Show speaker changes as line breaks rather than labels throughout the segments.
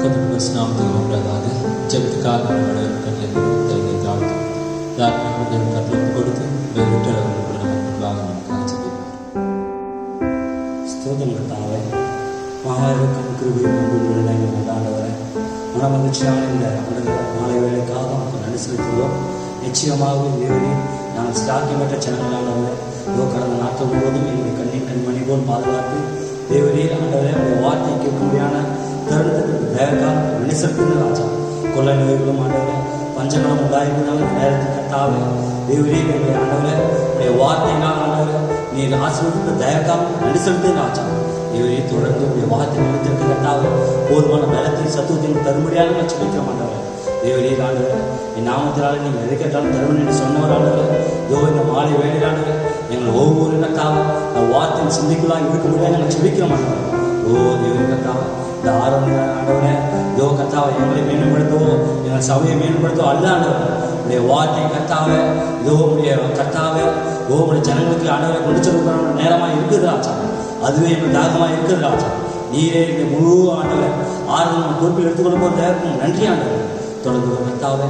கர்த்தருடைய நாமத்துக்கு உண்டாதாக ஜெபத்துக்காக நம்முடைய கட்டளை தாழ்த்தும் தாழ்மையுடைய கட்டளை கொடுத்து வேறுற்றவர்களுடைய நமக்குள்ளாக நமக்காக ஜெபிப்பார்.
ஸ்தோத்திரம் கர்த்தாவே, மகாவிற்கும் கிருபையும் அன்புள்ள எங்கள் ஆண்டவரே, மனமகிழ்ச்சியான இந்த மாலை வேலைக்காக நமக்கு நன்றி செலுத்துகிறோம். நிச்சயமாக தேவனே, நாங்கள் ஸ்லாக்கியம் பெற்ற ஜனங்களானவரே, கடந்த நாட்கள் முழுவதும் எங்களுடைய கண்ணின் கண்மணி போல் பாதுகாத்து தேவனே ஆண்டவரே, உடைய வார்த்தை கேட்கும்படியான தருணத்துக்கு தயக்காக நன்றி செலுத்துகிற ராஜா. கொள்ளை நோய்களும் ஆண்டவரே, பஞ்சங்களும் உண்டாயிருந்தாலும் இந்த நேரத்துக்கு கர்த்தாவே தேவனே, எங்களுடைய ஆண்டவரே உடைய வார்த்தையினால் ஆண்டவரே நீர் ஆசீர்வதித்த தயக்காக நன்றி செலுத்துகிற ராஜா. தேவனே, தொடர்ந்து உடைய வார்த்தை நிமித்திற்கு கர்த்தாவே போதுமான பலத்தையும் சத்துவத்தையும் தரும்படியாக நான் சொல்லிக்கிற மாட்டவரே. தேவனே ஆண்டவரே, என் நாமத்தினால நீங்கள் எதை கேட்டாலும் தருவன் என்று சொன்னவர் ஆண்டவரே. இந்த மாலை வேலையானவரே, எங்கள் ஒவ்வொரு கர்த்தாவை வார்த்தையின் சிந்திக்குள்ளாக இருக்க முடியாது நாங்கள் செபிக்கிற மாட்டோம். தேவனே கர்த்தாவை, இந்த ஆண்டவரே கர்த்தாவை எங்களை மேம்படுத்தவோ எங்கள் சபையை மேம்படுத்தவோ அல்ல ஆண்டவரே. உடைய வார்த்தை கர்த்தாவை உடைய கர்த்தாவை உடைய ஜனங்களுக்கு ஆண்டவரை கொண்டு செல்ல நேரமாக இருக்குது ராஜா. அதுவே எங்கள் தாகமாக இருக்குது ராஜா. நீரே இந்த முழு ஆண்டவரை ஆறுதல் பொறுப்பில் எடுத்துக்கொள்ளும் போது நன்றி ஆண்டவர். தொடர்ந்து கர்த்தாவே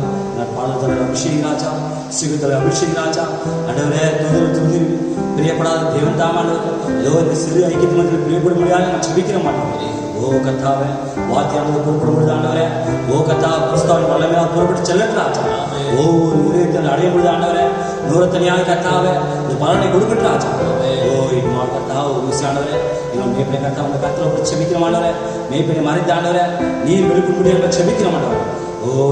பாடல் தலைவர் அபிஷேக் ராஜா, சிறுத்தலைவர் அபிஷேக் ராஜா ஆண்டவரே, துதி பிரியப்படாத தேவன் தாமாண்டவர் இந்த சிறு ஐக்கியத்து மத்தியில் பிரியப்பட முடியாது நான் செபிக்கிற மாட்டேன். கர்த்தாவே, வார்த்தையானது பொறுப்பட முடியாது ஆண்டவரே. கர்த்தா புஸ்தகம் வல்லமையாக பொறுப்பட்டு செல்லட்டு ராஜா. ஒவ்வொரு இதயத்தில் அடைய முடியாது ஆண்டவரே. தூரத்தனியாக கர்த்தாவே இந்த பலனை கொடுக்கட்டு ராஜா. இது கர்த்தா ஒரு விஷயம் ஆண்டவரே, எங்கள் மேய்ப்பனை கர்த்தா உங்க கருத்தில் செபிக்கிற மாட்டவரே. மேய்ப்பனை மறைந்த ஆண்டவரே, நீர் வெளிப்பட முடியாமல் செபிக்கிற மாட்டவரே.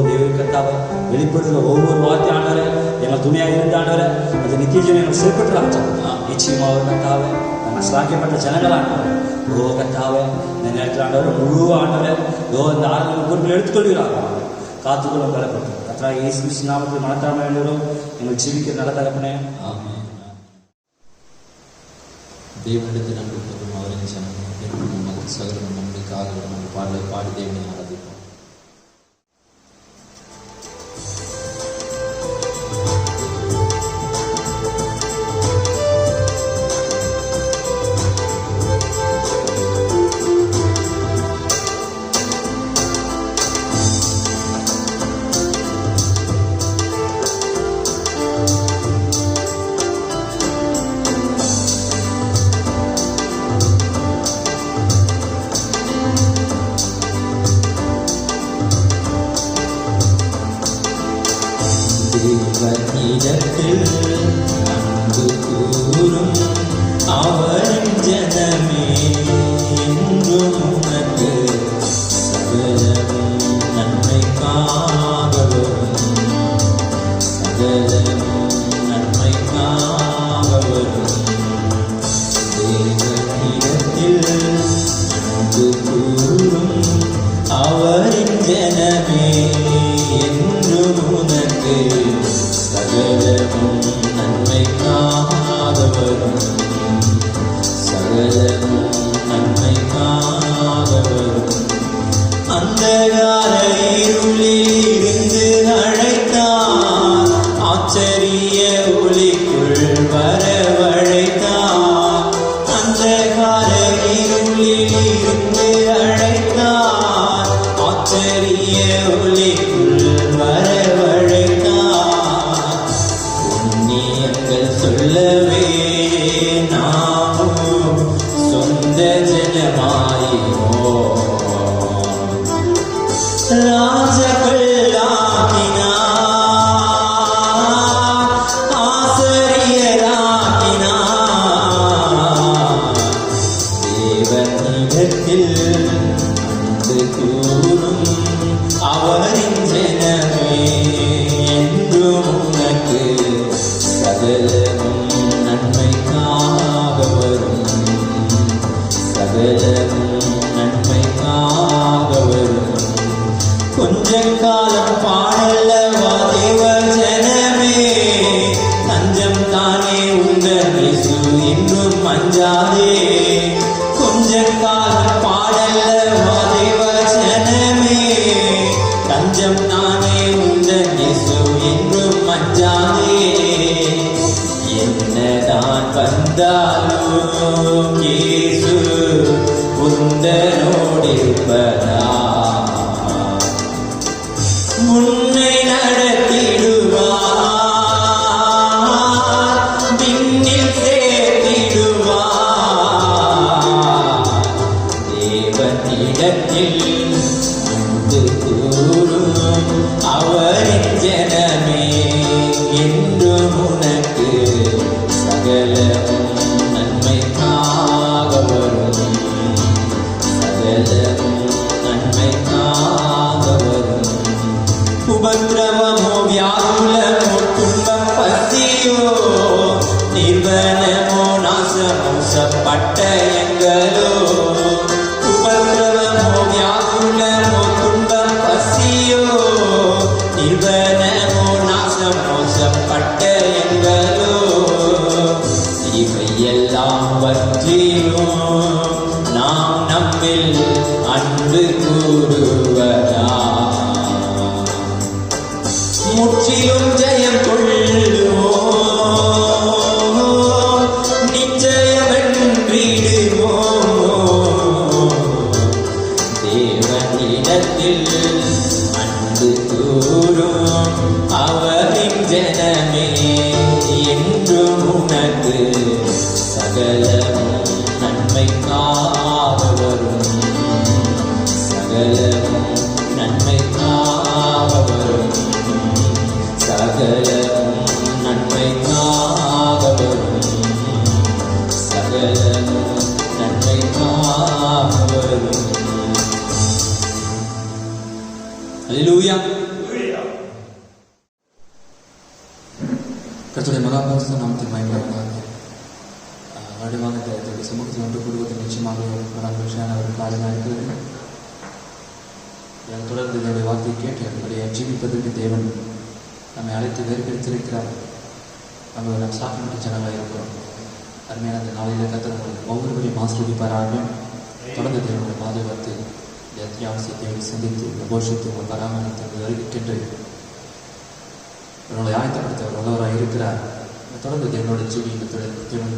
தேவன் கர்த்தாவை வெளிப்படுத்துகிற ஒவ்வொரு வார்த்தை ஆண்டவரே எங்கள் துணையாக இருந்த ஆண்டவரே, அது நித்திய ஜீவன் எங்கள் சிறப்பட்டு ராஜா. நிச்சயமாக கர்த்தாவே நாங்கள் ஸ்லாக்கியப்பட்ட ஜனங்களாக கர்த்தாவே இந்த நேரத்தில் ஆண்டவரை முழு ஆண்டவரை இந்த ஆறுதல் பொறுப்பில் எடுத்துக்கொள்கிறார்கள். காத்துக்கொள்ளும் பலப்படும் கர்த்தா இயேசு கிறிஸ்து நாமத்தில் மனத்தாழ்மை வேண்டுகிறோம். எங்கள் ஜீவிக்கிற நல்ல தகப்பனே,
ஆமென். தேவனிடத்தில் நன்றி கூறும் அவரின் ஜனங்கள் நமக்கு சகலம் நம்பிக்கையாக நம்ம பாடலை பாடி தேவனை ஆராதிப்போம்.
தேவனிடத்தில் அன்பு கூறும் அவரின் ஜனமே, என்றும் உனக்கு சகலமும் நன்மைக்காக வரும், சகலமும் நன்மைக்காக வரும். தேவனிடத்தில் அன்பு கூறும் அவரின் ஜனமே, என்றும் உனக்கு சகலமும் நன்மைக்காக வரும், சகலமும் நன்மைக்காக வரும். அந்தகார இருளில் இருந்து அழைத்தார், ஆச்சரிய ஒளிக்குள் வரவழைத்தார். அந்தகார இருளில் இருந்து அழைத்தார், ஆச்சரிய ஒளிக்குள் வரவழைத்தார். புண்ணியங்கள் சொல்லவே நாமும் சொந்த ஜனமாயினோம், ராஜகுல்லாக்கினார், ஆசிரியராக்கினார். தேவனிடத்தில் அன்பு கூறும் அவரின் ஜனமே, என்றும் உனக்கு சகலமும் நன்மைக்காக வரும், சகலமும் நன்மைக்காக வரும். கொஞ்ச காலம் பாடல்லவா தேவ ஜனமே, தஞ்சம் தானே உங்கள் இயேசு என்றும் அஞ்சாதே. கொஞ்ச காலம் பாடல்லவா தேவ ஜனமே, தஞ்சம் தானே உங்கள் இயேசு என்றும் அஞ்சாதே. என்னதான் வந்தாலும் இயேசு உந்தனோடிருப்பதா, உள்ளத்தில் அன்பு கூறும் அவரின் ஜனமே என்றும் உனக்கு சகலமும் நன்மைக்காக வரும் சகலமும் நன்மைக்காக வரும் உபத்திரவமோ வியாகுலமோ துன்பம் பசியோ நிர்வனமோ நாசமோசப்பட்ட எங்களோ உபத்திரவமோ வியாகுலமோ துன்பம் பசியோ நிர்வனமோ நாசமோசப்பட்ட எங்களோ இவையெல்லாம் பற்றியும் நாம் நம்மில் அன்பு கூறுவதா முற்றிலும் ஜெயம் கொள்ளுவோம் நிச்சயம் வென்றிடுவோம் தேவனிடத்தில் அன்பு கூறும் அவரின் ஜனமே என்றும் உனக்கு சகலமும் நன்மைக்காக வரும் சகலமும் நன்மைக்காக வரும் சகலமும் நன்மைக்காக வரும் சகலமும் நன்மைக்காக வரும். அல்லேலூயா.
கர்த்தருடைய மகாபரிசுத்த நாமத்தில் மகிமையாக வருடமாக இந்த சமூகத்தில் ஒன்று கூடுவது நிச்சயமாக மகிழ்ச்சியான ஒரு காரியமாக இருக்கிறது. இதன் தொடர்ந்து இதனுடைய வார்த்தையை கேட்டு அதனுடைய ஜீவிப்பதற்கு தேவன் நம்மை அழைத்து வேறுபடுத்தியிருக்கிறார். நம்ம நாம் சாப்பிட்டு ஜனங்களாக இருக்கிறோம். அருமையான அந்த நாளையில் கர்த்தர் ஒவ்வொருவரையும் ஆசீர்வதிப்பாராக. தொடர்ந்து தேவனுடைய பாதுகாத்து இந்த அத்தியாவசியத்தை சந்தித்து உபோஷித்து உங்கள் பராமரித்து வருகின்ற இவர்களை ஆயத்தப்படுத்த அவர் வல்லவராக இருக்கிறார். தொடர்ந்து தேவனோட ஜீவி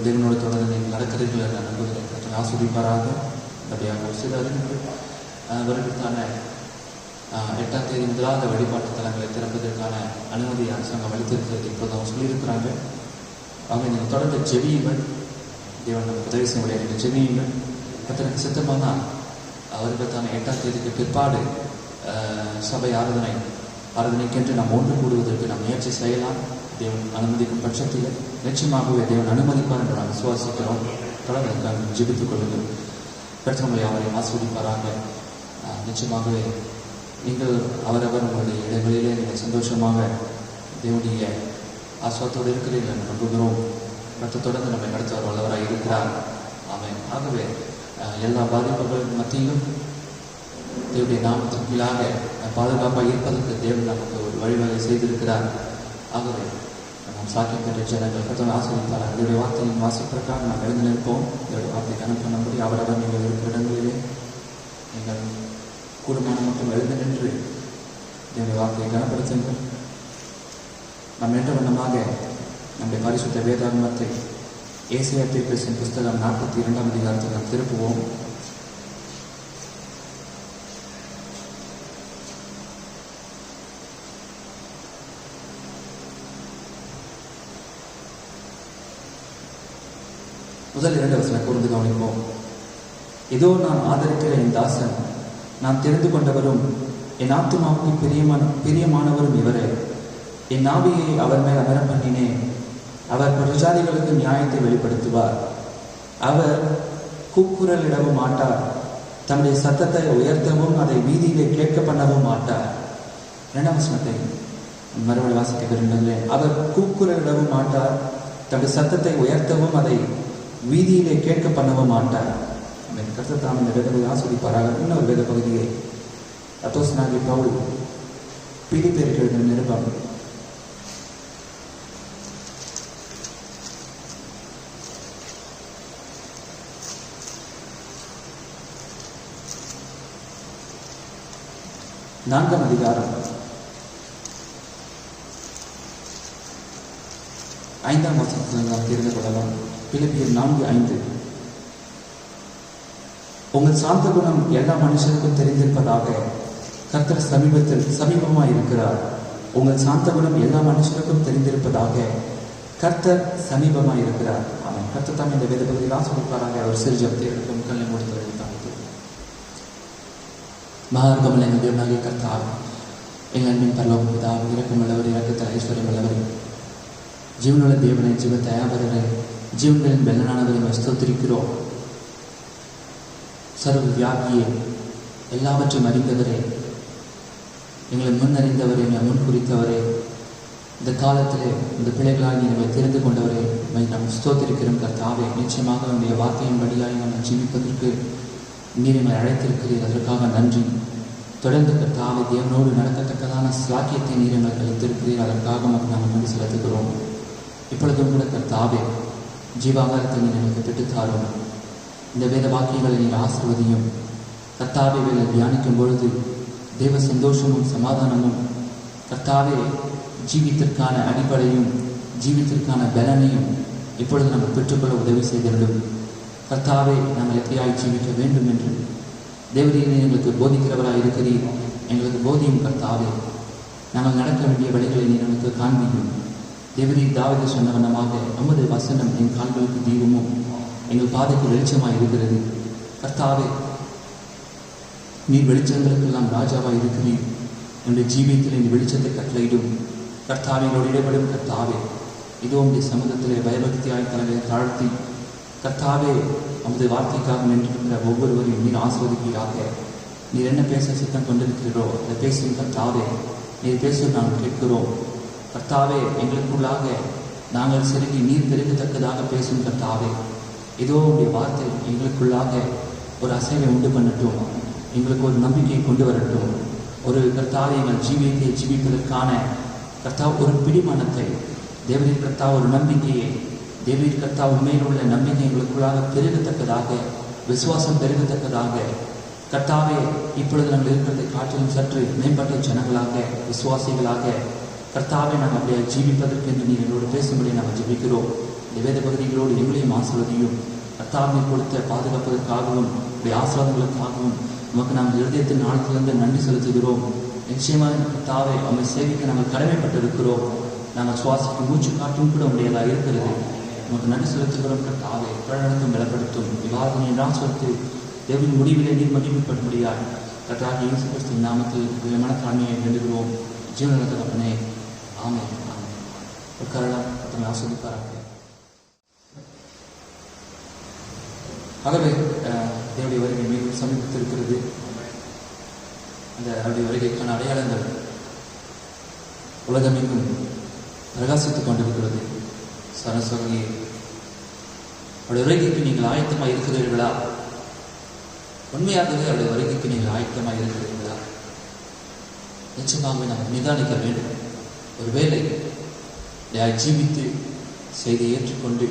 தேவனோட தொடர்ந்து நீங்கள் நடக்கிறீர்கள் என்ற நம்புகிறேன். கர்த்தர் ஆசீர்வதிப்பாராக. அப்படியே ஒரு சில அறிஞர்கள் வருடத்தான 8ஆம் தேதி முதலாக வழிபாட்டு தலங்களை திறப்பதற்கான அனுமதி அரசாங்கம் அளித்திருக்கிறது. இப்போது அவங்க சொல்லியிருக்கிறாங்க. அவங்க நீங்கள் தொடர்ந்து ஜெபியுங்கள். தேவன் நமக்கு உதவி செய்ய முடியாது. நீங்கள் ஜெபியுங்கள். கர்த்தருக்கு சித்தமானால் அவர்களுக்கான 8ஆம் தேதிக்கு பிற்பாடு சபை ஆராதனைக்கென்று நாம் ஒன்று கூடுவதற்கு நாம் முயற்சி செய்யலாம். தேவன் அனுமதிக்கும் பட்சத்தில் நிச்சயமாகவே தேவன் அனுமதிப்பார் என்று நாம் விசுவாசிக்கிறோம். தொடர்ந்து ஜெபித்துக் கொள்ளுங்கள். கர்த்தர் அவரை ஆசீர்வதிப்பாராக. நிச்சயமாகவே நீங்கள் அவரவர் உங்களுடைய இடங்களிலே நீங்கள் சந்தோஷமாக தேவனுடைய ஆசுவாத்தோடு இருக்கிறீர்கள் என்று நம்புகிறோம். கர்த்தர் தொடர்ந்து நம்மை நடத்துவார் வல்லவராக இருக்கிறார். ஆமென். ஆகவே எல்லா பாதிப்புகள் மத்தியிலும் தேவனுடைய நாமத்தின் கீழாக பாதுகாப்பாக இருப்பதற்கு தேவன் நமக்கு ஒரு வழிவகை செய்திருக்கிறார். ஆகவே நாம் சாக்கியம் பெற்ற ஜனங்கள் கர்த்தர் ஆசீர்வதிப்பார். அவருடைய வார்த்தையின் வாசிப்பதற்காக நாம் எழுந்து நிற்போம். தேவனுடைய வார்த்தை கனம் பண்ணும்படி அவரவர் நீங்கள் இருக்கிற இடங்களிலே நீங்கள் கூடுமான மட்டும் எழுந்து நின்று தேவனுடைய வார்த்தையை கனப்படுத்துங்கள். நாம் என்ற வண்ணமாக நம்முடைய பரிசுத்த வேதாகமத்தை ஏசாயா தீர்க்கதரிசியின் புஸ்தகம் 42ஆம் அதிகாரத்தில் நாம் திருப்புவோம். முதல் 2 வசனம் கூர்ந்து கவனிப்போம். இதோ நான் ஆதரிக்கிற என் தாசன், நான் தெரிந்து கொண்டவரும் என் ஆத்துமாவுக்கு பிரியமானவரும் இவரே. என் ஆவியை அவர் மேல் அமர பண்ணினேன். அவர் பிரஜாதிகளுக்கு நியாயத்தை வெளிப்படுத்துவார். அவர் கூக்குரலிடவும் மாட்டார். தம்முடைய சத்தத்தை உயர்த்தவும் அதை வீதியிலே கேட்க பண்ணவும் மாட்டார். 2ஆம் வசனத்தை மறுபடி வாசிக்க விரும்புகிறேன். அவர் கூக்குரலிடவும் மாட்டார். தம்முடைய சத்தத்தை உயர்த்தவும் அதை வீதியிலே கேட்க பண்ணவும் மாட்டார். கர்த்தர் தாம் இந்த வேதத்தை ஆஸ்வதிப்பாராக. இன்னொரு வேத பகுதியை அப்போஸ்தலனாகிய பவுல் பிலிப்பியருக்கு எழுதின நிருபம் 4ஆம் அதிகாரம் 5ஆம் வசனத்தில் நாம் தெரிந்து கொள்ளலாம். பிலிப்பியர் 4:5. உங்கள் சாந்த குணம் எல்லா மனுஷருக்கும் தெரிந்திருப்பதாக. கர்த்தர் சமீபமாய் இருக்கிறார். உங்கள் சாந்த குணம் எல்லா மனுஷருக்கும் தெரிந்திருப்பதாக. கர்த்தர் சமீபமாய் இருக்கிறார். ஆமாம். கர்த்தர் தாம் இந்த வேத பகுதியில் ஆசீர்வதிப்பாராக. அவர் சிறு ஜெபத்தை எடுக்கும் கல்லை முடித்து வைத்தாங்க. மகார்கமல் எங்கள் தேவனாகிய கர்த்தாவே, எங்கள் அன்பின் பரலோக பிதாவே, இரக்கமுள்ளவர், இரக்கத்தில் ஐஸ்வர்யமுள்ளவர், ஜீவனுள்ள தேவனை, ஜீவ தயாபரரை, ஜீவன்களின் பெலனானவரை ஸ்தோத்திரிக்கிறோம். சர்வ வியாபியே, எல்லாவற்றையும் அறிந்தவரே, எங்களை முன் அறிந்தவரே, எங்களை முன் குறித்தவரே, இந்த காலத்திலே இந்த பிள்ளைகளால் எங்களை தெரிந்து கொண்டவரே, நாம் ஸ்தோத்திரிக்கிறோம். கர்த்தாவே, நிச்சயமாக நம்முடைய வார்த்தையின் படியாய் நம்ம ஜீவிப்பதற்கு நீர் எங்களை அழைத்திருக்கிறீர். அதற்காக நன்றி. தொடர்ந்து கர்த்தாவே, தேவனோடு நடக்கத்தக்கதான சாக்கியத்தை நீர் எங்களுக்கு அளித்திருக்கிறீர். அதற்காக நமக்கு நாங்கள் நன்றி செலுத்துகிறோம். இப்பொழுதும் கூட கர்த்தாவே, ஜீவாகாரத்தை நீர் எங்களுக்கு பெற்றுத்தாரும். இந்த வேத வாக்கியங்களை நீர் ஆசீர்வதியும். கர்த்தாவே, வேலை தியானிக்கும் பொழுது தேவ சந்தோஷமும் சமாதானமும் கர்த்தாவே ஜீவித்திற்கான அடிப்படையும் ஜீவித்திற்கான பலனையும் இப்பொழுது நம்ம பெற்றுக்கொள்ள உதவி செய்திருந்தோம். கர்த்தாவே, நாங்கள் எப்படியாய் ஜீவிக்க வேண்டும் என்று தேவரீர் எங்களுக்கு போதிக்கிறவராக இருக்கிறீர். எங்களுக்கு போதியும் கர்த்தாவே. நாங்கள் நடக்க வேண்டிய வழிகளை நீர் எங்களுக்கு காண்பியும். தேவரீர் தாவீது சொன்ன வண்ணமாக நமது வசனம் என் கால்களுக்கு தீபமும் எங்கள் பாதைக்கு வெளிச்சமாக இருக்கிறது. கர்த்தாவே, நீர் வெளிச்சங்களுக்கெல்லாம் ராஜாவாக இருக்கிறீர். என்னுடைய ஜீவியத்தில் இந்த வெளிச்சத்தை கட்டளையிடும். கர்த்தாவே, என்னோடு இடப்படும் கர்த்தாவே, இதோ உடைய சமூகத்திலே பயபக்தியாய் தலைகளை தாழ்த்தி கர்த்தாவே, நமது வார்த்தைக்காக நின்றிருக்கிற ஒவ்வொருவரையும் நீர் ஆசீர்வதிப்பீராக. நீர் என்ன பேச சித்தம் கொண்டிருக்கிறீரோ அதை பேசும் கர்த்தாவே. நீர் பேச நாங்கள் கேட்கிறோம். கர்த்தாவே, எங்களுக்குள்ளாக நாங்கள் செருகி நீர் தெரிவித்தக்கதாக பேசும் கர்த்தாவே. இதோ உடைய வார்த்தை எங்களுக்குள்ளாக ஒரு அசைவை உண்டு பண்ணட்டும். எங்களுக்கு ஒரு நம்பிக்கையை கொண்டு வரட்டும். ஒரு கர்த்தாவை எங்கள் ஜீவியத்தை ஜீவிப்பதற்கான கர்த்தா ஒரு பிடிமானத்தை தேவரீர் கர்த்தா ஒரு நம்பிக்கையை தேவரீர் கர்த்தா உண்மையில் உள்ள நம்பிக்கை எங்களுக்குள்ளாக பெருகத்தக்கதாக, விசுவாசம் பெருகத்தக்கதாக கர்த்தாவே, இப்பொழுது நாங்கள் இருக்கிறதை காட்டிலும் சற்று மேம்பட்ட ஜனங்களாக, விசுவாசிகளாக கர்த்தாவே நாங்கள் அப்படியே ஜீவிப்பதற்கு என்று நீர் எங்களோடு பேசும்படி நாங்கள் ஜெபிக்கிறோம். இந்த வேத பகுதிகளோடு எங்களையும் ஆசீர்வதியும். கர்த்தாவை கொடுத்த பாதுகாப்பதற்காகவும் உடைய ஆசீர்வாதங்களுக்காகவும் நமக்கு நாங்கள் இருதயத்தின் ஆழத்திலிருந்து நன்றி செலுத்துகிறோம். நிச்சயமாக கர்த்தாவே, அவரை சேவிக்க நாங்கள் கடமைப்பட்டிருக்கிறோம். நாங்கள் சுவாசிக்கும் மூச்சு காட்டும் கூட உடையதாக இருக்கிறது. நமக்கு நன்றி செலுத்துகிறோம். கர்த்தாவே, பிரகடனத்தும் பலப்படுத்தும் விவாதனை ஆசிர்வதித்து தேவனின் முடிவிலே நீர் மகிமைப்படும்படியாய் கர்த்தராகிய இயேசு கிறிஸ்துவின் நாமத்தில் மனத்தாழ்மையை வேண்டுகிறோம். ஜீவனுள்ள தகப்பனே, ஆமென். ஒரு கரணம் தன்னை ஆஸ்வதிப்பாராக. ஆகவே தேவனுடைய வருகை மிகவும் சமீபத்திருக்கிறது. அந்த அவருடைய வருகைக்கான அடையாளங்கள் உலகமெங்கும் பிரகாசித்துக் கொண்டிருக்கிறது. சரஸ்வதியே, அவருடைய வருகைக்கு நீங்கள் ஆயத்தமாக இருக்கிறீர்களா? உண்மையாகவே அவருடைய வருகைக்கு நீங்கள் ஆயத்தமாக இருக்கிறீர்களா? நிச்சயமாகவே நாம் நிதானிக்க வேண்டும். ஒருவேளை ஜீவித்து செய்தியை ஏற்றுக்கொண்டு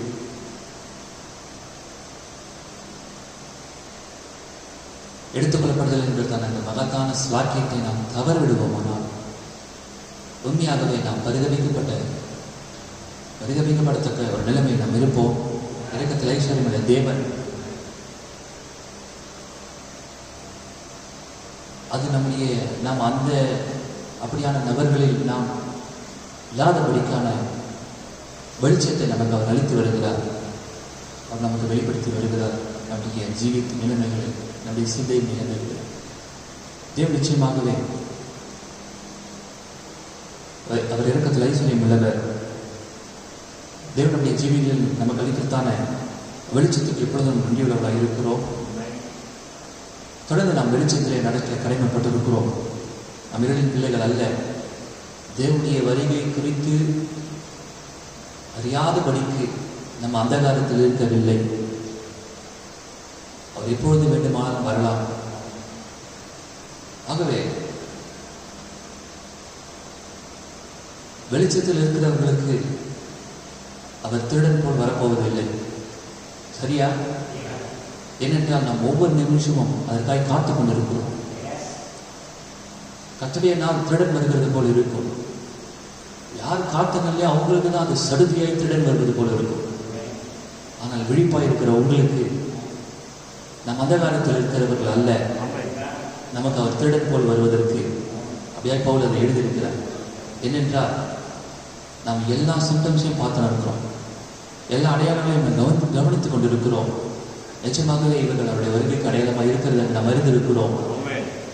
எடுத்துக்கொள்ளப்படுதல் என்பதற்கான அந்த மகத்தான ஸ்லாக்கியத்தை நாம் தவறவிடுவோமானால் உண்மையாகவே நாம் பரிதபிக்கப்படத்தக்க ஒரு நிலைமை நாம் இருப்போம். இரக்கத்தில் ஐஸ்வர்யமுள்ள தேவன் அது நாம் அந்த அப்படியான நபர்களில் நாம் இல்லாதபடிக்கான வெளிச்சத்தை நமக்கு அவர் அளித்து வருகிறார். அவர் நமக்கு வெளிப்படுத்தி வருகிறார். நம்முடைய ஜீவித்த நிலைமைகளை, நம்முடைய சிந்தை நிலைமைகளை தேவன் நிச்சயமாகவே அவர் இரக்கத்தில் ஐஸ்வர்யம் உள்ளவர். தேவனுடைய ஜீவிகளில் நமக்கு அளிக்கத்தான வெளிச்சத்துக்கு எப்பொழுதும் நன்றியுள்ளவர்களாக இருக்கிறோம். தொடர்ந்து நாம் வெளிச்சத்திலே நடக்க கடமைப்பட்டிருக்கிறோம். நம் இருளின் பிள்ளைகள் அல்ல. தேவனுடைய வருகை குறித்து அறியாதபடிக்கு நம்ம அந்தகாரத்தில் இருக்கவில்லை. அவர் எப்பொழுது வேண்டுமானாலும் வரலாம். ஆகவே வெளிச்சத்தில் இருக்கிறவர்களுக்கு அவர் திருடன் போல் வரப்போவதில்லை. சரியா? ஏனென்றால் நாம் ஒவ்வொரு நிமிஷமும் அதற்காக காத்து கொண்டிருக்கிறோம். கர்த்தருடைய நாள் திருடன் வருகிறது போல் இருக்கும். யார் காத்தங்கள்லையோ அவங்களுக்கு தான் அது சடுதியாய் திருடன் வருவது போல இருக்கும். ஆனால் விழிப்பாய் இருக்கிற உங்களுக்கு நம் அந்த காலத்தில் இருக்கிறவர்கள் அல்ல. நமக்கு அவர் திருடன் போல் வருவதற்கு அப்படியே பவுல் அதை எழுதியிருக்கிறார். என்னென்றால் நாம் எல்லா சிம்டம்ஸையும் பார்த்து நடக்கிறோம். எல்லா அடையாளங்களையும் கவனித்துக் கொண்டிருக்கிறோம். நிச்சயமாகவே இவர்கள் அவருடைய வருகைக்கு அடையாளமாக இருக்கிறது நாம் அறிந்திருக்கிறோம்.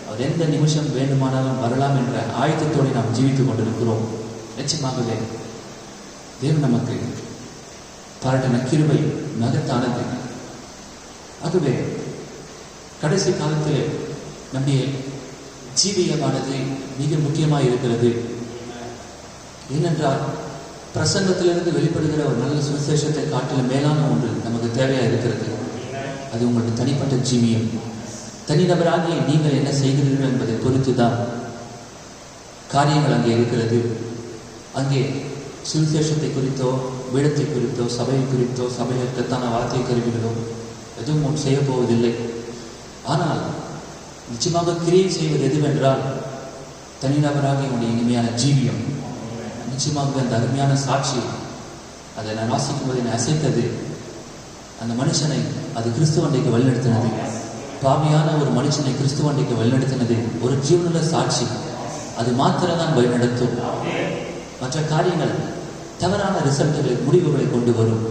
அவர் அவர் எந்த நிமிஷம் வேண்டுமானாலும் வரலாம் என்ற ஆயத்தத்தோடு நாம் ஜீவித்துக் கொண்டிருக்கிறோம். நிச்சயமாகவே தேவன் நமக்கு பாராட்டின கிருபை மகத்தானது. ஆகவே கடைசி காலத்தில் நம்முடைய ஜீவியமானது மிக முக்கியமாக இருக்கிறது. ஏனென்றால் பிரசங்கத்திலிருந்து வெளிப்படுகிற ஒரு நல்ல சுவிசேஷத்தை காட்டிலும் மேலான ஒன்று நமக்கு தேவையாக இருக்கிறது. அது உங்களுடைய தனிப்பட்ட ஜீவியம். தனிநபராகிய நீங்கள் என்ன செய்கிறீர்கள் என்பதை பொறுத்து தான் காரியங்கள் அங்கே இருக்கிறது. அங்கே சுவிசேஷத்தை குறித்தோ விடத்தை குறித்தோ சபையை குறித்தோ சபையில் கத்தான வார்த்தை கருவிகளோ எதுவும் செய்ய போவதில்லை. ஆனால் நிச்சயமாக கிரியை செய்வது எதுவென்றால் தனிநபராக என்னுடைய இனிமையான ஜீவியம். நிச்சயமாக அந்த அருமையான சாட்சி அதை நான் வாசிக்கும் போது என்னை அசைத்தது. அந்த மனுஷனை அது கிறிஸ்துவண்டைக்கு வழிநடத்தினது. பாவியான ஒரு மனுஷனை கிறிஸ்துவண்டைக்கு வழிநடத்தினது ஒரு ஜீவனுள்ள சாட்சி. அது மாத்திரம்தான் வழிநடத்தும். மற்ற காரியங்கள் தவறான ரிசல்ட்டுகளை முடிவுகளை கொண்டு வரும்.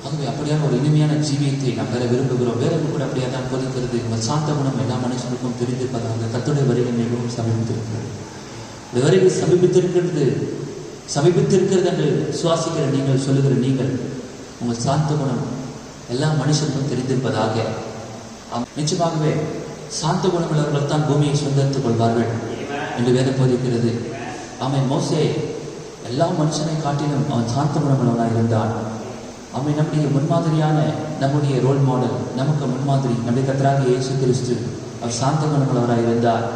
ஆகவே அப்படியான ஒரு இனிமையான ஜீவியத்தை நாம் பெற விரும்புகிறோம். வேதம் கூட அப்படியே தான் போதிக்கிறது. உங்கள் சாந்த குணம் எல்லா மனுஷனுக்கும் தெரிந்திருப்பதாக கர்த்தருடைய வருகை மிகவும் சமீபித்திருக்கிறது. இந்த வருகை சமீபித்திருக்கிறது என்று சுவாசிக்கிற நீங்கள், சொல்லுகிற நீங்கள், உங்கள் சாந்த குணம் எல்லா மனுஷனுக்கும் தெரிந்திருப்பதாக. நிச்சயமாகவே சாந்த குணமுள்ளவர்கள் தான் பூமியை சுதந்திரித்துக் கொள்வார்கள் என்று வேதம் போதிக்கிறது. அவன் மோசே எல்லா மனுஷனை காட்டிலும் அவன் சாந்த குணமுள்ளவனாக இருந்தான். அவன் நம்முடைய முன்மாதிரியான, நம்முடைய ரோல் மாடல், நமக்கு முன்மாதிரி நம்முடைய கர்த்தராகிய இயேசு கிறிஸ்து. அவர் சாந்த குணமுள்ளவராக இருந்தார்.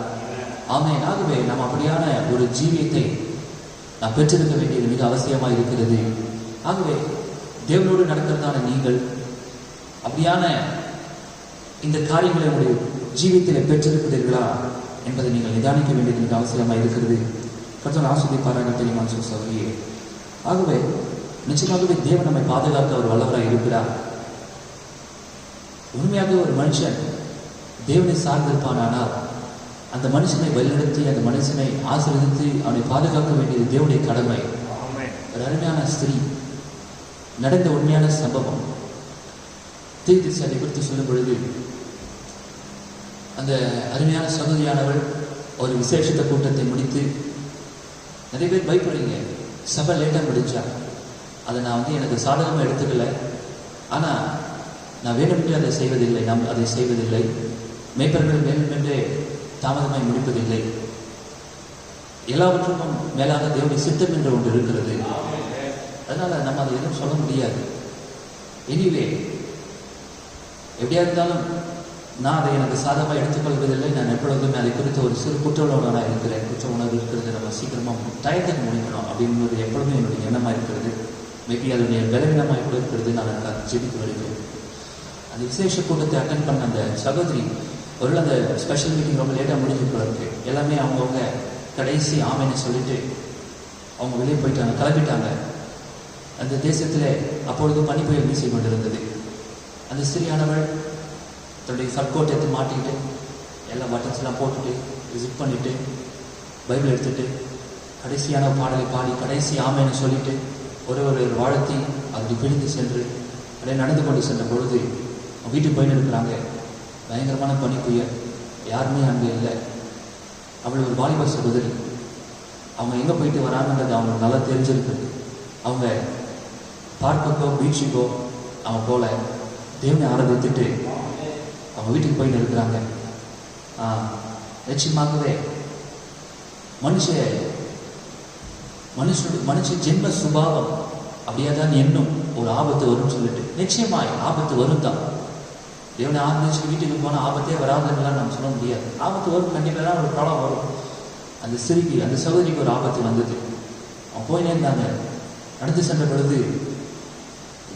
ஆமென். ஆகவே நாம் அப்படியான ஒரு ஜீவியத்தை நாம் பெற்றிருக்க வேண்டியது மிக அவசியமாக இருக்கிறது. ஆகவே தேவனோடு நடக்கிறதான நீங்கள் அப்படியான இந்த காரியங்களை உங்களுடைய ஜீவியத்தில் பெற்றிருக்கிறீர்களா என்பதை நீங்கள் நிதானிக்க வேண்டியது மிக அவசியமாக இருக்கிறது. கர்த்தர் ஆசீர்வதிப்பாராக தெரியுமான் சகோதரியே. ஆகவே நிச்சயமாகவே தேவன் நம்மை பாதுகாக்க அவர் வல்லவராக இருக்கிறார். உண்மையாக ஒரு மனுஷன் தேவனை சார்ந்திருப்பானால் அந்த மனுஷனை வழிநடத்தி, அந்த மனுஷனை ஆசீர்வதித்து அவனை பாதுகாக்க வேண்டியது தேவனுடைய கடமை. ஒரு அருமையான ஸ்திரீ நடந்த உண்மையான சம்பவம் தீர்க்கதரிசி அதை குறித்து சொல்லும் பொழுது, அந்த அருமையான சகோதரியானவள் ஒரு விசேஷத்த கூட்டத்தை முடித்து, நிறைய பேர் பயப்படுறீங்க, சபை லேட்டாக முடிச்சா, அதை நான் எனக்கு சாதகமாக எடுத்துக்கல. ஆனால் நான் வேண்டுமென்றே அதை செய்வதில்லை, நாம் அதை செய்வதில்லை. மேய்ப்பர்கள் வேண்டுமென்றே தாமதமாய் முடிப்பதில்லை. எல்லாவற்றுக்கும் மேலாக தேவனுடைய சித்தம் என்று ஒன்று இருக்கிறது. அதனால் நம்ம அதை எதுவும் சொல்ல முடியாது. எனிவே எப்படியா இருந்தாலும் நான் அதை எனக்கு சாதகமாக எடுத்துக்கொள்வதில்லை. நான் எப்பொழுதுமே அதை குறித்து ஒரு சிறு குற்ற உணர்வாக இருக்கிறேன். குற்ற உணர்வு இருக்கிறது. நம்ம சீக்கிரமாக டயத்துக்கு முடிக்கணும் அப்படின்றது எப்பொழுதுமே என்னுடைய எண்ணமாக இருக்கிறது. மேபி அதனுடைய பலவீனமாக கூட இருக்கிறது. நான் எனக்கு ஜெபித்து வருகிறேன். அந்த விசேஷ கூட்டத்தை அட்டன் பண்ண அந்த சகோதரி ஒரு அந்த ஸ்பெஷல் மீட்டிங் ரொம்ப லேட்டாக முடிஞ்சிருக்கு. எல்லாமே அவங்கவுங்க கடைசி ஆமைன்னு சொல்லிட்டு அவங்க வெளியே போயிட்டாங்க, கிளப்பிட்டாங்க. அந்த தேசத்தில் அப்பொழுது பனி புயல் வீசி கொண்டிருந்தது. அந்த ஸ்திரியானவள் தன்னுடைய ஃபர்கோட் எடுத்து மாட்டிக்கிட்டு எல்லா பட்டன்ஸ்லாம் போட்டுட்டு விசிட் பண்ணிவிட்டு பைபிள் எடுத்துகிட்டு கடைசியான பாடலை பாடி கடைசி ஆமைன்னு சொல்லிட்டு ஒரு வாழ்த்தி அப்படி பிரிந்து சென்று அப்படியே நடந்து கொண்டு சென்ற பொழுது வீட்டுக்கு போயின்னு இருக்கிறாங்க. பயங்கரமான பனி புயல், யாருமே அங்கே இல்லை. அவள் ஒரு வாலிப சகோதரி. அவங்க எங்கே போயிட்டு வராங்கன்றது அவங்களுக்கு நல்லா தெரிஞ்சிருக்கு. அவங்க பார்க்குக்கோ பீச்சுக்கோ அவங்க போல தேவனை ஆராதித்துட்டு அவங்க வீட்டுக்கு போயின்னு இருக்கிறாங்க. நிச்சயமாகவே மனுஷ ஜென்ம சுபாவம் அப்படியே தான் எண்ணும் ஒரு ஆபத்து வரும்னு சொல்லிட்டு. நிச்சயமாய் ஆபத்து வரும் தான். தேவனை ஆரம்பிச்சு வீட்டுக்கு போனால் ஆபத்தே வராதுன்னா நம்ம சொல்ல முடியாது. ஆபத்து வரும், கண்டிப்பாக ஒரு ப்ராப்ளம் வரும். அந்த சிறுகி அந்த சகோதரிக்கு ஒரு ஆபத்து வந்தது. அவங்க போயினே இருந்தாங்க. நடந்து சென்ற பொழுது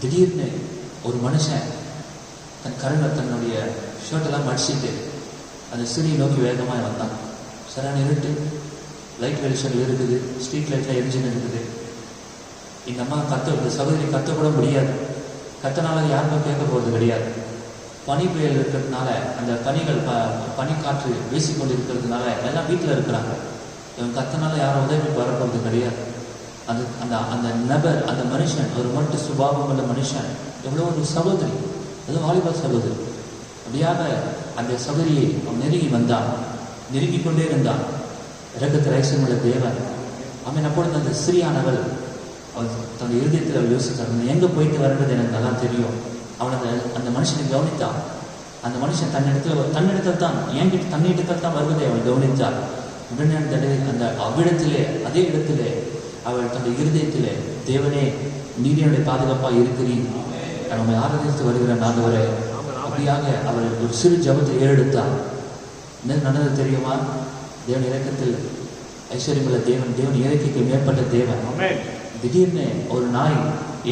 திடீர்னு ஒரு மனுஷன் தன்னுடைய ஷர்ட்டெல்லாம் மடிச்சுட்டு அந்த சிறியை நோக்கி வேகமாக வந்தான். சரியான இருட்டு, லைட் வெளிச்சங்கள் இருக்குது, ஸ்ட்ரீட் லைட்டில் எரிஞ்சுன்னு இருக்குது. இந்த அம்மா இந்த சகோதரி கத்தக்கூட முடியாது. கத்தனால யாருமே கேட்க போகிறது கிடையாது. பனி புயல் இருக்கிறதுனால அந்த பனிக்காற்று வீசிக்கொண்டு இருக்கிறதுனால எல்லாம் வீட்டில் இருக்கிறாங்க. இவன் கத்தனால யாரும் உதவிக்கு வரப்போகிறது கிடையாது. அந்த நபர், அந்த மனுஷன், ஒரு மட்டு சுபாவம் உள்ள மனுஷன், எவ்வளோ ஒரு சகோதரி, அதுவும் வாலிப சகோதரி. அப்படியாக அந்த சகோதரியை அவன் நெருங்கி வந்தான். நெருங்கிக் கொண்டே இருந்தான். இரக்கத்தில் ஐஸ்வர்யமுள்ள தேவன். ஆமென். அப்பொழுது அந்த ஸ்திரீயானவள் அவள் தன்னுடைய இருதயத்தில் அவள் யோசித்தார், எங்கே போயிட்டு வரன்றது எனக்கு நல்லா தெரியும். அவள் அந்த மனுஷனை கவனித்தான். அந்த மனுஷன் தன்னிடத்தில் தான் என்கிட்ட தன்னிடத்தில் தான் வருவதை அவள் கவனித்தாள். உடனே அந்த அவ்விடத்திலே அதே இடத்திலே அவள் தன்னுடைய இருதயத்திலே, தேவனே நீதியுடைய பாதுகாப்பாக இருக்கிறீர், நம்மை ஆராதித்து வருகிற ஆண்டவரே, அப்படியாக அவள் ஒரு சிறு ஜபத்தை ஏறெடுத்தாள். என்ன நடந்தது தெரியுமா? தேவன் இரக்கத்தில் ஐஸ்வர்யமுள்ள தேவன், தேவன் இயற்கைக்கு மேற்பட்ட தேவன். திடீர்னு ஒரு நாய்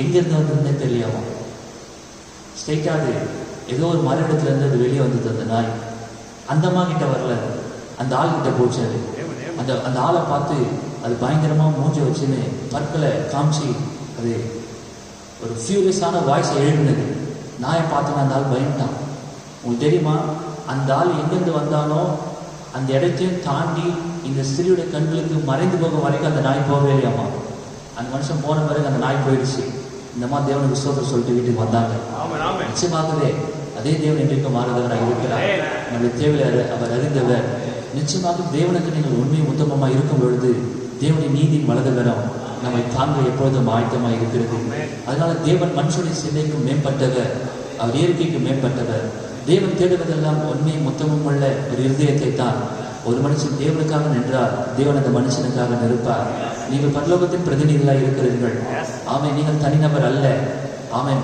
எங்கிருந்து வந்ததுன்னே தெரியாம ஸ்ட்ரைட்டாது ஏதோ ஒரு மர இடத்துல இருந்து அது வெளியே வந்தது. அந்த நாய் அந்த அம்மா கிட்ட வரல, அந்த ஆள் கிட்ட போச்சு. அது அந்த ஆளை பார்த்து அது பயங்கரமாக மூஞ்சி வச்சுன்னு பற்களை காமிச்சு அது ஒரு ஃபியூரியஸான வாய்ஸை எழுப்பினது. நாயை பார்த்தோன்னா அந்த ஆள் பயந்துட்டான். உங்களுக்கு தெரியுமா, அந்த ஆள் எங்கேருந்து வந்தானோ அந்த இடத்தையும் தாண்டி இந்த ஸ்திரீயுடைய கண்களுக்கு மறைந்து போக வரைக்கும் அந்த நாய் போகவே இல்லையாமா. அந்த மனுஷன் போன பிறகு அந்த நாய் போயிடுச்சு. இந்த மாதிரி தேவனுக்கு விசுவாசம் சொல்லிட்டு வீட்டுக்கு வந்தாங்க. நிச்சயமாகவே அதே தேவன் இன்றைக்கு மாறுதவராக இருக்கிறார். நம்முடைய தேவையை அவர் அறிந்தவர். நிச்சயமாக தேவனுக்கு நீங்கள் உண்மை உத்தமமாக இருக்கும் பொழுது தேவனின் நீதியின் வலதுகரம் நம்மை தாங்க எப்பொழுதும் ஆயத்தமாக இருக்கிறது. அதனால தேவன் மனுஷனுடைய சிந்தைக்கும் மேம்பட்டவர், அவர் இயற்கைக்கு மேம்பட்டவர். தேவன் தேடுவதெல்லாம் உண்மை முத்தமும் உள்ள ஒரு இருதயத்தை தான். ஒரு மனுஷன் தேவனுக்காக நின்றால் தேவன் அந்த மனுஷனுக்காக நிற்பார். நீங்கள் பரலோகத்தின் பிரதிநிதிகளாக இருக்கிறீர்கள். ஆமென். நீங்கள் தனிநபர் அல்ல. ஆமென்.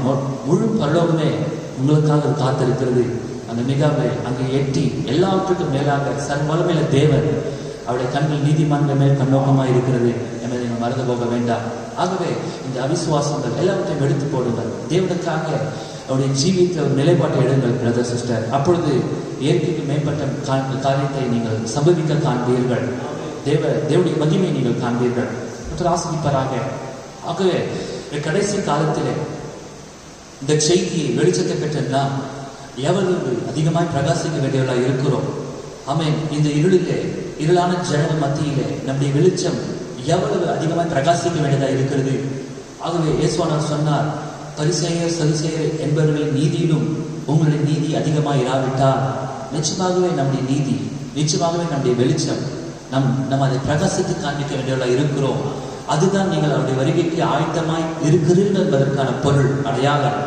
முழு பரலோகமே உங்களுக்காக காத்திருக்கிறது. அந்த மிகாவை அங்கே எட்டி எல்லாவற்றுக்கும் மேலாக சர்வலமையில தேவன், அவருடைய கண்கள் நீதிமான்கள் மேல் கண்ணோக்கமாக இருக்கிறது என்பதை நீங்கள் மறந்து போக வேண்டாம். ஆகவே இந்த அவிசுவாசங்கள் எல்லாவற்றையும் எடுத்து போடுங்கள். தேவனுக்காக அவருடைய ஜீவியத்தில் ஒரு நிலைப்பாட்டை எடுங்கள் பிரதர் சிஸ்டர். அப்பொழுது இயற்கைக்கு மேம்பட்ட காரியத்தை நீங்கள் சம்பவிக்க காண்பீர்கள். தேவனுடைய மகிமையை நீங்கள் காண்பீர்கள். மற்றும் ஆசிரிப்பாராக. ஆகவே கடைசி காலத்திலே இந்த செய்தியை வெளிச்சத்தை பெற்ற நாம் எவ்வளவு அதிகமாய் பிரகாசிக்க வேண்டியவர்களாக இருக்கிறோம். ஆமென். இந்த இருளான ஜனங்கள் மத்தியிலே நம்முடைய வெளிச்சம் எவ்வளவு அதிகமாய் பிரகாசிக்க வேண்டியதாக இருக்கிறது. ஆகவே இயேசுவானவர் சொன்னார், பரிசேயர் சதுசேயர் என்பவர்களின் நீதியிலும் உங்களுடைய நீதி அதிகமாக இராவிட்டால் நிச்சயமாகவே நம்முடைய நீதி, நிச்சயமாகவே நம்முடைய வெளிச்சம் நம்ம அதை பிரகாசித்து காண்பிக்க வேண்டியவர்களாக இருக்கிறோம். அதுதான் நீங்கள் அவருடைய வருகைக்கு ஆயத்தமாய் இருக்கிறீர்கள் என்பதற்கான பொருள், அடையாளம்.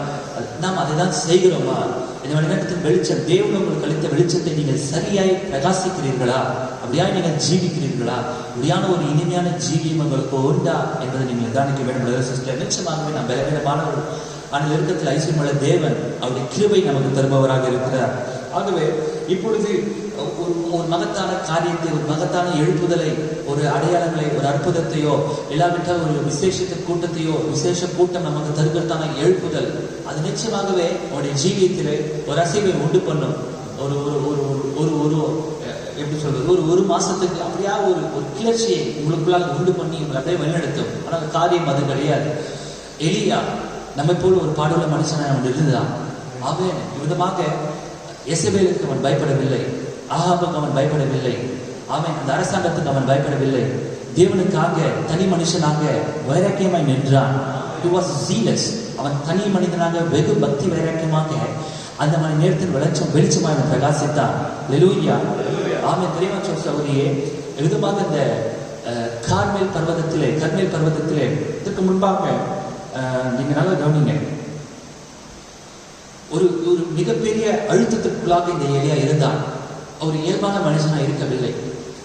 நாம் அதை தான் செய்கிறோமா? இந்த நேரத்தின் வெளிச்சம், தேவன் உங்களுக்கு அளித்த வெளிச்சத்தை நீங்கள் சரியாய் பிரகாசிக்கிறீர்களா? அப்படியாய் நீங்கள் ஜீவிக்கிறீர்களா? அப்படியான ஒரு இனிமையான ஜீவியம் உங்களுக்கு உண்டா என்பதை நீங்கள் கவனிக்க வேண்டும் சிஸ்டர். நிச்சயமாகவே நாம் பலவீனமானவர்கள், ஆனால் இருக்கத்தில் ஐஸ்வர்யமுள்ள தேவன் அவருடைய கிருபை நமக்கு தருபவராக இருக்கிறார். ஆகவே இப்பொழுது ஒரு மகத்தான காரியத்தை, ஒரு மகத்தான எழுப்புதலை, ஒரு அடையாளங்களை, ஒரு அற்புதத்தையோ இல்லாவிட்டால் ஒரு விசேஷத்தை கூட்டத்தையோ, விசேஷ கூட்டம் நமக்கு தருகிறதான எழுப்புதல், அது நிச்சயமாகவே அவருடைய ஜீவியத்திலே ஒரு அசைவை உண்டு பண்ணும். ஒரு ஒரு ஒரு ஒரு எப்படி சொல்றது, ஒரு மாசத்துக்கு அப்படியா ஒரு கிளர்ச்சியை உங்களுக்குள்ளாக உண்டு பண்ணி உங்களை அப்படியே வழிநடத்தும். ஆனால் காரியம் அது கிடையாது. எலியா நம்மை போல ஒரு பாடுள்ள மனுஷனாக அவன் இருந்தான். அவன் விதமாக எசபேலுக்கு அவன் பயப்படவில்லை, ஆகாபுக்கு அவன் பயப்படவில்லை, அவன் அந்த அரசாங்கத்துக்கு அவன் பயப்படவில்லை. தேவனுக்காக தனி மனுஷனாக வைராக்கியமாய் நின்றான். He was zealous. அவன் தனி மனிதனாக வெகு பக்தி வைராக்கியமாக அந்த மணி நேரத்தில் வெளிச்சமாக அவன் பிரகாசித்தான். ஹல்லேலூயா. ஆமென். தெரியுமா சகோதரியே, விதமாக இந்த கர்மேல் பர்வதத்திலே இதற்கு முன்பாக நீங்க நல்லா கவனிங்க, ஒரு மிகப்பெரிய அழுத்தத்திற்குள்ளாக இந்த எலியா இருந்தான். அவர் இயல்பான மனுஷனா இருக்கவில்லை.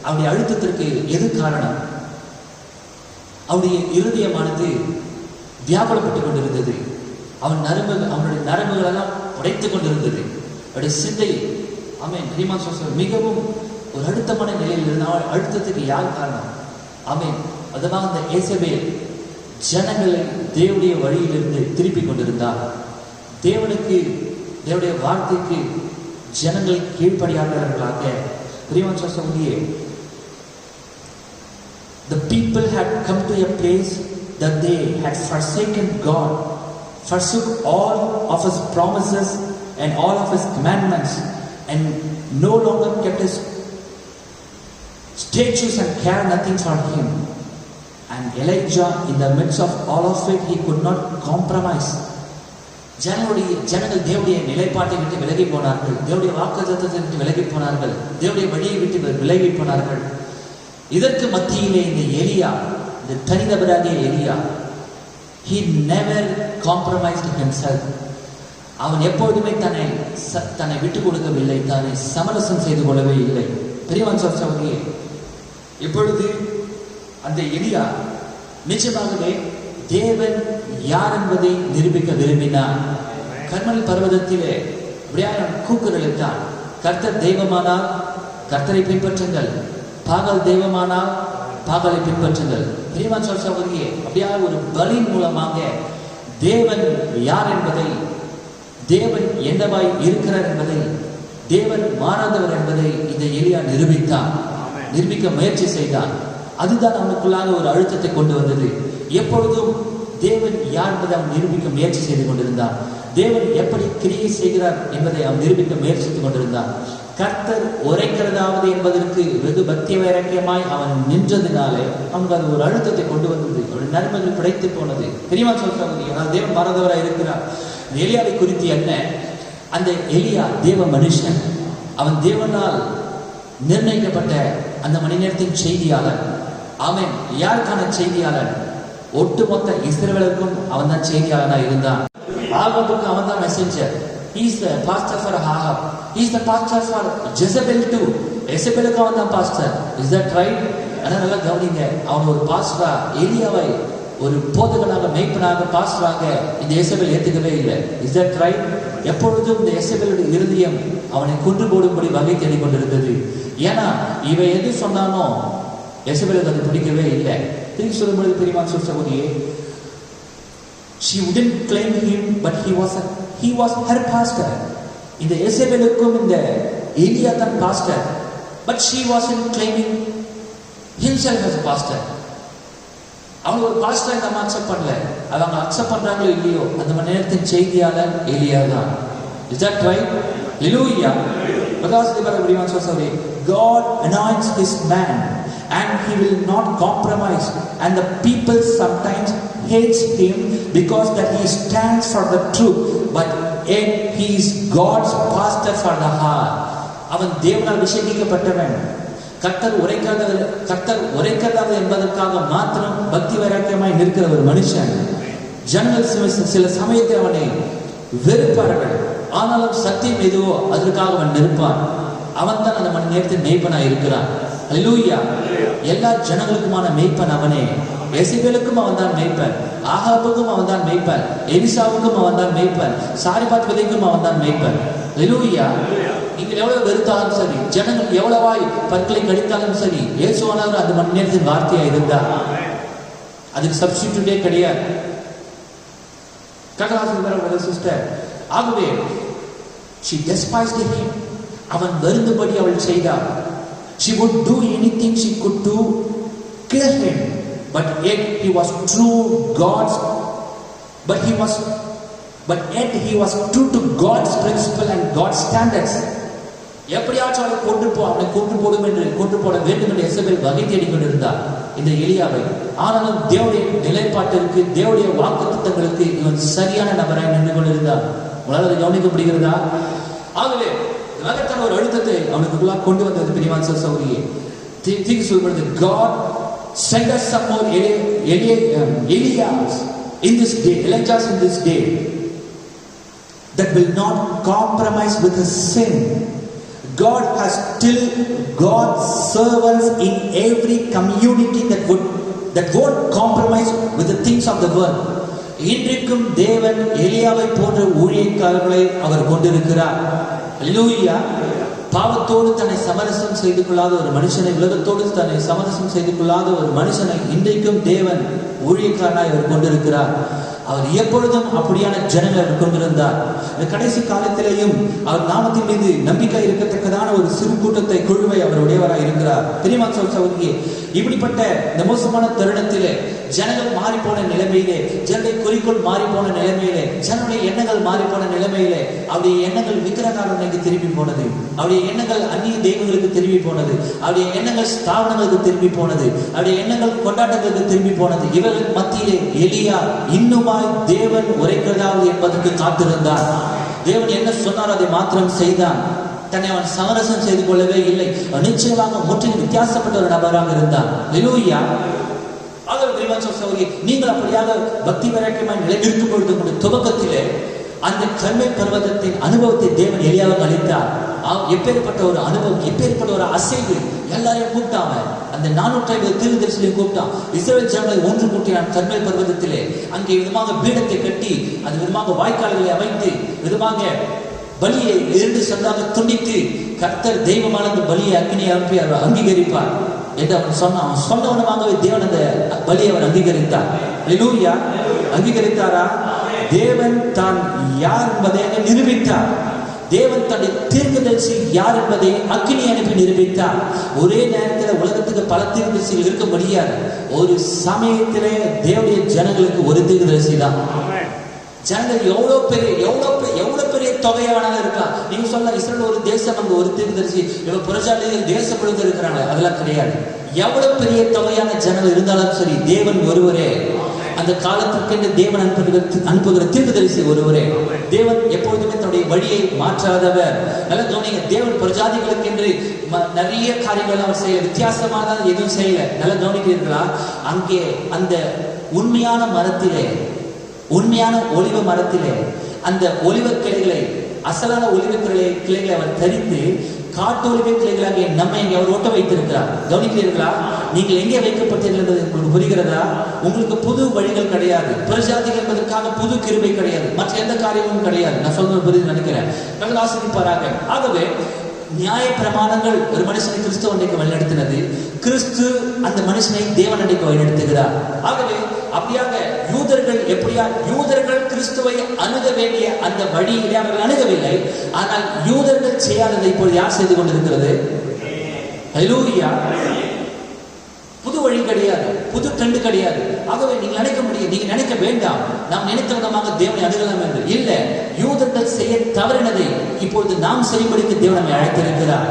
அவருடைய அழுத்தத்திற்கு எது காரணம்? அவருடைய இருதயமானது வியாபாரப்பட்டுக் கொண்டிருந்தது. அவனுடைய நரம்புகள் எல்லாம் உடைத்துக் கொண்டிருந்தது. அவருடைய சிந்தை மிகவும் ஒரு அழுத்தமான நிலையில் இருந்தால் அழுத்தத்துக்கு யார் காரணம்? அதனால் அந்த ஏசபேல் ஜனங்களை தேவனுடைய வழியிலிருந்து திருப்பி கொண்டிருந்தார். தேவனுடைய வார்த்தைக்கு ஜனங்களை கீழ்ப்படியாதவர்களாக the people had come to a place that they had forsaken God, forsook all of His promises and all of His commandments, and no longer kept His statutes and cared nothing for Him. And Elijah, in the midst of all of it, he could not compromise. ஜனங்கள் தேவனுடைய நிலைப்பாட்டை விட்டு விலகி போனார்கள், தேவனுடைய வாக்குத்தத்தத்தை விட்டு விலகி போனார்கள், தேவனுடைய வழியை விட்டு விலகி போனார்கள். இதற்கு மத்தியிலே இந்த எலியா, இந்த தனிநபராகிய எலியா, he never compromised himself. அவன் எப்பொழுதுமே தன்னை விட்டுக் கொடுக்கவில்லை, தானே சமரசம் செய்து கொள்ளவே இல்லை. பெரியவன் சொல்லியே இப்பொழுது அந்த எலியா நிச்சயமாகவே தேவன் யார் என்பதை நிரூபிக்க விரும்பினார். கர்மல் பர்வதத்திலே அப்படியே கூக்குரலிட்டான், கர்த்தர் தெய்வமானால் கர்த்தரை பின்பற்றுங்கள், பாகல் தெய்வமானால் பாகலை பின்பற்றுங்கள். பெரியவன் சொல்லியே அப்படியே ஒரு பலியின் மூலமாக தேவன் யார் என்பதை, தேவன் என்னவாய் இருக்கிறார் என்பதை, தேவன் மாறாதவர் என்பதை இந்த எலியா நிரூபிக்க முயற்சி செய்தான். அதுதான் அவனுக்குள்ளாக ஒரு அழுத்தத்தை கொண்டு வந்தது. எப்பொழுதும் தேவன் யார் என்பதை அவன் நிரூபிக்க முயற்சி செய்து கொண்டிருந்தான். தேவன் எப்படி கிரியை செய்கிறார் என்பதை அவன் நிரூபிக்க முயற்சித்துக் கொண்டிருந்தான். கர்த்தர் உரைக்கிறதாவது என்பதற்கு வெகு பக்தி வைராக்கியமாய் அவன் நின்றதினாலே அவனுக்கு அது ஒரு அழுத்தத்தை கொண்டு வந்தது. அவருடைய நன்மைகள் கிடைத்து போனது. பெரியவன் சொல்றாங்க, ஆனால் தேவன் மறந்தவராக இருக்கிறார். எலியாவை குறித்து என்ன? அந்த எலியா தேவ மனுஷன், அவன் தேவனால் நிர்ணயிக்கப்பட்ட அந்த மணி நேரத்தின் செய்தியாளர். அவன் யாருக்கான செய்தியாளர்? ஒட்டுமொத்த இஸ்ரவேலுக்கும் அவன் தான் செய்தியாளனாக இருந்தான். ஆகாபுக்கு அவன் தான் messenger. He is the pastor for Ahab. He is the pastor for Jezebel too. எசபேலுக்கு அவன் தான் பாஸ்டர். Is that right? ஆனா நல்லா கவனிங்க, அவன் ஒரு பாஸ்டரா எலியாவை ஒரு போதகனாக, மெய்ப்பனாக, பாஸ்டராக இந்த எசபேல் ஏற்றுக்கவே இல்லை. Is that right? எப்பொழுதும் இந்த எசபேலுடைய இருதயம் அவனை கொன்று போடும்படி வகை தேடிக் கொண்டிருந்தது. ஏன்னா இவை எது சொன்னானோ எசபேலுக்கு அது பிடிக்கவே இல்லை. திரும்பி சொல்லும்பொழுது பெரியமான் சொல்லியே, she wouldn't claim him, but he was her pastor. இந்த எசபேலுக்கும் இந்த எலியா தான் pastor, but she wasn't claiming himself as a pastor. அவங்க ஒரு பாஸ்டரை நம்ம அக்செப்ட் பண்ணல. அவங்க அக்செப்ட் பண்றாங்களோ இல்லையோ, அந்த மணி நேரத்தின் செய்தியாளர் எலியா தான். Is that right? Hallelujah. God anoints his man and he will not compromise, and the people sometimes hates him because that he stands for the truth, but yet he is God's pastor for the heart. அவன் தேவனால் அபிஷேகிக்கப்பட்டவன். கர்த்தர் உரைக்கிறதாவது என்பதற்காக மாத்திரம் பக்தி வைராக்கியமாய் நிற்கிற ஒரு மனுஷன். ஜனங்கள் சில சமயத்தை அவனை வெறுப்பார்கள், ஆனாலும் சத்தியம் எதுவோ அதற்காக அவன் நிற்பான். அவன் தான் அந்த மணி நேரத்தில் மெய்ப்பனாய் இருக்கிறான். அல்லேலூயா. எல்லா ஜனங்களுக்குமான மெய்ப்பன் அவனே. எசபேலுக்கும் அவன் தான் மெய்ப்பன், ஆகாபுக்கும் அவன் தான் மெய்ப்பன், எலிசாவுக்கும் அவன் தான் மெய்ப்பன், சாரிபாத் விதைக்கும் அவன் தான் மெய்ப்பன். அல்லேலூயா. நீங்கள் எவ்வளவு வெறுத்தாலும் சரி, ஜனங்கள் எவ்வளவாய் பற்களை கடித்தாலும் சரி, இயேசுவானவர் அந்த மணி நேரத்தின் வார்த்தையா இருந்தார். அதுக்கு சப்ஸ்டிடியூட்டே கிடையாது. சிஸ்டர், ஆகவே she despised him. அவன் வருந்தபடி அவள் செய்தார். She would do anything she could to kill him, but yet he was true true to God's principle and God's standards. எப்படியாச்சும் அவனை கொன்று போட வேண்டும் என்று எசபேல் வகை தேடிக்கொண்டிருந்தார் இந்த எலியாவை. ஆனாலும் தேவனுடைய நிலைப்பாட்டிற்கு, தேவனுடைய வாக்குத்தத்தங்களுக்கு இவன் சரியான நபராய் நின்று கொண்டிருந்தார். உங்களால் அதை கவனிக்க முடிகிறதா? ஆகவே உலகத்தான ஒரு அழுத்தத்தை அவனுக்குள்ளாக கொண்டு வந்தது பெரியவான் சகோதரியே. தீங்கு சொல்வது, God send us some more Elijahs in this day that will not compromise with his sin. God has still God's servants in every community that won't compromise with the things of the world. இன்றைக்கும் தேவன் எலியாவை போன்ற ஊழியக்காரர்களை அவர் கொண்டிருக்கிறார். அல்லேலூயா. பாவத்தோடு தன்னை சமரசம் செய்து கொள்ளாத ஒரு மனுஷனை, உலகத்தோடு தன்னை சமரசம் செய்து கொள்ளாத ஒரு மனுஷனை இன்றைக்கும் தேவன் ஊழியக்காரனாய் அவர் கொண்டிருக்கிறார். அவர் எப்பொழுதும் அப்படியான ஜனங்கள் கொண்டிருந்தார். இந்த கடைசி காலத்திலேயும் அவர் நாமத்தின் மீது நம்பிக்கை இருக்கத்தக்கதான ஒரு சிறு கூட்டத்தை, குழுவை அவர் உடையவராக இருக்கிறார். தெரியுமா சகோதரியே? இப்படிப்பட்ட இந்த மோசமான தருணத்திலே, ஜனங்கள் மாறி போன நிலைமையிலே, ஜனங்களுடைய குறிக்கோள் மாறி போன நிலைமையிலே, ஜனங்களுடைய எண்ணங்கள் மாறி போன நிலைமையிலே, அவருடைய எண்ணங்கள் விக்கிரகாரனுக்கு திரும்பி போனது, அவருடைய எண்ணங்கள் அந்நிய தெய்வங்களுக்கு திரும்பி போனது, அவருடைய எண்ணங்கள் ஸ்தாபனங்களுக்கு திரும்பி போனது, அவருடைய எண்ணங்கள் கொண்டாட்டங்களுக்கு திரும்பி போனது. இவர்கள் மத்தியிலே எலியா இன்னுமா தீர்க்கமாய் தேவன் உரைக்கிறதாவது என்பதற்கு காத்திருந்தார். தேவன் என்ன சொன்னார் அதை மாத்திரம் செய்தான். தன்னை அவன் சமரசம் செய்து கொள்ளவே இல்லை. நிச்சயமாக முற்றிலும் வித்தியாசப்பட்ட ஒரு நபராக இருந்தார். ஹல்லேலூயா. நீங்கள் அப்படியாக பக்தி வைராக்கியமாய் நிலைநிற்கும் பொழுது உங்களுடைய துவக்கத்திலே அந்த கர்மேல் பர்வதத்தின் அனுபவத்தை தேவன் எலியாவுக்கு அளித்தார். எப்பேற்பட்ட ஒரு அனுபவம், எப்பேற்பட்ட ஒரு அசைவு. எல்லாரையும் கூப்பிட்டாங்க. அந்த 450 தீர்க்கதரிசிகளையும் கூப்பிட்டான். இஸ்ரவேல் ஜனங்களை ஒன்று கூட்டினான் கர்மேல் பர்வதத்திலே. அங்கே விதமாக பீடத்தை கட்டி அது விதமாக வாய்க்கால்களை அமைத்து விதமாக பலியை 2 சந்தாக துண்டித்து கர்த்தர் தெய்வமான அந்த பலியை அக்கினியை அனுப்பி அவர் அங்கீகரிப்பார் என்று அவன் சொன்னான். அவன் சொன்னவனமாகவே தேவன் அந்த பலியை அவர் அங்கீகரித்தார். ஹல்லேலூயா. அங்கீகரித்தாரா? தேவன் தான் யார் என்பதை நிரூபித்தார். தேவன் தன்னுடைய தீர்க்கதரிசி யார் என்பதை அக்கினி அனுப்பி நிரூபித்தார். ஒரே நேரத்தில் உலகத்துக்கு பல தீர்க்கதரிசிகள் இருக்க முடியாது. ஒரு சமயத்திலே தேவனுடைய ஜனங்களுக்கு ஒரு தீர்க்கதரிசி தான். ஜனங்கள் எவ்வளவு பெரிய தொகையானாலும் இருக்கலாம். நீங்க சொல்ல இஸ்ரேல் ஒரு தேசம், அங்க ஒரு தீர்க்கதரிசி, புரஜாதிகள் தேசம் முழுக்க இருக்கிறாங்க, அதெல்லாம் கிடையாது. எவ்வளவு பெரிய தொகையான ஜனங்கள் இருந்தாலும் சரி, தேவன் ஒருவரே. அந்த காலத்திற்கு தேவன் அனுப்புகிற தீர்க்கதரிசி ஒருவரே. தேவன் எப்பொழுதுமே தன்னுடைய வழியை மாற்றாதவர். நல்லா கவனிங்க. தேவன் பிரஜாதிகளுக்கு என்று நிறைய காரியங்கள் அவர் செய்யல, வித்தியாசமானதாக எதுவும் செய்யல. நல்லா கவனிக்கிறீர்களா? அங்கே அந்த உண்மையான மரத்திலே, உண்மையான ஒலிவ மரத்திலே அந்த ஒலிவ கிளைகளை, அசலான ஒலிவ கிளைகளை அவர் தரித்து காட்டு ஒலிவ கிளைகளாக நம்மை இங்கே அவர் ஓட்ட வைத்திருக்கிறார். கவனிக்கிறீர்களா? நீங்கள் எங்கே வைக்கப்பட்டீர்கள் என்பது உங்களுக்கு புரிகிறதா? உங்களுக்கு புது வழிகள் கிடையாது. பிரஜாதிகள் என்பதற்காக புது கிருபை கிடையாது. மற்ற எந்த காரியமும் கிடையாது. நான் சொல்றது புரிந்து நினைக்கிறேன். நல்ல ஆசிரிப்பாராக. ஆகவே நியாய பிரமாணங்கள் ஒரு மனுஷனை கிறிஸ்துவ அன்றைக்கு வழிநடத்தினது. கிறிஸ்து அந்த மனுஷனை தேவன் அன்றைக்கு வழிநடத்துகிறார். ஆகவே அப்படியாக யூதர்கள் கிறிஸ்துவை அணுக வேண்டிய அந்த வழியிலே அவர்கள் அணுகவில்லை. ஆனால் யூதர்கள் செய்யாததை இப்போது யார் செய்து கொண்டிருக்கிறது? ஹல்லேலூயா. புது வழி கிடையாது, புது ட்ரெண்ட் கிடையாது. ஆகவே நீங்க நினைக்க முடியும், நீங்க நினைக்க வேண்டாம் நாம் நினைத்த விதமாக தேவனை அணுகலாம் என்று. இல்ல, யூதர்கள் செய்ய தவறினதை இப்பொழுது நாம் செய்யும்படிக்கு தேவன் நம்மை அழைத்திருக்கிறார்.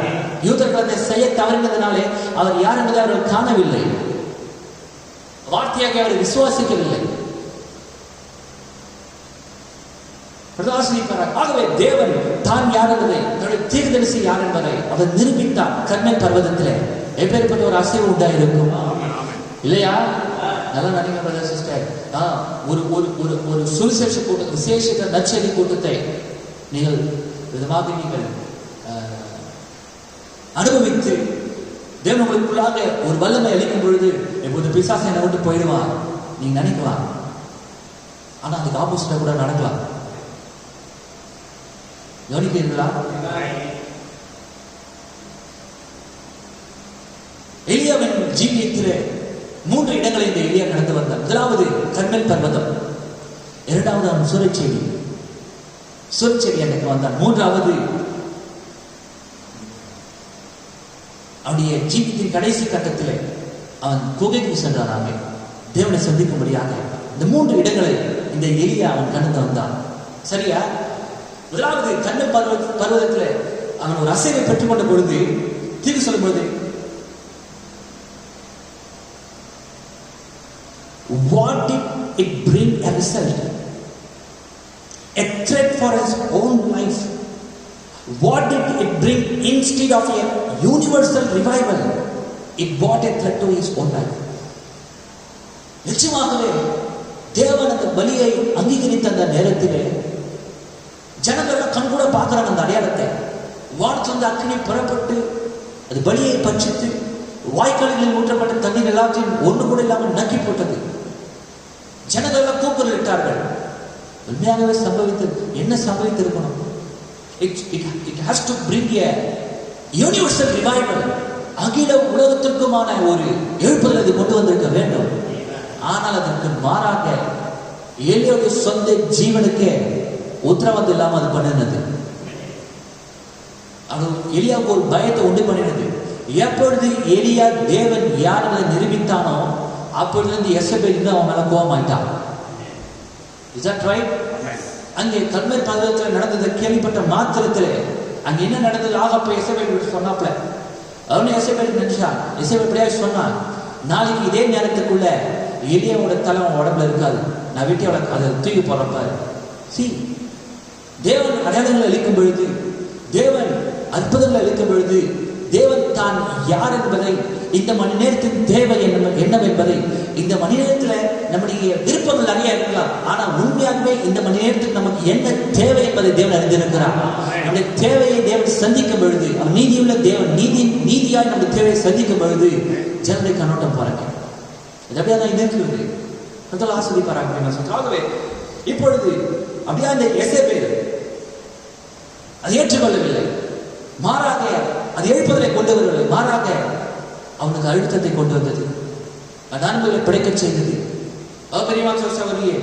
யூதர்கள் அதை செய்ய தவறினதினாலே அவர் யார் என்பதை அவர்கள் காணவில்லை, வார்த்தையாக அவரை விசுவாசிக்கவில்லை. ஆகவே தேவன் தான் யார் என்பதை, தன்னுடைய தீர்க்கதரிசி யார் என்பதை அவர் நிரூபித்தார் கர்மேல் பர்வதத்திலே. எப்பேற்பட்ட ஒரு அசைவு உண்டாயிருக்கும் இல்லையா? நல்லா நினைக்கிற சிஸ்டர், ஒரு சுவிசேஷ கூட்டம், விசேஷ நற்செய்தி கூட்டத்தை நீங்கள் விதமாக நீங்கள் அனுபவித்து தேவன் உங்களுக்குள்ளாக ஒரு வல்லமை அளிக்கும் பொழுது எப்போது பிசாசு என்னை விட்டு போயிடுவான் நீங்க நினைக்கலாம். ஆனா அதுக்கு ஆப்போசிட்டா கூட நடக்கலாம். கவனிக்கிறீங்களா? எலியாவின் ஜீவியத்திலே 3 இடங்களை இந்த எலியா கடந்து வந்தார். முதலாவது கர்மேல் பர்வதம், இரண்டாவது அவன் சூரச்செடி அன்றைக்கு வந்தான். மூன்றாவது அவனுடைய ஜீவியத்தின் கடைசி கட்டத்திலே அவன் குகைக்கு சென்றான். தேவனை சந்திக்கும்படியாக இந்த 3 இடங்களை இந்த எலியா அவன் கடந்து வந்தான். சரியா? முதலாவது கர்மேல் பர்வதத்திலே அவன் ஒரு அசைவை பெற்றுக்கொண்ட பொழுது, தீர்வு சொல்லும் பொழுது, what did it bring a result? A threat for his own life. What did it bring instead of a universal revival? It brought a threat to his own life. நிச்சயமாகவே தேவன் அந்த பலியை அங்கீகரித்த அந்த நேரத்திலே ஜனங்கள் கண்கூட பார்க்கிறாங்க அந்த அடையாளத்தை. வானத்திலிருந்து அக்கினி புறப்பட்டு அது பலியை பட்சித்து வாய்க்கால்களில் ஊற்றப்பட்ட தண்ணீர் எல்லாத்தையும் ஒன்று கூட இல்லாமல் நக்கி போட்டது. ஜனங்கள் எல்லாம் கூக்குரலிட்டார்கள். உண்மையாகவே சம்பவித்தது என்ன சம்பவித்திருக்கணும்? It has to bring a universal revival. அகில உலகத்திற்குமான ஒரு எழுப்புதல் அது கொண்டு வந்திருக்க வேண்டும். ஆனால் அதற்கு மாறாக எலியாவுடைய சொந்த ஜீவனுக்கே உத்தரவாதம் இல்லாமல் அது பண்ணினது. அது எலியாவுக்கு ஒரு பயத்தை உண்டு பண்ணினது. எப்பொழுது எலியா தேவன் யார் என்பதை நிரூபித்தானோ அப்பொழுது எசபேல் அவன் மேல கோபமாயிட்டான். Is that right? அங்கே கர்மேல் பர்வதத்தில் நடந்ததை கேள்விப்பட்ட மாத்திரத்திலே அங்க என்ன நடந்தது ஆகப்ப எசபேல் சொன்னாப்ல. அவனு எசபேல் நினைச்சான். எசபேல் எப்படியா சொன்னான், நாளைக்கு இதே நேரத்துக்குள்ள எலியாவோட தலை உடம்புல இருக்காது, நான் வெட்டி அவளை அதை தூக்கி போறப்பாரு. தேவன் அடையாளங்களை அளிக்கும் பொழுது, தேவன் அற்புதங்களை அளிக்கும் பொழுது, தேவன் தான் யார் என்பதை, இந்த மணி நேரத்தின் தேவை என்னவென்பதை, இந்த மணி நேரத்துல நம்முடைய விருப்பங்கள் நிறைய இருக்கலாம், ஆனா உண்மையாகவே இந்த மணி நேரத்துக்கு நமக்கு என்ன தேவை என்பதை தேவன் அறிந்திருக்கிறார். நம்முடைய தேவையை தேவன் சந்திக்கும் பொழுது, அவர் நீதியுள்ள தேவன், நீதியாய் நம்முடைய தேவையை சந்திக்கும் பொழுது ஜனங்களுடைய கண்ணோட்டம் பாருங்க. இது அப்படியே தான் இருக்கிறது. முதல் ஆசிரியப்பாராகவே இப்பொழுது அப்படியே அந்த எசேபேல் அதை ஏற்றுக்கொள்ளவில்லை, மாறாக அது எழுப்புதலை கொண்டு வரவில்லை, மாறாக அவனுக்கு அழுத்தத்தை கொண்டு வந்தது, நண்பர்களை பிழைக்க செய்தது. பெரியவர்களே,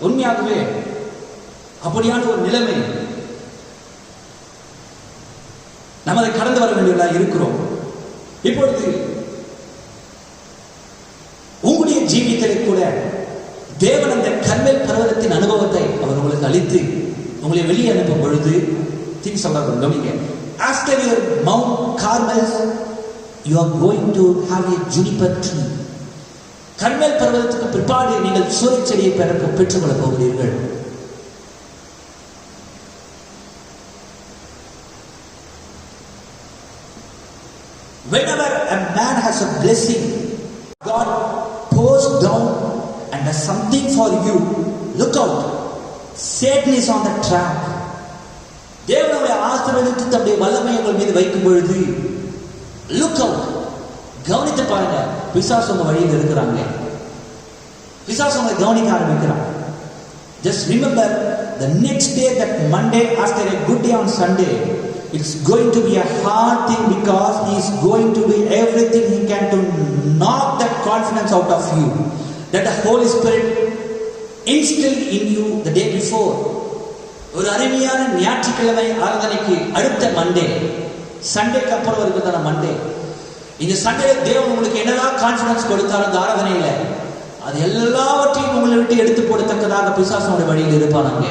உண்மையாகவே அப்படியான ஒரு நிலைமை நம்ம அதை கடந்து வர வேண்டியவர்களாக இருக்கிறோம். இப்பொழுது உங்களுடைய ஜீவியத்திலே கூட தேவன் அந்த கர்மேல் பர்வதத்தின் அனுபவத்தை அவர் உங்களுக்கு அளித்து உங்களை வெளியே அனுப்பும் பொழுது கவனிங்க. After your Mount Carmel, you are going to have a juniper tree. கர்மேல் பர்வதத்துக்கு பிற்பாடு நீங்கள் சூரியச் செடியை பெற்றுக்கொள்ள போகிறீர்கள். Whenever a man has a blessing, God pours down and does something for you. Look out, Satan is on the track. தேவனுடைய ஆசீர்வாதத்தை தம்முடைய வல்லமை உங்கள் மீது வைக்கும் பொழுது லுக் அவுட், கவனித்து பாருங்க. பிசாசு உங்க வழியில் இருக்கிறாங்க, பிசாசு உங்களை கவனிக்க ஆரம்பிக்கிறாங்க. Just remember, the next day, that Monday, after a good day on Sunday, it's going to be a hard thing, because he is going to do everything he can to knock that confidence out of you that the Holy Spirit instilled in you the day before. ஒரு அருமையான ஞாயிற்றுக்கிழமை ஆராதனைக்கு அடுத்த Monday, சண்டேக்கு அப்புறம் இருக்கிறதான Monday, இந்த Sunday தேவன் உங்களுக்கு என்னெல்லாம் கான்ஃபிடன்ஸ் கொடுத்தாலும் அந்த ஆராதனையில அது எல்லாவற்றையும் உங்களை விட்டு எடுத்து போடத்தக்கதாக பிசாசுடைய வழியில் இருப்பாங்க.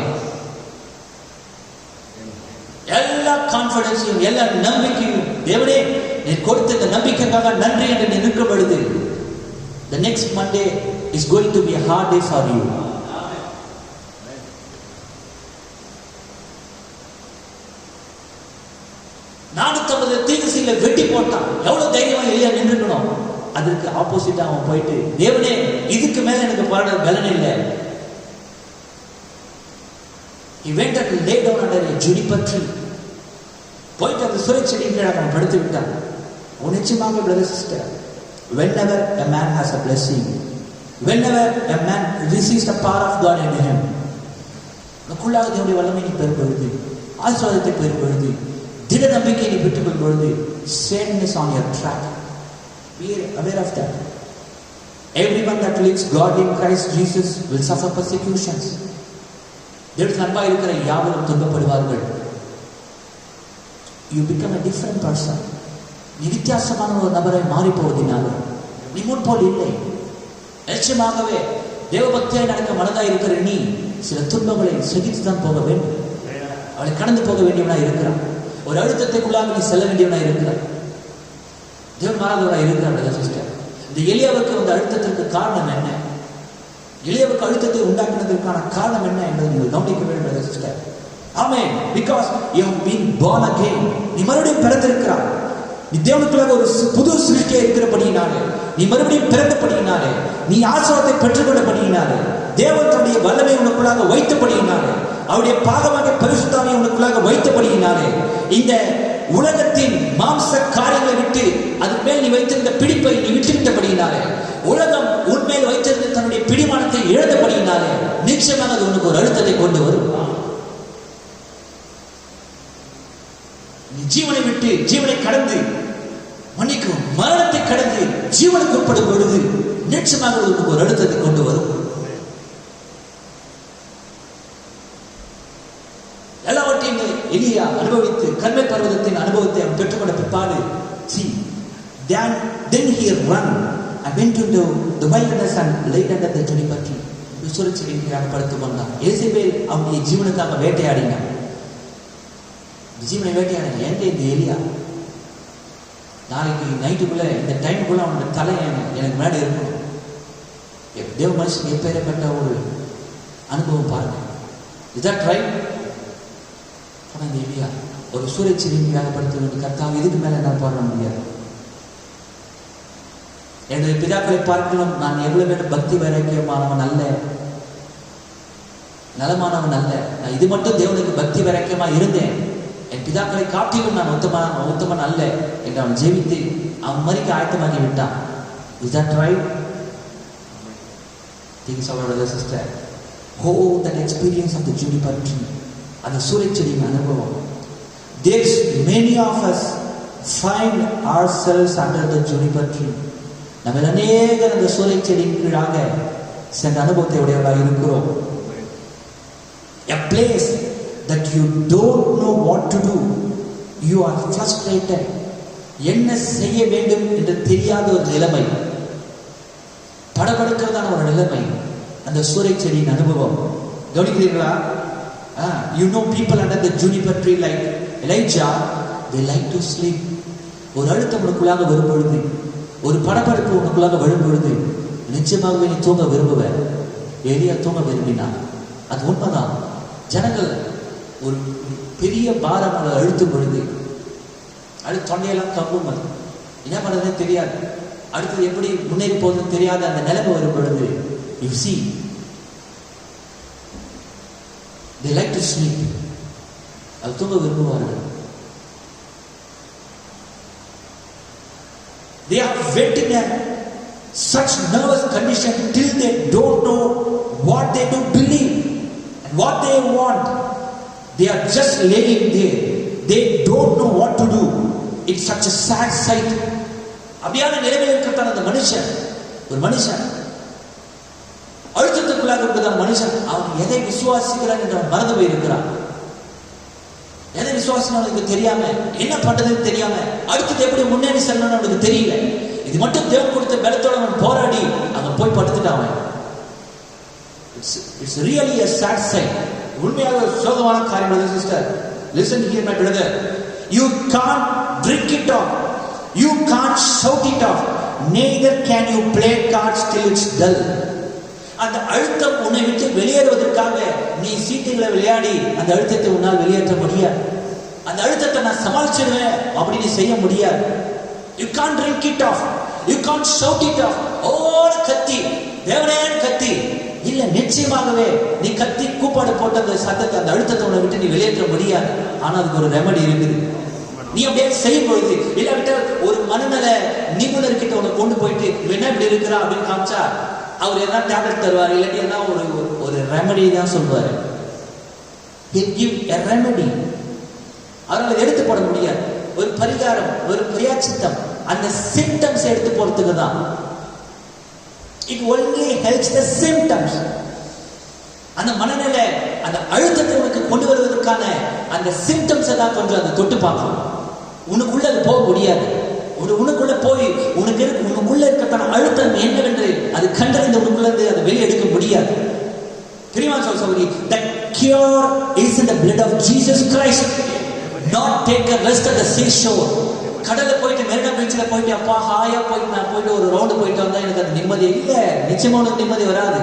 எல்லா கான்ஃபிடன்ஸையும், எல்லா நம்பிக்கையும், தேவனே நீ கொடுத்த இந்த நம்பிக்கைக்காக நன்றி என்று நிற்கும் பொழுது, the next Monday is going to be a hard day for you. 450 தீர்க்கதரிசிகளை வெட்டி போட்டான். எவ்வளவு தைரியமா எலியா நின்றுக்கணும். அதற்கு ஆப்போசிட்டா அவன் போயிட்டு, தேவனே இதுக்கு மேல எனக்கு போராட பலன் இல்லை. He went and lay down under a juniper tree. போயிட்டு அந்த சுரைச்செடியின் கீழே அவன் படுத்து விட்டான். நிச்சயமாக brother sister, whenever a man has a blessing, whenever a man receives the power of God in him, உனக்குள்ளாக தேவனுடைய வல்லமை நீ பெறும் பொழுது, ஆசீர்வாதத்தை பெறும் பொழுது, திட நம்பிக்கை நீ பெற்றுக்கொள்ளும் பொழுது, Satan is on your track. Be aware of that. Everyone that lives God in Christ Jesus will suffer persecutions. தேவனுக்கு அன்பாக இருக்கிற யாவரும் துன்பப்படுவார்கள். You become a different person. நீ வித்தியாசமான ஒரு நபரை மாறி போவதினால நீ முன்போல் இல்லை. நிச்சயமாகவே தேவபக்தியாய் நடக்க மனதாய் இருக்கிற நீ சில துன்பங்களை சகித்துதான் போக வேண்டும். அவளை கடந்து போக வேண்டியவனா இருக்கிறான். ஒரு அழுத்தத்தைக்குள்ளாக நீ செல்ல வேண்டியவனா இருக்கிறான். தேவன் மாறாதவராக இருக்கிறான். சிஸ்டர், இந்த எலியாவுக்கு வந்த அழுத்தத்திற்கு காரணம் என்ன? எலியாவுக்கு அழுத்தத்தை உண்டாக்குனதற்கான காரணம் என்ன என்பதை நீங்கள் கவனிக்க வேண்டும் sister. Amen. Because you have been born again. நீ மறுபடியும் பிறந்திருக்கிறாய். நீ தேவனுக்குள்ளாக ஒரு புது சிருஷ்டியா இருக்கிறபடியினாலே, நீ மறுபடியும் பிறந்தபடியினாலே, நீ ஆசீர்வாதத்தை பெற்றுக்கொண்டபடியினாலே, தேவன் தன்னுடைய வல்லமை உனக்குள்ளாக வைத்தபடியினாலே, அவருடைய பாகமாக பரிசுத்தாவை உனக்குள்ளாக வைத்தபடியினாலே, இந்த உலகத்தின் மாம்ச காரியங்களை விட்டு அதுக்கு மேல் நீ வைத்திருந்த பிடிப்பை நீ விட்டுவிட்டபடியினாலே, உலகம் உன்மேல் வைத்திருந்த தன்னுடைய பிடிமானத்தை இழந்தபடியினாலே, நிச்சயமாக அது உனக்கு ஒரு அழுத்தத்தை கொண்டு வரும். நீ ஜீவனை விட்டு ஜீவனை கடந்து மன்னிக்கும் மரணத்தை கடந்து ஜீவனுக்கு உட்படும் பொழுது நிச்சயமாக உனக்கு ஒரு அழுத்தத்தை கொண்டு வரும். எல்லாவற்றையும் எலியா அனுபவித்து கர்மேல் பர்வதத்தின் அனுபவத்தை அவன் பெற்றுக்கொண்ட பிற்பாடு, then he ran and went into the wilderness and laid under the juniper tree. சுரைச்செடியின் கீழ் படுத்துக் கொண்டான். எசேபேல் அவனுடைய ஜீவனுக்காக வேட்டையாடினான். ஜீவனை வேட்டையாடின ஏன் இந்த எலியா நாளைக்கு நைட்டுக்குள்ள இந்த டைமுக்குள்ள அவனோட தலை எனக்கு முன்னாடி இருக்கணும். தேவ மனுஷன் எப்பேற்பட்ட ஒரு அனுபவம் பாருங்க. Is that right? ஆனால் தேவியா ஒரு சூரியச்செடியை வியாகப்படுத்த கர்த்தாவை இதுக்கு மேலே என்னால் பாட முடியாது. என்னுடைய பிதாக்களை பார்க்கலாம் நான் எவ்வளவு வேண்டும் பக்தி வைராக்கியமானவன் அல்ல, நலமானவன் அல்ல. நான் இது மட்டும் தேவனுக்கு பக்தி வைராக்கியமா இருந்தேன். என் பிதாக்களை காட்டிலும் நான் உத்தமன் அல்ல என்று அவன் ஜெபித்து அவன் மறிக்க ஆயத்தமாகி விட்டான். Is that right? Think so, brother, sister. Oh, that experience of the juniper tree, அந்த சூரியச்செடியின் அனுபவம். There's many of us find ourselves under the juniper tree. நம்ம அநேகர் அந்த சூரியச்செடியின் கீழாக சென்ற அனுபவத்தை உடையவர்களாக இருக்கிறோம். A place that you don't know what to do. You are frustrated. என்ன செய்ய வேண்டும் என்று தெரியாத ஒரு நிலைமை, படபடுக்கிறதான ஒரு நிலைமை, அந்த சூரியச்செடியின் அனுபவம். கவனிக்கிறீர்களா? You know people under the juniper tree like Elijah, they like to sleep. ஒரு அழுத்தம் உனக்குள்ளாக வரும்பொழுது, ஒரு படபடுப்பு உனக்குள்ளாக வரும்பொழுது நிச்சயமாகவே நீ தூங்க விரும்புவ. எலியா தூங்க விரும்பினார். அது உண்மைதான். ஜனங்கள் ஒரு பெரிய பாரம் அழுத்தும் பொழுது அடுத்து தொண்டையெல்லாம் கம்பும், அது என்ன பண்ணுறதுன்னு தெரியாது, அடுத்தது எப்படி முன்னேறி போகுதுன்னு தெரியாத அந்த நிலைமை வரும் பொழுது you see they like to sleep. அது தூங்க விரும்புவார்கள். They are wet in a such nervous condition till they don't know what they do believe and what they want. They are just laying there. They don't know what to do. It's such a sad sight. அப்படியான நிலைமையில் இருக்கிறதான அந்த மனுஷன், ஒரு மனுஷன் அழுத்தத்துக்குள்ளாக இருக்கிறதான மனுஷன், அவன் எதை விசுவாசிக்கிறான் என்று அவன் மறந்து போயிருக்கிறான். எதை விசுவாசம் அவனுக்கு தெரியாம, என்ன பண்றதுன்னு தெரியாம, அடுத்தது எப்படி முன்னேறி செல்லணும்னு அவனுக்கு தெரியல. இது மட்டும் தேவன் கொடுத்த பலத்தோட அவன் போராடி அவன் போய் படுத்துட்டான். It's really a sad sight. உண்மையாக ஒரு சோகமான காரியம். brother sister, listen here my brother. You can't drink it off. You can't shout it off. Neither can you play cards till it's dull. அந்த அழுத்தம் உன்னை விட்டு வெளியேறுவதற்காக நீ சீட்டுகளை விளையாடி அந்த அழுத்தத்தை உன்னால் வெளியேற்ற முடியாது. அந்த அழுத்தத்தை நான் சமாளிச்சிடுவேன் அப்படி நீ செய்ய முடியாது. You can't drink it off. You can't shout it off. ஓட கத்தி தேவனே கத்தி இல்ல, நிச்சயமாகவே நீ கத்தி கூப்பாடு போட்ட அந்த சத்தத்தை, அந்த அழுத்தத்தை உன்னை விட்டு நீ வெளியேற்ற முடியாது. ஆனா அதுக்கு ஒரு ரெமடி இருக்குது. நீ அப்படியே செய்யும் பொழுது, இல்லாவிட்டால் ஒரு மனநல நிபுணர்கிட்ட உன்னை கொண்டு போயிட்டு என்ன இப்படி இருக்கிறா அப்படின்னு காமிச்சா அவர் என்ன டேப்லெட் தருவார், இல்லாட்டி என்ன ஒரு ரெமடி தான் சொல்வாரு. ரெமடி அவர்கள் எடுத்து போட முடியாது. ஒரு பரிகாரம், ஒரு பிரியாச்சித்தம், அந்த சிம்டம்ஸ் எடுத்து போறதுக்கு தான். It only helps the symptoms. அந்த மனநிலை, அந்த அழுத்தத்தை உனக்கு கொண்டு வருவதற்கான அந்த சிம்டம்ஸ் தான் கொஞ்சம் அந்த தொட்டு பார்க்கணும். உனக்குள்ள அது போக முடியாது. உனக்குள்ள போய் உனக்குள்ள இருக்கிறதான அழுத்தம் என்னவென்று அது கண்டறிந்து உனக்குள்ள அதை வெளியெடுக்க முடியாது. தெரியுமா சகோதரி? The cure is in the blood of Jesus Christ. Not take a rest at the seashore. கடல்ல போயிட்டு மெரினா பீச்சில் போயிட்டு அப்பா ஹாயா போயிட்டு நான் போயிட்டு ஒரு ரவுண்டு போயிட்டு வந்தா எனக்கு அந்த நிம்மதி இல்லை. நிச்சயமா உனக்கு நிம்மதி வராது.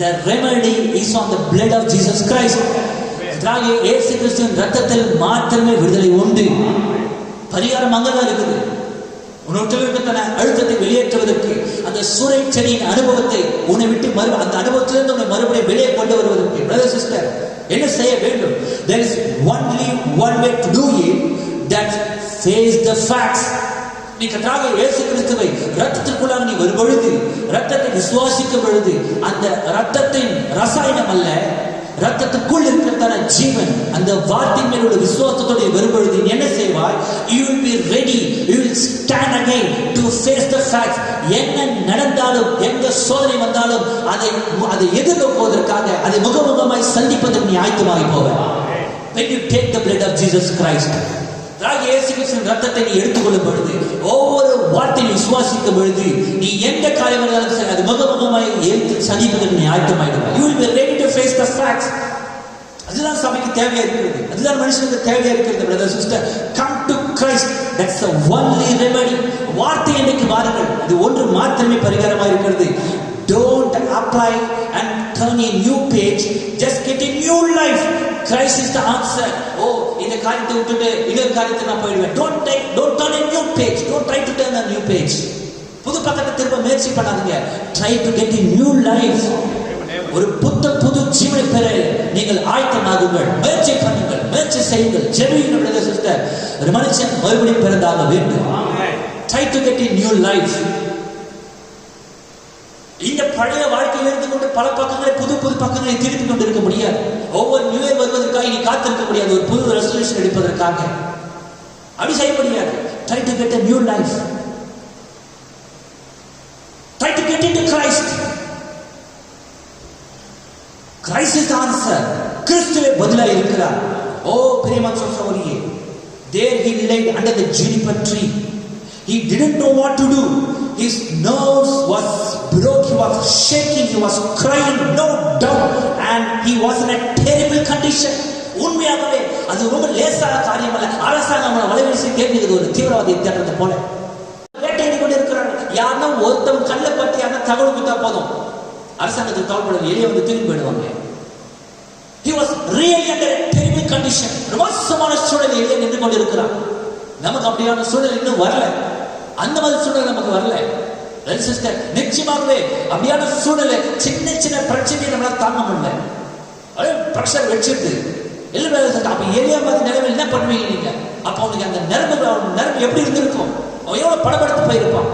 The remedy is on the blood of Jesus Christ. இயேசு கிறிஸ்துவின் ரத்தத்தில் மாத்திரமே விடுதலை உண்டு. பரிகாரம் அங்கதான் இருக்குது. உன்னுடைய அழுத்தத்தை வெளியேற்றுவதற்கு, அந்த சூரியச்செடியின் அனுபவத்தை உன்னை விட்டு அந்த அனுபவத்திலிருந்து உன்னை மறுபடியும் வெளியே கொண்டு வருவதற்கு பிரதர் சிஸ்டர் என்ன செய்ய வேண்டும்? There is only one way to do it, that face the facts. நீ கர்த்தராகிய இயேசு கிறிஸ்துவை ரத்தத்திற்குள்ளாக நீ வரும் பொழுது, ரத்தத்தை விசுவாசிக்கும் பொழுது, அந்த ரத்தத்தின் ரசாயனம் அல்ல, ரத்தத்துக்குள் இருக்கிறதான ஜீவன், அந்த வார்த்தையின் மேல் உள்ள விசுவாசத்தோடு வரும் பொழுது நீ என்ன செய்வாய்? You will be ready. You will stand again to face the facts. என்ன நடந்தாலும், எந்த சோதனை வந்தாலும் அதை எதிர்நோக்குவதற்காக, அதை முகமுகமாய் சந்திப்பதற்கு நீ ஆயத்தமாகி போவாய். When you take the blood of Jesus Christ, இயேசு கிறிஸ்துவின் ரத்தத்தை நீ எடுத்துக்கொள்ளும் பொழுது, ஒவ்வொரு வார்த்தையை விசுவாசிக்கும் பொழுது, நீ எந்த காரியம் இருந்தாலும் சரி அது முகமுகமாய் எடுத்து சந்திப்பதற்கு நீ ஆயத்தமாயிடுவாய். You will be ready to face the facts. அதுதான் சபைக்கு தேவையா இருக்கிறது, அதுதான் மனுஷனுக்கு தேவையா இருக்கிறது. Brother sister, come to Christ. That's the only remedy. வார்த்தை இன்னைக்கு வாருங்கள், அது ஒன்று மாத்திரமே பரிகாரமாக இருக்கிறது. Don't apply and
turn a new page, just get a new life. Christ is the answer. Oh, இந்த காரியத்தை விட்டுட்டு இன்னொரு காரியத்தை நான் போயிடுவேன். Don't turn a new page. Don't try to turn a new page. புது பக்கத்தை திரும்ப முயற்சி பண்ணாதீங்க. Try to get a new life. ஒரு புது ஜீவனை பெற நீங்கள் ஆயத்தமாகுங்கள். முயற்சி பண்ணுங்கள், முயற்சி செய்யுங்கள், ஜெபியுங்கள் பிரதர் சிஸ்டர். ஒரு மனுஷன் மறுபடியும் பிறந்தாக வேண்டும். Try to get a new life. இந்த பழைய வாழ்க்கையில் இருந்து கொண்டு பல பக்கங்களை புது பக்கங்களை திருப்பி கொண்டு இருக்க முடியாது. ஒவ்வொரு நியூ இயர் வருவதற்காக நீ காத்திருக்க முடியாது. ஒரு புது ரெசல்யூஷன் எடுப்பதற்காக அப்படி செய்ய முடியாது. Try to get a new life. Try to get into Christ. Christ is the answer. கிறிஸ்துவே பதிலாக இருக்கிறார். ஓ பிரியமான சகோதரியே, there he lay under the juniper tree. He didn't know what to do. His nerves was broke. He was shaking. He was crying, no doubt, and he was in a terrible condition. உண்மையாகவே அது ரொம்ப லேசான காரியம் அல்ல. அரசாங்கம் வலைவீசி கேட்கிறது ஒரு தீவிரவாதி தேடுறது போல வேட்டையாடி கொண்டு இருக்கிறாங்க. யாருன்னா ஒருத்தம் கல்ல பற்றி யாருன்னா தகவல் கொடுத்தா போதும், அரசாங்கத்துக்கு தகவல் எளிய வந்து திரும்பி போயிடுவாங்க. He was really under a terrible condition. மோசமான சூழலில் எளிய நின்று கொண்டு இருக்கிறார். நமக்கு அப்படியான சூழல் இன்னும் வரல. அந்த மாதிரி சூழல் நமக்கு வரல. சிஸ்டர், நிச்சயமாகவே அப்படியான சூழலை சின்ன பிரச்சனையை நம்மளால தாங்க முடியல. பிரஷர் வச்சுட்டு அப்ப எளிய மாதிரி நிலைமையில் என்ன பண்ணுவீங்க நீங்க? அப்ப அவனுக்கு அந்த நரம்பு எப்படி இருந்திருக்கும்? அவன் எவ்வளவு படபடுத்து போயிருப்பான்.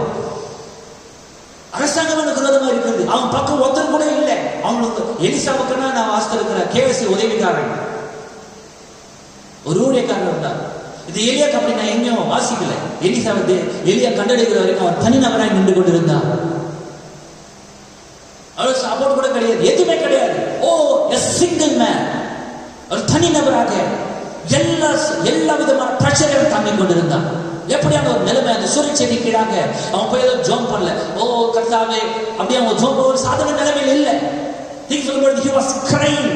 அரசாங்கம் எனக்கு விரோதமா இருக்கிறது. அவன் பக்கம் ஒருத்தர் கூட இல்லை. அவனுக்கு எலிசாவுக்குன்னா நான் வாசித்திருக்கிறேன் கேஎஸ்சி உதவிக்காரன் ஒரு ஊழியக்காரன் இருந்தார். இது எலியா அப்படி நான் எங்கேயும் வாசிக்கல. எலியா கண்டெடுக்கிற வரைக்கும் அவன் தனிநபராய் நின்று கொண்டிருந்தான். அவள் சப்போர்ட் கூட கிடையாது, எதுவுமே கிடையாது. ஓ எ சிங்கிள் மேன், ஒரு தனிநபராக எல்லா விதமான பிரச்சனையும் தாங்கிக் கொண்டிருந்தான். எப்படியான ஒரு நிலைமை, அந்த சூரிய செடி கீழாக அவன் போய் ஏதோ ஜோம் பண்ணல. ஓ கர்த்தாவே அப்படியே அவன் ஜோம் ஒரு சாதாரண நிலைமையில் இல்லை. He was crying.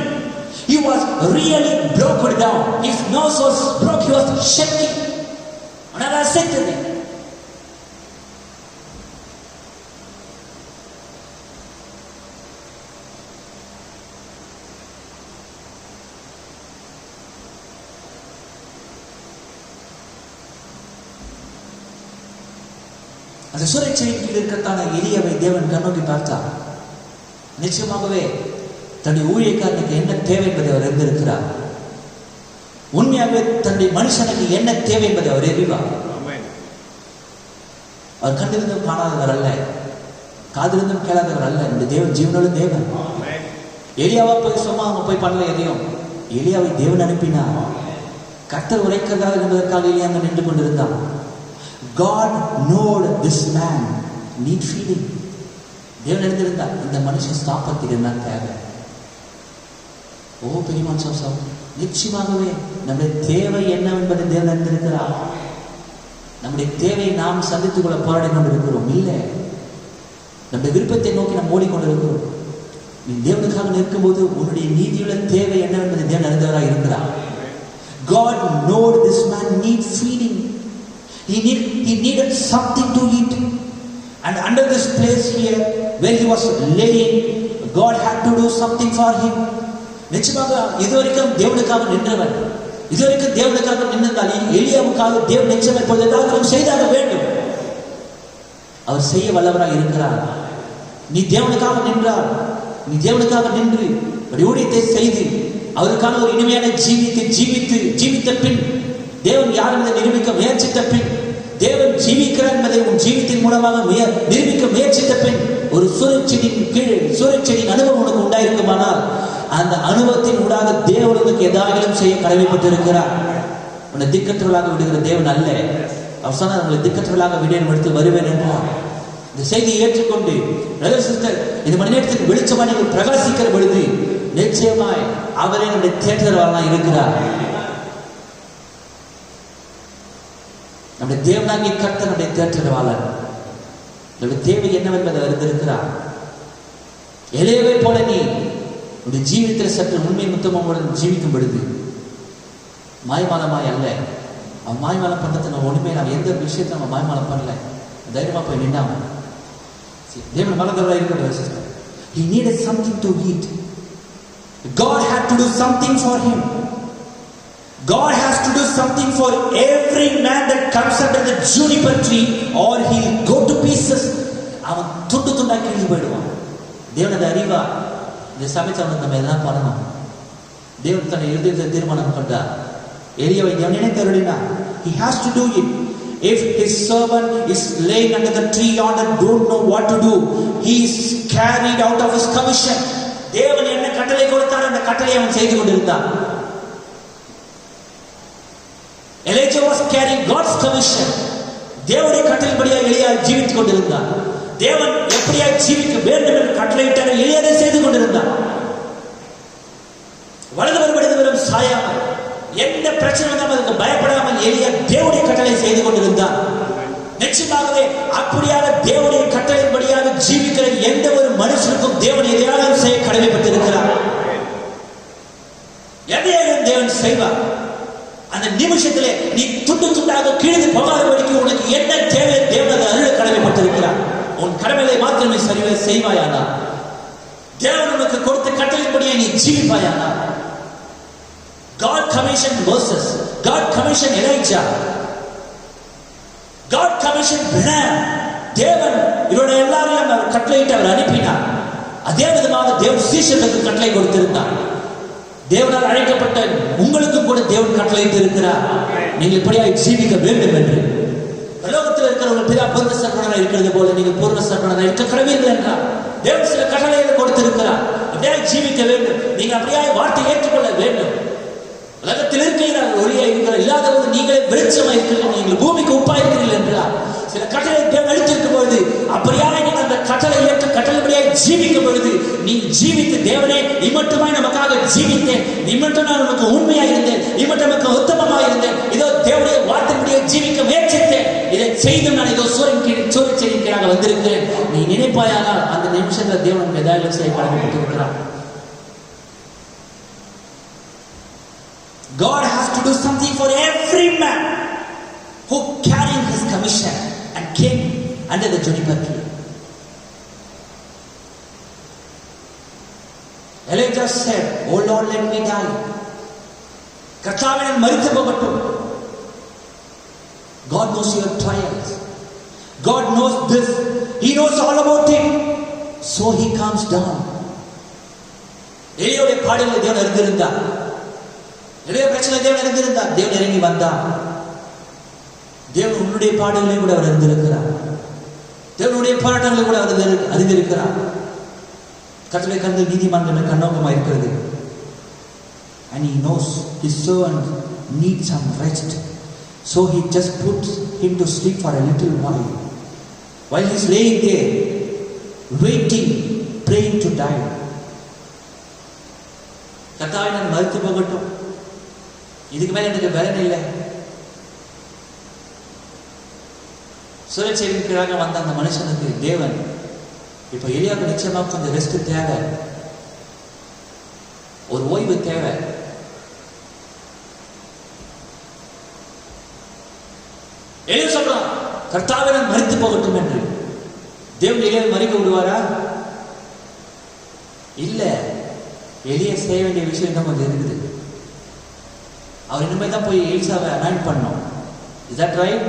He was really broken down. His nose was broke. He was shaking. And I said to him, அந்த சூரியச்செடியில் இருக்கத்தான எலியவை தேவன் கண்ணோக்கி பார்த்தார். நிச்சயமாகவே தன்னுடைய ஊழியக்காரனுக்கு என்ன தேவை என்பதை அவர் அறிந்திருக்கிறார். உண்மையாகவே தன்னுடைய மனுஷனுக்கு என்ன தேவை என்பதை அவர் அறிவார். அவர் கண்டிருந்தும் காணாதவர் அல்ல, காதிருந்தும் கேளாதவர் அல்ல. இந்த தேவன் ஜீவனோட தேவன். எலியாவா போய் சும்மா அவங்க போய் பண்ணல எதையும். எலியாவை தேவன் அனுப்பினார். கர்த்தர் உரைக்கிறதாக என்பதற்காக எலியா அங்க நின்று கொண்டிருந்தான். God knowed this man need feeding. தேவன் அறிந்திருந்தார் இந்த மனுஷன் சாப்பிட்டதுக்கு என்ன தேவை. ஓ பெரியமான் சார், நிச்சயமாகவே நம்முடைய தேவை என்னவென்பதை தேவன் அறிந்திருக்கிறார். நம்முடைய தேவையை நாம் சந்தித்துக் கொள்ள போராடி கொண்டிருக்கிறோம் இல்லை. நம்முடைய விருப்பத்தை நோக்கி நாம் ஓடிக்கொண்டிருக்கிறோம். நீ தேவனுக்காக நிற்கும்போது உன்னுடைய நீதியுள்ள தேவை என்னவென்பதை தேவன் அறிந்தவராக இருக்கிறார். God knowed this man need feeding. He needed something to eat. And under this place here where he was laying, God had to do something for him. நிச்சயமாக இதுவரைக்கும் தேவனுக்காக நின்றவன், இதுவரைக்கும் தேவனுக்காக நின்றால் எலியாவுக்காக தேவன் நிச்சயமாக இப்பொழுது ஏதாவது செய்தாக வேண்டும். அவர் செய்ய வல்லவராக இருக்கிறார். நீ தேவனுக்காக நின்றால், நீ தேவனுக்காக நின்று ஊழியத்தை செய்து அவருக்கான ஒரு இனிமையான ஜீவித்த பின், தேவன் யார் என்பதை நிரூபிக்க முயற்சித்த பின், தேவன் ஜீவிக்கிறார் என்பதை உன் ஜீவித்தின் மூலமாக நிரூபிக்க முயற்சித்த பின், ஒரு சூரியச்செடியின் கீழே சூரியச்செடியின் அனுபவம் உனக்கு உண்டாயிருக்குமானால் அந்த அனுபவத்தின் ஊடாக தேவன் உனக்கு எதாகிலும் செய்ய கடமைப்பட்டிருக்கிறார். உன்னை திக்கற்றவர்களாக விடுகிற தேவன் அல்ல. அவர் சொன்னார், உங்களை திக்கற்றவர்களாக விடேன் எடுத்து வருவேன் என்றார். இந்த செய்தியை ஏற்றுக்கொண்டு இந்த மணி நேரத்துக்கு வெளிச்சமா நீங்கள் பிரகாசிக்கிற பொழுது நிச்சயமாய் அவரே நம்முடைய தேற்றவாளனாக இருக்கிறார். நம்முடைய தேவனாகிய கர்த்தர் நம்முடைய தேற்றவாளன். நம்முடைய தேவை என்னவென்பதை அறிந்திருக்கிறார். எலியாவை போல நீ உன்னுடைய ஜீவிதத்தில் சற்று உண்மை முத்தமுடன் ஜீவிக்கும் பொழுது மாய்மாலமாய் அல்ல. அவன் மாய்மாலம் பண்றது நம்ம ஒண்ணுமே, நம்ம எந்த விஷயத்தை நம்ம மாய்மாலம் பண்ணல, தைரியமா போய் நின்றாம தேவன் மறந்தவராக இருக்கிற
He needed something to eat. God had to do something for him. God has to do something for every man that comes under the juniper tree, or he'll go to pieces. அவன் துண்டு துண்டா கிழிஞ்சு போயிடுவான். தேவன் அதை அறிவா. இந்த சமயத்தில் நம்ம எல்லாம் பண்ணணும். தேவன் தன்னை இருதயத்தை தீர்மானம் கொண்டார். எலியாவை தேவன் நினைத்தருளினார். He has to do it. If his servant is laying under the tree yonder, don't know what to do, he is carried out of his commission. தேவன் என்ன கட்டளை கொடுத்தார் அந்த கட்டளையை அவன் செய்து கொண்டிருந்தான். Elijah was carrying God's commission. தேவனுடைய கட்டளைப்படியாக எலியா ஜீவித்துக் கொண்டிருந்தான். தேவன் எப்படியா ஜீவிக்க வேண்டும் என்று கட்டளையிட்டார், எலியா அதை செய்து கொண்டிருந்தான். வலதுபுறம் சாயாமல், எந்த பிரச்சனை வந்தாலும் அதுக்கு பயப்படாமல் எலியா தேவனுடைய கட்டளை செய்து கொண்டிருந்தான். நிச்சயமாகவே அப்படியாக தேவனுடைய கட்டளைப்படியாக ஜீவிக்கிற எந்த ஒரு மனுஷனுக்கும் தேவன் எதையாவது செய்ய கடமைப்பட்டிருக்கிறார். எதையாவது தேவன் செய்வார். அந்த நிமிஷத்திலே நீ துண்டு துண்டாக கிழிந்து போகாதபடிக்கு உனக்கு என்ன தேவை தேவன் அருள கடமைப்பட்டிருக்கிறார். உன் கடமைகளை மாத்திரமே சரிவே செய்வாயானா, தேவன் உனக்கு கொடுத்த கட்டளைப்படியை நீ ஜீவிப்பாயானா. God commissioned Moses. God commissioned Elijah. God commissioned Branham. தேவன் இவருடைய எல்லாரையும் அவர் கட்டளையிட்டு அவர் அனுப்பினார். அதே விதமாக தேவன் சீஷர்களுக்கு கட்டளை கொடுத்திருந்தார். தேவனால் அழைக்கப்பட்ட உங்களுக்கும் கூட தேவன் கட்டளையிட்டு இருக்கிறார். நீங்கள் இப்படியாக ஜீவிக்க வேண்டும் என்று. உலகத்தில் இருக்கிறவங்க பிதா பூர்ண சர்வனாக இருக்கிறது போல நீங்கள் பூர்ண சர்வனாக இருக்க கடமைகள் என்றார். தேவன் சில கட்டளைகளை கொடுத்திருக்கிறார். அப்படியே ஜீவிக்க வேண்டும். நீங்கள் அப்படியே வார்த்தை ஏற்றுக்கொள்ள வேண்டும். உலகத்தில் இருக்கிறீர்கள், ஒளியா இருக்கிற இல்லாதவங்க நீங்களே வெளிச்சமா இருக்கிறீர்கள், நீங்கள் பூமிக்கு உப்பா இருக்கிறீர்கள் என்றார். சில கட்டளை தேவன் அளித்திருக்கும் பொழுது அப்படியாக நீங்கள் அந்த கட்டளை ஏற்று கட்டளைப்படியாக ஜீவிக்கும் பொழுது நீங்கள் ஜீவித்து தேவனே இம்மட்டுமாய் நமக்காக ஜீவித்தேன், இம்மட்டும் நான் நமக்கு உண்மையாக இருந்தேன், இம்மட்டும் நமக்கு உத்தமமாக இருந்தேன், இதோ தேவனுடைய வார்த்தைப்படியாக ஜீவிக்க முயற்சித்தேன், இதை செய்தும் நான் இதோ சூரியன் கீழாக வந்திருக்கிறேன். நீ நினைப்பாயானால் அந்த நிமிஷத்தில் தேவன் எதாவது செய்ய கடமைப்பட்டிருக்கிறார். God has to do something for every man who carried his commission and came under the juniper tree. Elijah said, "Oh Lord, let me die." கர்த்தாவே நான் மரித்து போகட்டும். God knows your trials. God knows this. He knows all about it. So he comes down. எலியாவுடைய பாடுகளை தேவன் அறிந்திருந்தார். நிறைய பிரச்சனை தேவன் அறிந்திருந்தார். தேவன் இறங்கி வந்தார். தேவன் உன்னுடைய பாடுகளை கூட அவர் அறிந்திருக்கிறார். தேவனுடைய போராட்டங்களை கூட அவர் அறிந்திருக்கிறார். கர்த்தருடைய கண்கள் நீதிமான்கள் கண்ணோக்கமாக இருக்கிறது. And he knows his servant needs some rest. So he just puts him to sleep for a little while. While he is laying there, waiting, praying to die. கர்த்தாவே நான் மரித்து போகட்டும், இதுக்கு மேல எனக்கு பலன் இல்லை. சுழற்சியின் கீழாக வந்த அந்த மனுஷனுக்கு தேவன் இப்ப எலியாவுக்கு நிச்சயமாக கொஞ்சம் ரெஸ்ட் தேவை, ஒரு ஓய்வு தேவை. எலியா சொல்றான், கர்த்தாவே நான் மரித்து போகட்டும் என்று. தேவன் எலியாவை மறிக்க விடுவாரா? இல்ல. எலியா செய்ய வேண்டிய விஷயம் தான் கொஞ்சம் இருக்குது. அவர் இனிமேல் தான் போய் எலிசாவை அனாயிண்ட் பண்ணணும். Is that right?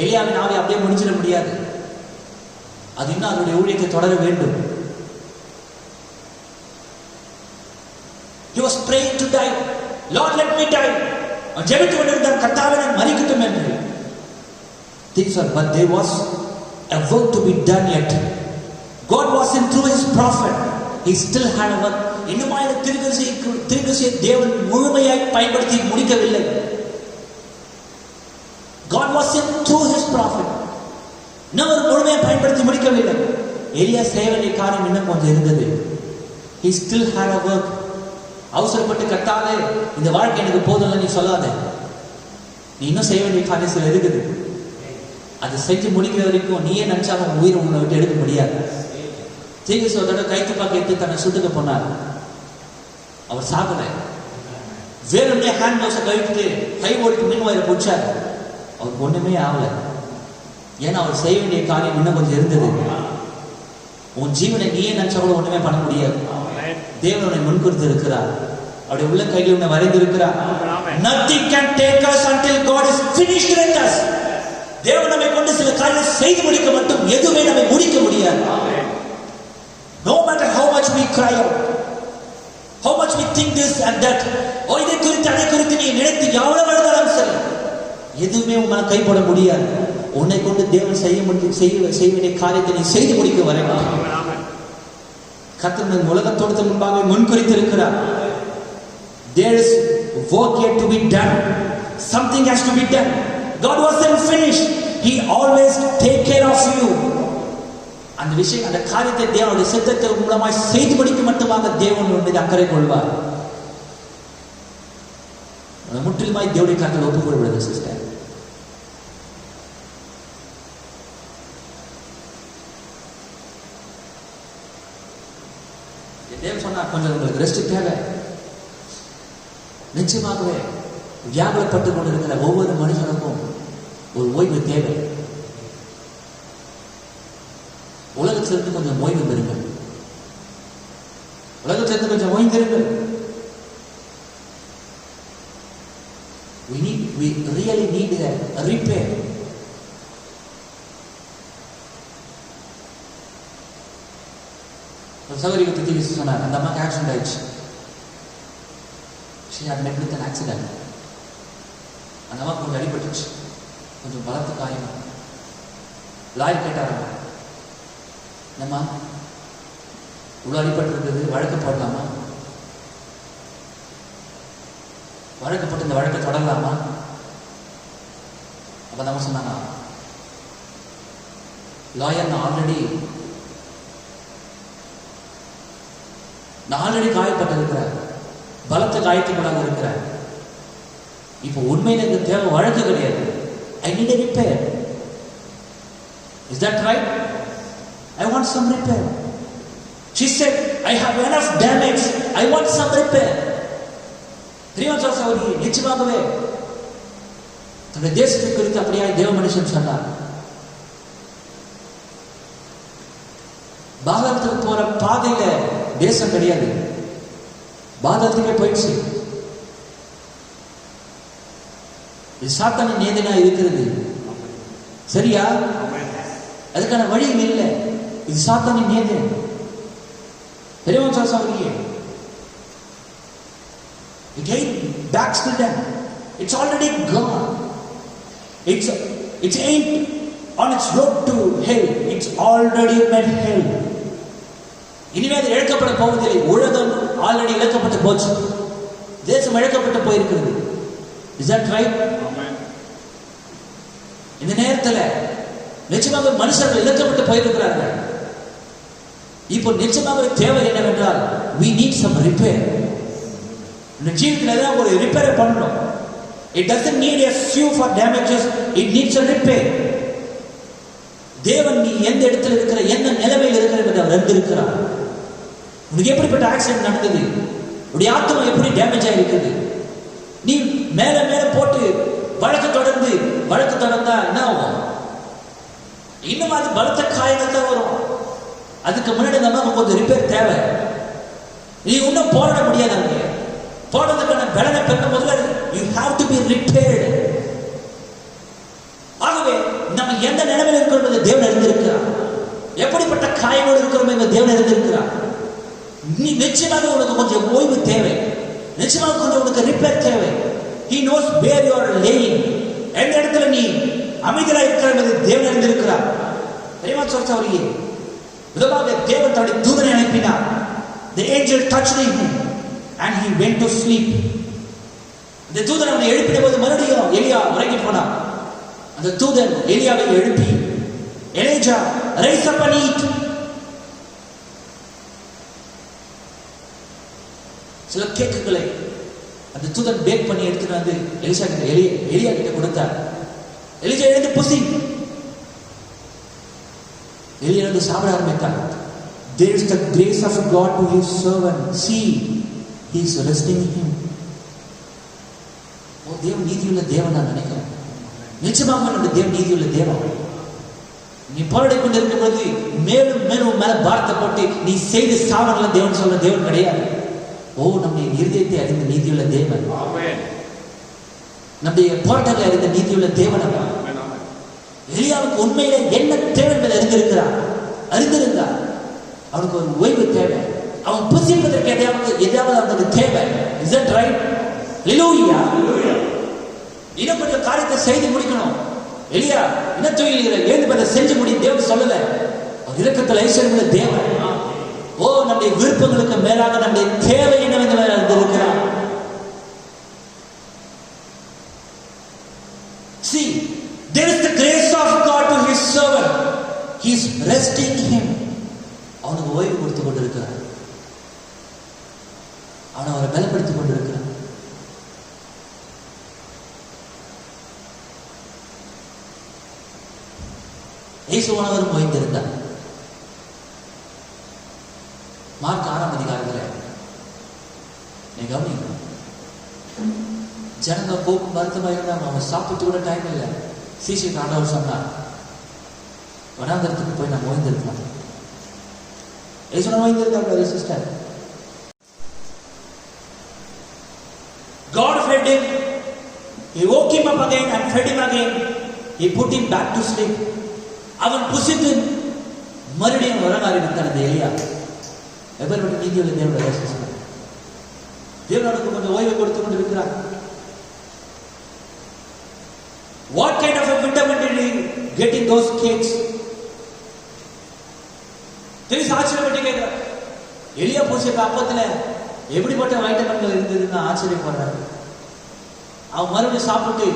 எலியாவின் ஆவி அப்படியே முடிச்சிட முடியாது. அது இன்னும் அதனுடைய ஊழியத்தை தொடர வேண்டும். He was praying to die. Lord, let me die. அவன் ஜெபித்து கொண்டிருந்தான், கர்த்தாவே நான் மரிக்கட்டும் என்று. Things are, but there was a work to be done yet. God wasn't through his prophet. He still had a work. இன்னுமாய் தீர்க்கதரிசியை தேவன் முழுமையாய் பயன்படுத்தி முடிக்கவில்லை. God wasn't through his prophet. இன்னும் முழுமையாக பயன்படுத்தி முடிக்கவில்லை. எலியா செய்ய வேண்டிய காரியம் இன்னும் கொஞ்சம் இருந்தது. He still had a work. அவசரப்பட்டு கர்த்தாவே இந்த வாழ்க்கை எனக்கு போதும் நீ சொல்லாத. நீ இன்னும் செய்ய வேண்டிய காரியம் சில இருக்குது. அதை செஞ்சு முடிக்கிற வரைக்கும் நீயே நினைச்சாலும் உயிரை உன்னை விட்டு எடுக்க முடியாது. தீர்க்கதரிசியோட கைத்துப்பாக்கி எடுத்து தன்னை சுட்டுக்க போனார். அவர் சாகலை. வேணும்னே ஹேண்ட் கிளவுஸை கழிட்டு கை ஓடிட்டு மீன் வாயில பிடிச்சார். அவருக்கு ஒண்ணுமே ஆகல. ஏன்னா அவர் செய்ய வேண்டிய காரியம் இன்னும் கொஞ்சம் இருந்தது. உன் ஜீவனை நீயே நினைச்சா கூட ஒண்ணுமே பண்ண முடியாது. தேவன் உன்னை முன்குறித்து இருக்கிறார். அவருடைய உள்ள கையில் உன்னை வரைந்து இருக்கிறார். Nothing can take us until God is finished with us. தேவன் நம்மை கொண்டு சில காரியங்களை செய்து முடிக்க மட்டும் எதுவுமே நம்மை முடிக்க முடியாது. No matter how much we cry out, how much we think this and that, இதை குறித்து அதை குறித்து நீ நினைத்து எவ்வளவு வருதாலும் சரி, எதுவுமே உங்களை கைப்பட முடியாது. உன்னை கொண்டு தேவன் செய்ய வேண்டிய காரியத்தை நீ செய்து முடிக்க வரைக்கும் கர்த்தர் உலகத்தோடு முன்பாக முன்குறித்து இருக்கிறார். There is work yet to be done. Something has to be done. God wasn't finished. He always take care of you. அந்த விஷயம், அந்த காரியத்தை தேவனுடைய சித்தத்தின் மூலமாய் செய்து முடிக்க மட்டுமாக தேவன் மீது அக்கறை கொள்வார். முற்றிலுமாய் தேவனுடைய கரத்தில் ஒப்புக் கொடுக்கிறது சிஸ்டர். தேவன் சொன்னார், கொஞ்சம் உங்களுக்கு ரெஸ்ட் தேவை. நிச்சயமாகவே வியாகுலப்பட்டு கொண்டிருக்கிற ஒவ்வொரு மனுஷனுக்கும் ஒரு ஓய்வு தேவை. உலகத்திலிருந்து கொஞ்சம் ஓய்வு பெறுங்கள். உலகத்திலிருந்து கொஞ்சம் ஓய்வு பெறுங்கள். We really need a repair. ஒரு சகோதரி பத்தி சொன்னார், அந்த அம்மாக்கு ஆக்சிடென்ட் ஆயிடுச்சு. She had met with an accident. அந்த அம்மாக்கு கொஞ்சம் அடிபட்டுச்சு, கொஞ்சம் பலத்த காயம். லாயர் கேட்டார், நம்ம இவ்வளோ அடிபட்டு இருந்தது, வழக்கு போடலாமா? வழக்கு போட்டு இந்த வழக்கை தொடரலாமா? அப்போ நம்ம சொன்னாங்க, லாயர் நான் ஆல்ரெடி காயப்பட்டு இருக்கிறேன், பலத்த காயத்துக்குள்ளாக இருக்கிறேன். இப்போ உண்மையில இந்த தேவை வழக்கு கிடையாது. I need a repair. Is that right? I want some repair. She said, I have enough damage. I want some repair. திரிவன்சாசவரி நிச்சயமாகவே தன்னுடைய தேசத்தை குறித்து அப்படியே தேவ மனுஷன் சொன்னார். பாரதத்துக்கு போற பாதையில தேசம் கிடையாது, பாரதத்துக்கே போயிடுச்சு. இது சாத்தானின் நேதனா இருக்கிறது, சரியா? அதுக்கான வழியும் இல்லை. இது சாத்தானின் Nathan. பெரியவன்சாசவரியே again backslidden. It's already gone. It's aimed on its road to hell. It's already met hell. இனிமேல் அது இழக்கப்பட போவதில்லை. உலகம் ஆல்ரெடி இழக்கப்பட்டு போச்சு, தேசம் இழக்கப்பட்டு போயிருக்கிறது. Is that right? இந்த நேரத்தில் நிச்சயமாக மனுஷர்கள் இழக்கப்பட்டு போயிருக்கிறார்கள். இப்போ நிச்சயமாக தேவை என்னவென்றால், we need some repair. இந்த ஜீவிதத்தில் ஏதாவது ஒரு ரிப்பேரை பண்ணணும். It doesn't need a sue for damages. It needs a repair. தேவன் நீ எந்த இடத்துல இருக்கிற, என்ன நிலைமையில் இருக்கிற என்று அவர் அறிந்திருக்கிறார். உனக்கு எப்படிப்பட்ட ஆக்சிடென்ட் நடந்தது, உடைய ஆத்மா எப்படி டேமேஜ் ஆகிருக்குது, நீ மேல மேல போட்டு வழக்கு தொடர்ந்தா என்ன ஆகும்? இன்னும் அது பலத்த காயங்கள் தான் வரும். அதுக்கு முன்னாடி நமக்கு கொஞ்சம் ரிப்பேர் தேவை. நீ இன்னும் போராட முடியாது. அங்கே போடுறதுக்கான பலனை பெற்ற முதல்ல you have to be repaired. ஆகவே நம்ம எந்த நிலைமையில் இருக்கிறோம் என்று தேவன் அறிந்திருக்கிறார். எப்படிப்பட்ட காயங்களோடு இருக்கிறோம் என்று தேவன் அறிந்திருக்கிறார். நீ நிச்சயமாக உனக்கு கொஞ்சம் ஓய்வு தேவை, நிச்சயமாக கொஞ்சம் உனக்கு ரிப்பேர் தேவை. He knows where you are laying. எந்த இடத்துல நீ அமைதியாக இருக்கிற என்று தேவன் அறிந்திருக்கிறார். தெரியுமா சொல்றவரையே விதமாக தேவன் தன்னுடைய தூதனை அனுப்பினார். The angel touched him and he went to sleep. இந்த தூதன் அவனை எழுப்பின போது மறுபடியும் எலியா உறங்கி போனான். அந்த தூதன் எலியாவை எழுப்பி, Elijah rice up and eat. சில கேக்குகளை அந்த தூதன் பேக் பண்ணி எடுத்துட்டு வந்து எலியா கிட்ட கொடுத்தார். எலிஜா எழுந்து புசி. எலியா எழுந்து சாப்பிட ஆரம்பித்தார். There is the grace of God to his servant. See, he is resting in him. தேவன் நீதியுள்ள தேவன் நான் நினைக்கிறேன். நிச்சயமாக நம்முடைய தேவன் நீதியுள்ள தேவன். நீ போராடி கொண்டு இருக்கும் பொழுது மேலும் மேலும் மேல பாரத்தை போட்டு நீ செய்து சாவன தேவன் சொல்ற தேவன் கிடையாது. ஓ, நம்முடைய இருதயத்தை அறிந்த நீதியுள்ள தேவன், நம்முடைய போராட்டங்களை அறிந்த நீதியுள்ள தேவன் அவன். எலியாவுக்கு உண்மையில என்ன தேவை என்பதை அறிந்திருந்தார். அவனுக்கு ஒரு ஓய்வு தேவை, அவன் புசிப்பதற்கு எதையாவது அவனுக்கு தேவை. Is that right? Hallelujah. இன்னும் கொஞ்சம் காரியத்தை செய்து முடிக்கணும். எலியா என்ன தொழில் எழுந்து செஞ்சு முடியும் தேவன் சொல்லல. அவர் இரக்கத்தில் ஐஸ்வர்யமுள்ள தேவன். ஓ, நம்முடைய விருப்பங்களுக்கு மேலாக நம்முடைய தேவை என்னவென்று அறிந்திருக்கிறார். See, there is the grace of God to his servant. He is resting him. அவனுக்கு ஓய்வு கொடுத்து கொண்டிருக்கிறார். அவனை அவரை பலப்படுத்திக் கொண்டிருக்கிறார். இயேசுவானவரும் ஓய்ந்திருந்தார். மார்க் 6ஆம் அதிகாரத்தில் நீ கவனிங்க, ஜனங்க கோபம் வருத்தமாக இருந்தாங்க. அவன் சாப்பிட்டு கூட டைம் இல்லை. சீஷருக்கு ஆண்டவர் சொன்னார், வனாந்தரத்துக்கு போய் நம்ம ஓய்ந்திருக்கலாம். ஓய்ந்திருந்தாங்க sister. God fed him. He woke him up again and fed him again. He put him back to sleep. அவன் புசித்து மறுபடியும் வர ஆரம்பித்தான் அந்த எலியா. எப்பேற்பட்ட நீதியுள்ள தேவனுடைய சிஸ்டர். தேவனுக்கு கொஞ்சம் ஓய்வு கொடுத்து கொண்டிருக்கிறார். What kind of a vitamin did he get in those cakes? தெரியும் ஆச்சரியப்பட்டு கேட்கிறார். எலியா பூசிக்க அப்பத்துல எப்படிப்பட்ட வைட்டமின்கள் இருந்ததுன்னு ஆச்சரியப்படுறாரு. அவன் மறுபடியும் சாப்பிட்டு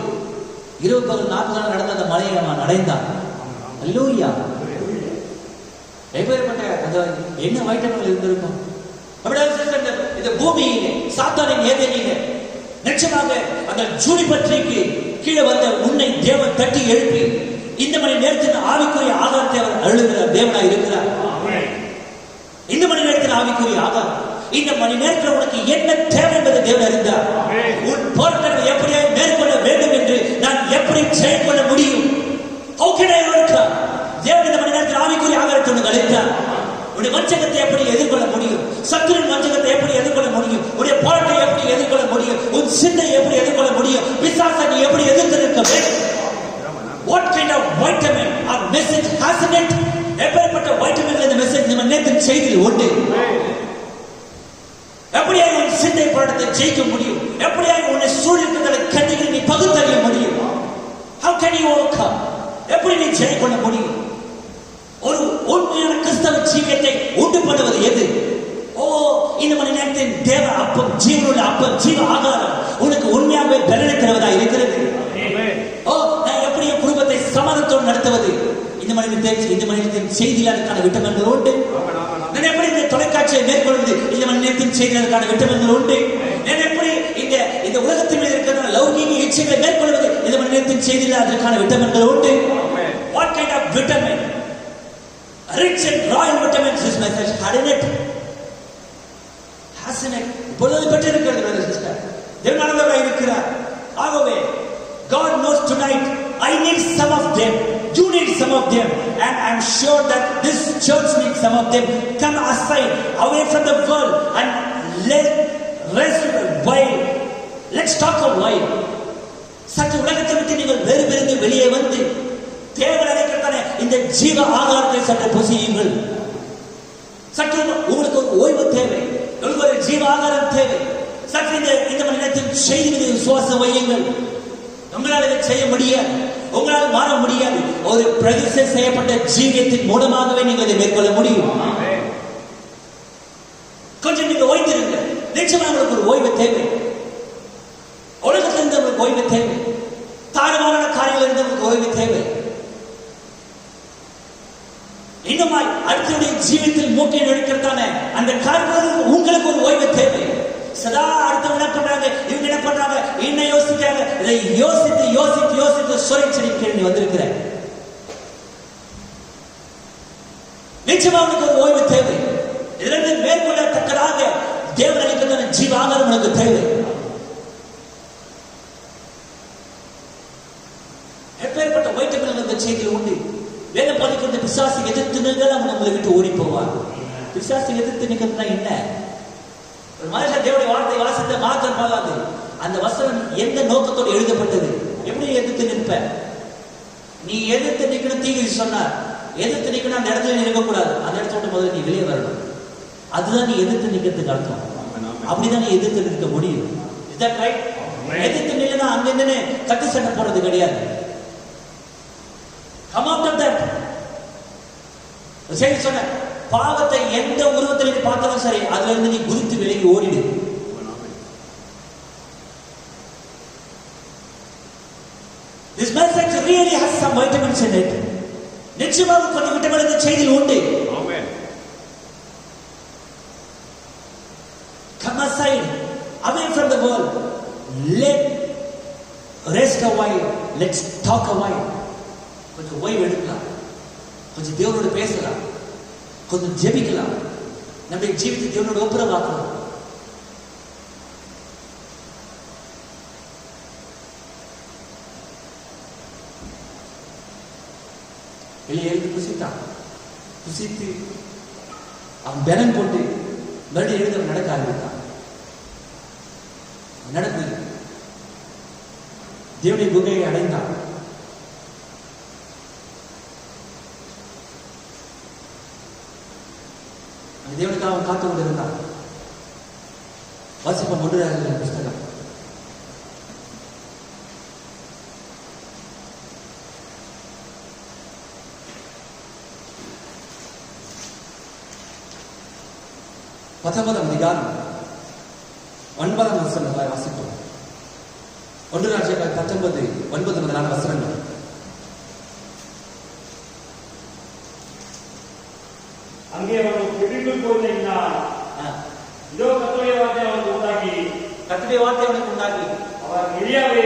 20 பகல் 40 நாள் நடந்த அந்த மலையை அவன் அடைந்தான். அல்லேலூயா. எப்பேற்பட்ட அந்த என்ன வைட்டமின்கள் இருந்திருக்கும். இந்த பூமியிலே சாத்தானின் ஏதேனிலே நிச்சயமாக அந்த ஜூனிபர் ட்ரீக்கு கீழே வந்த உன்னை தேவன் தட்டி எழுப்பி இந்த மணி நேரத்தில் ஆவிக்குரிய ஆகாரத்தை அவர் அருளுகிறார். தேவனாய் இருக்கிறார். இந்த மணி நேரத்தில் ஆவிக்குரிய ஆகாரம், இந்த மணி நேரத்தில் உனக்கு என்ன தேவை என்பதை தேவன் அறிந்தார். உன் போராட்டத்தை எப்படியாவது மேற்கொள்ள வேண்டும் என்று நான் எப்படி செயல்பட முடியும்? How can I overcome? தேவன் இந்த மணி நேரத்தில் ஆவிக்குரிய ஆகாரத்தை உனக்கு அளித்தார். உன்னுடைய வஞ்சகத்தை எப்படி எதிர்கொள்ள முடியும்? சத்துருவின் வஞ்சகத்தை எப்படி எதிர்கொள்ள முடியும்? உன்னுடைய போராட்டத்தை எப்படி எதிர்கொள்ள முடியும்? உன் சிந்தையை எப்படி எதிர்கொள்ள முடியும்? பிசாசை நீ எப்படி எதிர்த்திருக்க வேண்டும்? What kind of vitamin or message has it? எப்பேற்பட்ட வைட்டமின்கள் இந்த மெசேஜ் நம்ம நேத்தின் செய்தியில் உண்டு. எப்படியாய் உன் சிந்தை போராட்டத்தை ஜெயிக்க முடியும்? எப்படியாய் உன்னை சூழ்நிலை கண்டிகளை நீ பகுத்தறிய முடியும்? How can you overcome? எப்படி நீ ஜெயிக்கொள்ள முடியும்? ஒரு உண்மையான கிறிஸ்தவ ஜீவியத்தை உண்டு பண்ணுவது எது? ஓ, இந்த மணி நேரத்தின் தேவ அப்பம், ஜீவனுள்ள அப்பம், ஜீவ ஆகாரம் உனக்கு உண்மையாகவே பலனை தருவதா இருக்கிறது. ஓ, நான் எப்படி என் குடும்பத்தை சமாதானத்தோடு நடத்துவது? இந்த மணி நேரத்தின் செய்தியில் அதற்கான விட்டமின்கள் உண்டு. நான் எப்படி இந்த தொலைக்காட்சியை மேற்கொள்வது? இந்த மணி நேரத்தின் செய்தியில் அதற்கான விட்டமின்கள் உண்டு. நான் எப்படி இந்த உலகத்தின் மீது இருக்கிற லௌகீக இச்சைகளை மேற்கொள்வது? இந்த மணி நேரத்தின் செய்தியில் அதற்கான விட்டமின்கள் உண்டு. What kind of vitamin? Rich and royal vitamins this message had in it. Has in it. இப்பொழுது பெற்றிருக்கிறது brother sister. தேவனானவராய் இருக்கிறார். ஆகவே God knows tonight I need some of them. You need some of them. And I'm sure that this church needs some of them. Come aside, away from the world and rest while. Let's talk a while. சற்று உலகத்தை விட்டு நீங்கள் வேறு பிரிந்து வெளியே வந்து தேவன் அழைக்கிறதான இந்த ஜீவ ஆகாரத்தை சற்று புசியுங்கள். சற்று உங்களுக்கு ஒரு ஓய்வு தேவை, உங்களுக்கு ஒரு ஜீவ ஆகாரம் தேவை. சற்று இந்த மணி நேரத்தில் செய்தி மீது விசுவாசம் வையுங்கள். உங்களால் இதை செய்ய முடியாது, உங்களால் மாற முடியாது. ஒரு பிரதிஷ்டை செய்யப்பட்ட ஜீவியத்தின் மூலமாகவே நீங்கள் இதை மேற்கொள்ள முடியும். கொஞ்சம் நீங்க ஓய்ந்திருங்க. நிச்சயமா உங்களுக்கு ஒரு ஓய்வு தேவை. உலகத்திலிருந்து உங்களுக்கு ஓய்வு தேவை. தாழ்வான காரியங்கள் இருந்து உங்களுக்கு ஓய்வு தேவை. இன்னுமாய் அடுத்தவருடைய ஜீவியத்தில் மூக்கை நுழைக்கிறதான அந்த காரியங்களுக்கு உங்களுக்கு ஒரு ஓய்வு தேவை. சதா அடுத்தவங்க என்ன பண்றாங்க, இவங்க என்ன பண்றாங்க, என்ன யோசிக்கிறாங்க, இதை யோசித்து யோசித்து யோசித்து சுரைச்செடி கேள்வி வந்திருக்கிற. நிச்சயமா உங்களுக்கு ஒரு ஓய்வு தேவை. இதிலிருந்து மேற்கொள்ளத்தக்கதாக தேவன் அளிக்கிறதான ஜீவ ஆகாரம் உங்களுக்கு தேவை. எப்பேற்பட்ட வைட்டமின்கள் இந்த செய்தியில் உண்டு. வேதம் படிக்கிற பிசாசு எதிர்த்து நிற்கிறால் அவன் நம்மளை விட்டு ஓடி போவான். பிசாசு எதிர்த்து நிற்கிறதுனா என்ன? ஒரு மனுஷன் தேவனுடைய வார்த்தை வாசித்த மாத்திரம் போகாது. அந்த வசனம் எந்த நோக்கத்தோடு எழுதப்பட்டது? எப்படி எதிர்த்து நிற்ப? நீ எதிர்த்து நிற்கணும். தீங்கு சொன்னார், எதிர்த்து நிற்கணும். அந்த இடத்துல நீ இருக்கக்கூடாது. அந்த இடத்தோட முதல்ல நீ வெளியே வரணும். அதுதான் நீ எதிர்த்து நிற்கிறதுக்கு அர்த்தம். அப்படிதான் நீ எதிர்த்து நிற்க முடியும். Is that right? எதிர்த்து நில்லுனா அங்க நின்னு கட்டு சண்டை போடுறது கிடையாது. Come out of that. சரி சொன்ன பாவத்தை எந்த உருவத்தில் நீ பார்த்தாலும் சரி, அதுல இருந்து நீ குதித்து விலகி ஓடிடு. This message really has some vitamins in it. நிச்சயமாக கொஞ்சம் விட்டமின் இந்த செய்தியில் உண்டு. Come aside, away from the world. Rest a while. Let's talk a while. கொஞ்சம் ஓய்வு எடுக்கலாம், கொஞ்சம் தேவனோடு பேசலாம், கொஞ்சம் ஜெபிக்கலாம், நம்முடைய ஜீவித்தை தேவனோடு ஒப்புரவாக்கலாம். வெளியே எழுந்து புசித்தான். புசித்து அவன் பலன் போட்டு மறுபடியும் எழுத நடக்க ஆரம்பித்தான். நடந்து தேவனுடைய குகையை அடைந்தான். தேவனுக்காக அவன் காத்து கொண்டிருந்தான். வாசிப்போம் 1 ராஜாக்கள் புஸ்தகம். பத்தொன்பதாம் அதிகாரம் 9ஆம் வசனங்களை வாசிப்போம். 1 ராஜாக்கள் 19:9 முதலான வசனங்கள்.
அங்கே அவன் பிடித்து போயிருந்தான். இதோ கர்த்தருடைய வார்த்தை அவனுக்கு உண்டாகி,
கர்த்தருடைய வார்த்தை அவனுக்கு உண்டாகி,
அவர் எலியாவே,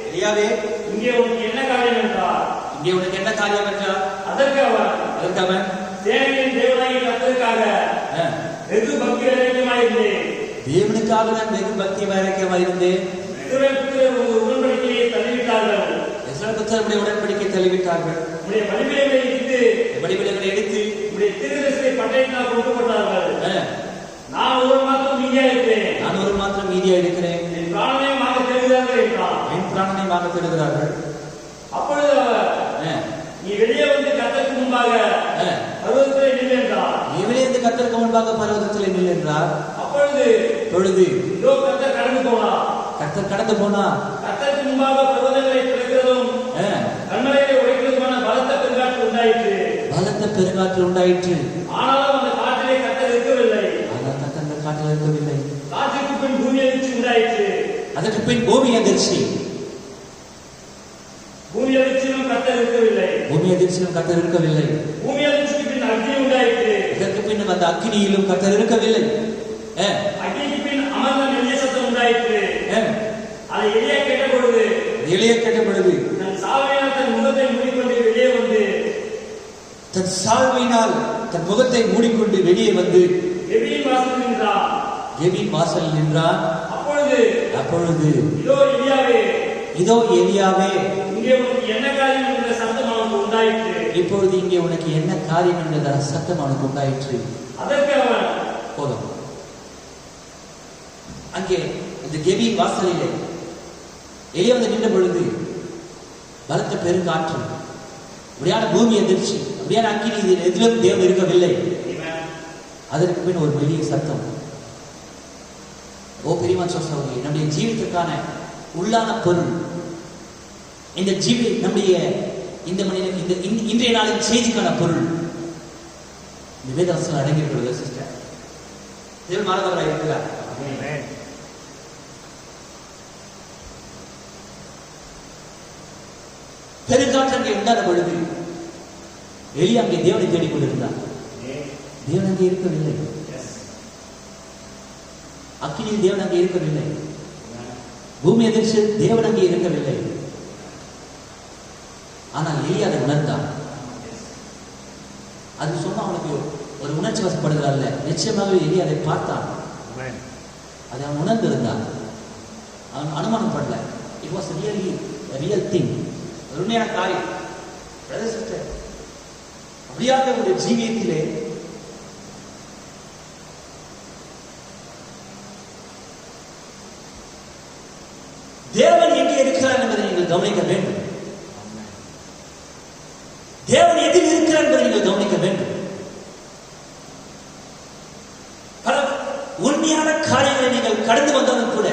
எலியாவே,
இங்கே உனக்கு என்ன காரியம் என்றார்.
இங்கே உனக்கு என்ன காரியம் என்றார்.
அதற்கு அவன் சேனையின் தேவனாகிய கர்த்தருக்காக வெகு பக்தி வைராக்கியமாயிருந்தேன்.
தேவனுக்காக நான் வெகு பக்தி வைராக்கியமாயிருந்தேன்.
இஸ்ரவேல் புத்திரர் உடன்படிக்கையை தள்ளிவிட்டார்கள்.
இஸ்ரவேல் புத்திரருடைய உடன்படிக்கையை தள்ளிவிட்டார்கள்.
உடைய பலிபீடங்களை எடுத்து உடைய தீர்க்கதரிசியை பட்டயத்தினால் கொடுக்கப்பட்டார்கள். நான் ஒரு மாத்திரம் மீதியா இருக்கிறேன். என் பிராணனை வாங்க தேடுகிறார்கள் என்றான்.
என் பிராணனை வாங்க தேடுகிறார்கள்.
அப்பொழுது அவர், நீ வெளியே வந்து கர்த்தருக்கு முன்பாக பர்வதத்திலே நில் என்றார்.
நீ வெளியே வந்து கர்த்தருக்கு முன்பாக பர்வதத்திலே நில் என்றார். அப்பொழுது
இதோ கர்த்தர் கடந்து போனார். கர்த்தருக்கு முன்பாக பர்வதங்களை பிளக்கிறதும் கண்மலைகளை உடைக்கிறதுமான பலத்த
பெருங்காற்று உண்டாயிற்று.
ஆனாலும் அந்த காற்றிலே கர்த்தர் இருக்கவில்லை. காற்றுக்கு பின் பூமி அதிர்ச்சி உண்டாயிற்று.
அதற்கு பின் பூமி அதிர்ச்சி.
பூமி அதிர்ச்சியிலும் கர்த்தர் இருக்கவில்லை.
பூமி அதிர்ச்சிக்கு
பின் அக்னி உண்டாயிற்று.
இதற்கு பின் அந்த அக்னியிலும் கர்த்தர் இருக்கவில்லை.
அக்னிக்கு பின் அமர்ந்த மெல்லிய சத்தம் உண்டாயிற்று. அதை எலியா கேட்ட பொழுது தன் சால்வையினால் தன் முகத்தை மூடிக்கொண்டு வெளியே வந்து கெபியின் வாசலில் நின்றான். அப்பொழுது இதோ எலியாவே, இப்பொழுது இங்கே உனக்கு என்ன காரியம் என்ற சத்தம் அவனுக்கு உண்டாயிற்று. போதும். அங்கே இந்த கெபியின் வாசலிலே எலியா வந்து நின்ற பொழுது பலத்த பெருங்காற்று, அப்படியான பூமி அதிர்ச்சி, அப்படியான அக்கினி, எதிலும் தேவன் இருக்கவில்லை. அதற்கு பின் ஒரு பெரிய சத்தம். ஓ பெரியவன் சொல்றவங்க, நம்முடைய ஜீவிதத்துக்கான உள்ளான பொருள், இந்த நம்முடைய இந்த மனிதன், இந்த இன்றைய நாளின் செய்திக்கான பொருள் இந்த வேதவசனம் அடங்கியிருக்கிறது. சிஸ்டர், தேவன் மாணவராக இருக்கிறார். பெருங்காற்று அங்கே உண்டான பொழுது எலியா அங்கே தேவனை தேடிக் கொண்டிருந்தார். தேவன் அங்கே இருக்கவில்லை. அக்கினியில் தேவன் அங்கே இருக்கவில்லை. பூமி அதிர்ச்சி தேவன் அங்கே இருக்கவில்லை. ஆனால் எலியா அதை உணர்ந்தான். அது சொன்னா அவனுக்கு ஒரு உணர்ச்சி வசப்படுகிறாள். நிச்சயமாகவே எலியா அதை பார்த்தான். அதை அவன் உணர்ந்திருந்தான். அவன் அனுமானம் பண்ணல. It was really real thing. உண்மையான காரியம். பிரதர் சிஸ்டர், அப்படியாக ஒரு ஜீவியத்திலே தேவன் எங்கே இருக்கிறார் என்பதை நீங்கள் கவனிக்க வேண்டும். தேவன் எதில் இருக்கிறார் என்பதை நீங்கள் கவனிக்க வேண்டும். பல உண்மையான காரியங்களை நீங்கள் கடந்து வந்தாலும் கூட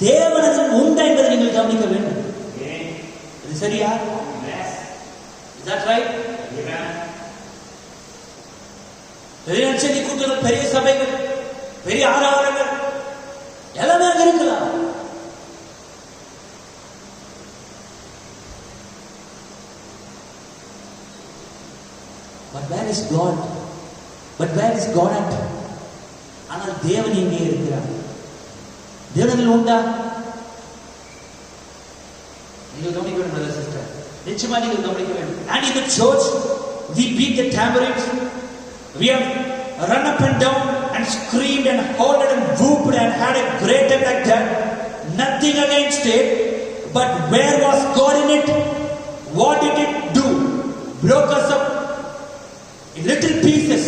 தேவனதில் உண்டா என்பதை நீங்கள் கவனிக்க வேண்டும். இது சரியா? Is that right? பெரிய நற்செய்தி கூட்டங்கள், பெரிய சபைகள், பெரிய ஆராதனைகள் எல்லாமே அங்க இருக்கலாம். But where is God? But where is God at? ஆனால் தேவன் எங்கே இருக்கிறார்? தேவனில் உண்டா? நீங்கள் கவனிக்க வேண்டும் brother sister. நிச்சயமா நீங்கள் கவனிக்க வேண்டும். And in the church we beat the tambourines, we have run up and down and screamed and howled and whooped and had a great time like that. Nothing against it, but where was God in it? What did it do? Broke us up in little pieces.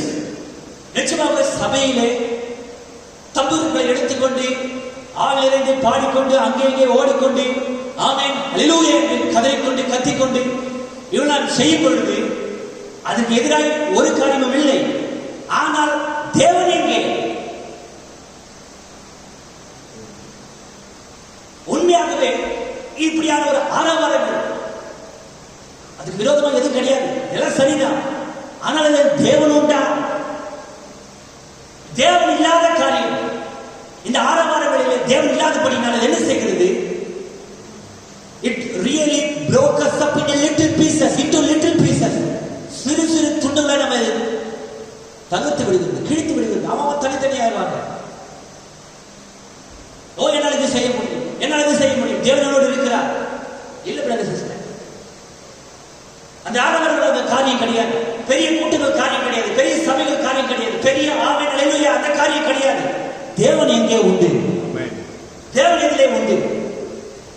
நிச்சயமாக சபையிலே தம்புருக்களை எடுத்துக்கொண்டு ஆளிலிருந்து பாடிக்கொண்டு அங்கே இங்கே ஓடிக்கொண்டு ஆமென் அல்லேலூயா என்று கதறிக்கொண்டு கத்திக்கொண்டு இவெல்லாம் செய்யும் பொழுது அதுக்கு எதிராக ஒரு காரியமும் இல்லை. ஆனால் தேவன் எங்கே? உண்மையாகவே இப்படியான ஒரு ஆரவாரங்கள் அதுக்கு விரோதமாக எதுவும் கிடையாது, எல்லாம் சரிதான். ஆனால் அதில் தேவன் உண்டா? தேவன் இல்லாத காரியம் இந்த ஆரவாரங்களிலே தேவன் இல்லாதபடினால் என்ன செய்கிறது? It really broke us up in a little pieces, into little pieces. சிறு சிறு துண்டுகளை நம்ம தகர்த்து விடுகிறது, கிழித்து விடுகிறது. அவன் தனித்தனியாயிருவாங்க. ஓ என்னால் இது செய்ய முடியும், என்னால் இது செய்ய முடியும், தேவனோடு இருக்கிறார். இல்ல பிரதர் சிஸ்டர், அந்த ஆரவாரங்கள் காரியம் கிடையாது, பெரிய கூட்டங்கள் காரியம் கிடையாது, பெரிய சபைகள் காரியம் கிடையாது, பெரிய ஆமென் அல்லேலூயா அந்த காரியம் கிடையாது. தேவன் எங்கே உண்டு? தேவன் எதிலே உண்டு?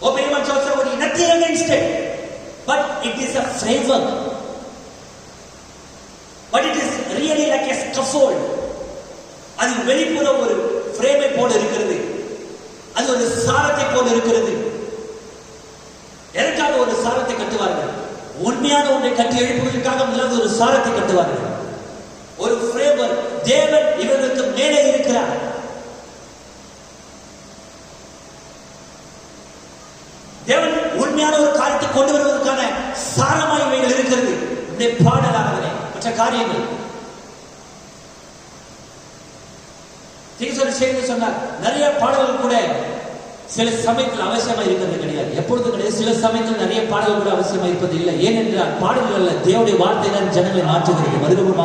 Obey much also nothing against it, but it is a framework, but it is really like a scaffold. அது வெளிப்புற ஒரு ஃப்ரேமை போல இருக்கிறது, அது ஒரு சாரத்தை போல இருக்கிறது. எதற்காக ஒரு சாரத்தை கட்டுவார்கள்? உண்மையான ஒன்றை கட்டி எழுப்புவதற்காக முதலாவது ஒரு சாரத்தை கட்டுவார்கள், ஒரு ஃப்ரேம்வொர்க். தேவன் இவர்களுக்கு மேலே இருக்கிறார். தேவன் உண்மையான ஒரு காரியத்தை கொண்டு வருவதற்கான சாரமாய் இவைகள் இருக்கிறது. இந்த பாடலானவரே மற்ற காரியங்கள் சொன்னார். நிறைய பாடல்கள் கூட சில சமயத்தில் அவசியமா இருக்கிறது கிடையாது, எப்பொழுதும் கிடையாது. சில சமயத்தில் நிறைய பாடல்கள் கூட அவசியமா இருப்பது இல்லை. ஏனென்றால் பாடல்கள் தேவனுடைய வார்த்தை தான் ஜனங்களை மாற்றுகிறது, மறுபடியும்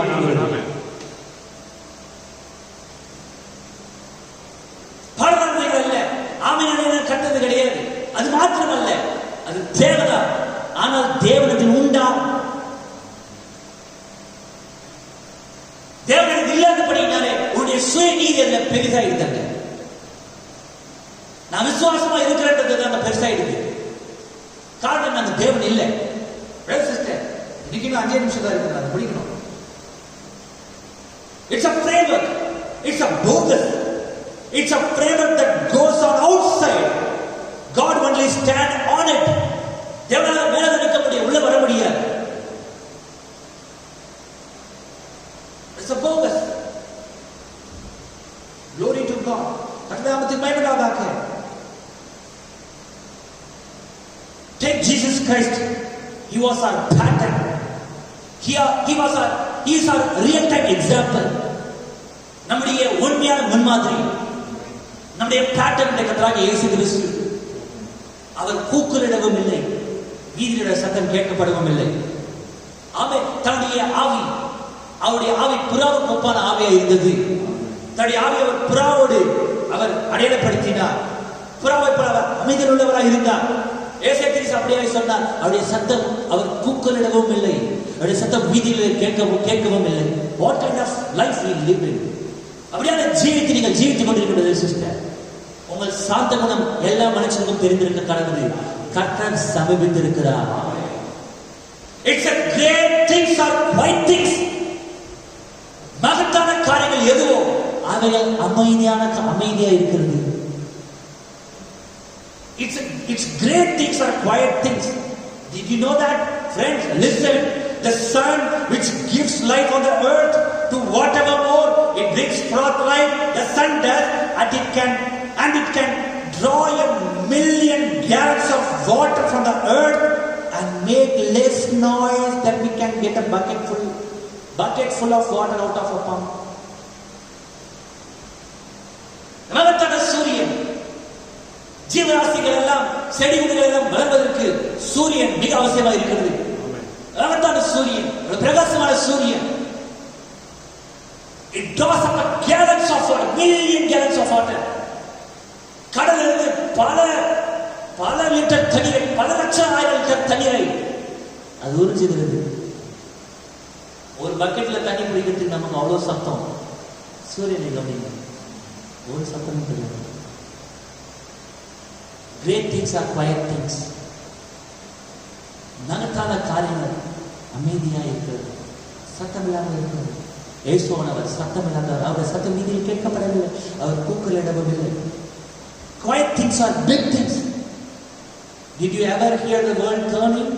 பாடல்கள் அல்ல, ஆமென் கட்டது கிடையாது. அது மாத்திரமல்ல, அது தேவதான். ஆனால் தேவனத்தில் உண்டா? தேவனத்தில் இல்லாதபடினாலே உன்னுடைய சுயநீதி அதில் பெரிதாயிடுதாங்க. நான் விசுவாசமா இருக்கிறேன் பெருசாயிடுது. காரணம் நாங்க தேவன் இல்லை. இன்னைக்கு 5 நிமிஷம் தான் இருக்கு, அதை முடிக்கணும். It's a framework, it's a bogus, it's a framework that goes on outside. God only stand on it. தேவனால மேல நிற்க முடியும், உள்ள வர முடியாது. It's a bogus. Glory to God. கர்த்தராமத்தின் மகிமைக்காக. Take Jesus Christ. He was our pattern. He is our real time example. நம்முடைய உண்மையான முன்மாதிரி, நம்முடைய பேட்டர்ன் கர்த்தராகிய இயேசு கிறிஸ்து. அவர் கூக்குரலிடவும் இல்லை, வீதியிட சத்தம் கேட்கப்படவும் இல்லை. அவர் தன்னுடைய ஆவி, அவருடைய ஆவி புறாவுக்கு ஒப்பான ஆவியாக இருந்தது. தன்னுடைய ஆவி அவர் புறாவோடு அவர் அடையாளப்படுத்தினார். புறாவை போல அவர் அமைதியில் உள்ளவராக இருந்தார். ஏசாயா அப்படியே சொன்னார், அவருடைய சத்தம் அவர் கூக்குரலிடவும் இல்லை, அவருடைய சத்தம் வீதியில் கேட்கவும் இல்லை. What kind of life we live in? அப்படியான ஜீவித்தை நீங்கள் ஜீவித்துக் கொண்டிருக்கிறது சிஸ்டர். உங்கள் சாந்த குணம் எல்லா மனுஷனுக்கும் தெரிந்திருக்க கடவுது. கர்த்தர் சமீபித்திருக்கிறார். It's a great things are waiting பார்வையில் அமைதியா இருக்கிறது. It's great things are quiet things. Did you know that, friends? Listen, the sun which gives life on the earth to whatever more it brings forth life, the sun does, and it can draw 1,000,000 gallons of water from the earth and make less noise than we can get a bucket full of water out of a pump. மகத்தான சூரியன், ஜீவராசிகள் எல்லாம் செடிகள் எல்லாம் வளர்வதற்கு சூரியன் மிக அவசியமாக இருக்கிறது. மகத்தான சூரியன், பிரகாசமான சூரியன், it draws up gallons of water, 1,000,000 gallons of water. கடலிலிருந்து பல லிட்டர் தண்ணீரை, பல லட்சம் ஆயிரம் லிட்டர் தண்ணீரை அது உறிஞ்சுகிறது. ஒரு பக்கெட்ல தண்ணி குடிக்கிறதுக்கு நமக்கு அவ்வளவு சத்தம். சூரியனை கவனிங்க, ஒரு சத்தமும் கிடையாது. Great things are quiet things. மகத்தான காரியங்கள் அமைதியாக இருக்கிறது, சத்தமில்லாமல் இருக்கிறது. இயேசுவானவர் சத்தமில்லாதவர், அவர் சத்தம் வீதியில் கேட்கப்படவில்லை, அவர் கூக்குரலிடவும் இல்லை. Quiet things are big things. Did you ever hear the world turning?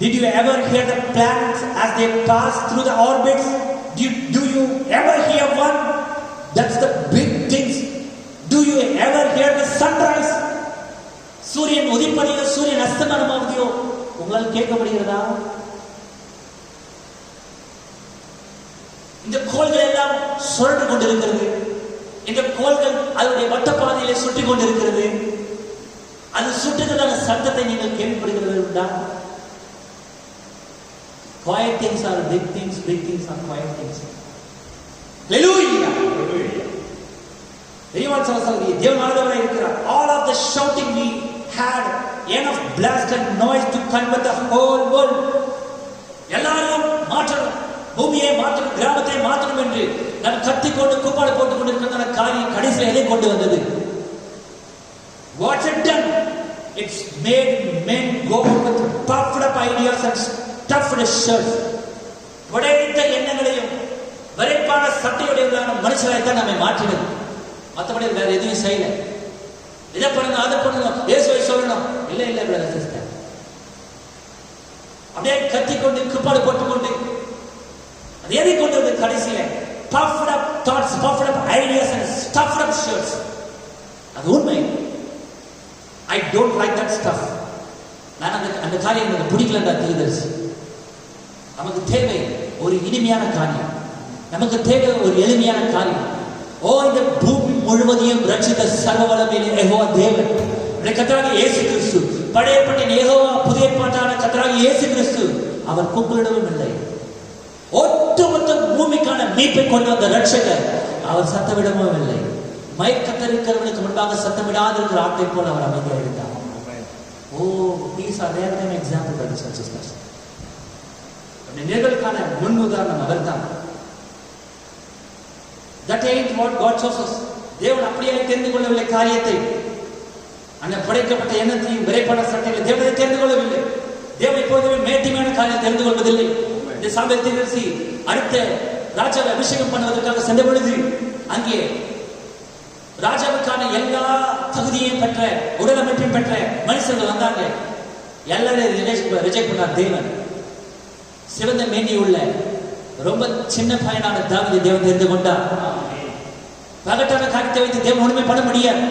Did you ever hear the planets as they pass through the orbits? Do you ever hear one? That's the big things. Do you ever hear the sunrise? சூரியன் உதிப்பதையோ சூரியன் அஸ்தமனமாவதையோ உங்களால் கேட்கப்படுகிறதா? இந்த கோள்கள் எல்லாம் சுழன்று கொண்டிருக்கிறது. இந்த கோள்கள் அதனுடைய வட்டப்பாதையிலே சுற்றி கொண்டிருக்கிறது. அது சுற்றுகிறதான சத்தத்தை நீங்கள் கேள்விப்படுகிறது உண்டா? Quiet things are big things, big things are quiet things. Hallelujah. தேவனானவராய் இருக்கிறார். All of the shouting we had enough blast and noise to convert the whole world. எல்லாரும் மாற்றணும், பூமியை மாற்றணும், கிராமத்தை மாற்றணும் என்று நான் கத்திக்கொண்டு கூப்பாடு போட்டுக் கொண்டிருக்கிற காரியம் கடைசியில் எதை கொண்டு வந்தது? What's it done? It's made men go with puffed up ideas and stuffed shirts. உடைத்த எண்ணங்களையும் வரைப்பான சட்டையுடையவர்களான மனுஷராய்த்தான் நம்மை மாற்றினது. மற்றபடி வேற எதுவும் செய்யல. இதை பண்ணணும், அதை பண்ணணும், இயேசுவை சொல்லணும், இல்லை இல்லை பிரதர் சிஸ்டர். அப்படியே கத்திக்கொண்டு கூப்பாடு போட்டுக்கொண்டு அது எதை கொண்டு வந்து கடைசியில puffed up thoughts, puffed up ideas and stuffed up shirts. அது உண்மை. I don't like that stuff. நான் அந்த காரியம் எனக்கு பிடிக்கலடா தெரியுது. நமக்கு தேவை ஒரு இனிமையான காரியம், நமக்கு தேவை ஒரு எளிமையான காரியம். இந்த பூமி முழுவதையும் ரட்சித்த சர்வ வல்லமையுள்ள யெகோவா தேவன், கர்த்தராகிய இயேசு கிறிஸ்து, பழைய ஏற்பாட்டின் யெகோவா, புதிய ஏற்பாட்டான கர்த்தராகிய இயேசு கிறிஸ்து, அவர் கூக்குரலிடவும் இல்லை. ஒட்டுமொத்த பூமிக்கான மீட்பை கொண்டு வந்த ரட்சகர், அவர் சத்தமிடவும் இல்லை. மயக்கத்தரிக்கிறவனுக்கு முன்பாக சத்தமிடாது இருக்கிற ஆட்டை போல அவர் அமைதியாக இருந்தார். these are rare time example brothers and sisters. நிகழ்கான முன் உதாரணம் அவர்தான். That ain't what God chose us. தேவன் அப்படியே தெரிந்து கொள்ளவில்லை காரியத்தை. அந்த படைக்கப்பட்ட எண்ணத்தையும் விரைப்பான சட்டைகளை தேவனை தெரிந்து கொள்ளவில்லை. தேவன் எப்போதுமே மேட்டிமையான காரியம் தெரிந்து கொள்வதில்லை. இந்த சாமுவேல் தீர்க்கதரிசி அடுத்த ராஜாவை அபிஷேகம் பண்ணுவதற்காக சென்ற பொழுது அங்கே ராஜாவுக்கான எல்லா தகுதியையும் பெற்ற, உடலமைப்பையும் பெற்ற மனுஷர்கள் வந்தாங்க. எல்லாரையும் ரிஜெக்ட் பண்ணார் தேவன். சிவந்த மேனி உள்ள ரொம்ப சின்ன பையனான தாவீதை தேவன் தெரிந்து கொண்டார். பகட்டான காரியத்தை வைத்து தேவன் ஒண்ணுமே பண்ண முடியாது.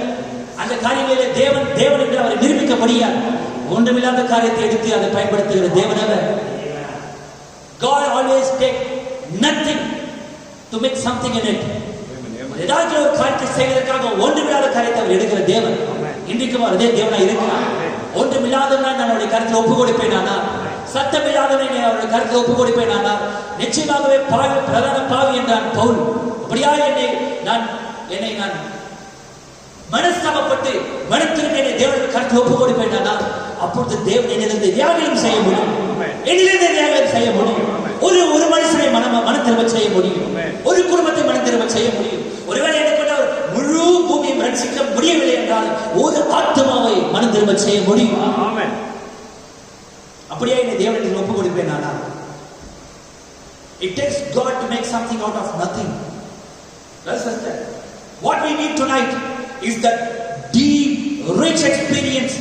அந்த காரியங்களிலே தேவன் என்று அவரை நிரூபிக்க முடியாது. ஒன்றுமில்லாத காரியத்தை எடுத்து அதை பயன்படுத்துகிற தேவன் அவர். God always take nothing to make something in it. ஏதாவது ஒரு காரியத்தை செய்வதற்காக ஒன்றுமில்லாத காரியத்தை அவர் எடுக்கிற தேவன். இன்றைக்கும் அதே தேவனாய் இருக்கிறார். ஒன்றுமில்லாதவனாய் நான் அவருடைய கருத்தில் ஒப்பு கொடுப்பேன். ஆனால் சத்தமில்லாதவனை அவருடைய கருத்தில் ஒப்பு கொடுப்பேன். ஆனால் நிச்சயமாகவே பாவி, பிரதான பாவி என்றான் பவுல். அப்படியா என்னை நான் மனஸ்தாபப்பட்டு மனத்திற்கு என்னை தேவனுடைய கருத்தில் ஒப்பு கொடுப்பேன். ஆனால் அப்பொழுது தேவன் என்னிலிருந்து தியாகம் செய்ய முடியும், என்னிலிருந்து தியாகம் செய்ய முடியும். ஒரு மனுஷனை மன திரும்ப செய்ய முடியும், ஒரு குடும்பத்தை மன திரும்ப செய்ய முடியும். ஒருவேளை எனக்கு முழு பூமியை ரட்சிக்க முடியவில்லை என்றால் ஒரு ஆத்மாவை மன திரும்ப செய்ய முடியும். அப்படியே என்னை தேவனுக்கு ஒப்பு கொடுப்பேன். ஆனால் it takes God to make something out of nothing.
What we need tonight is that deep, rich experience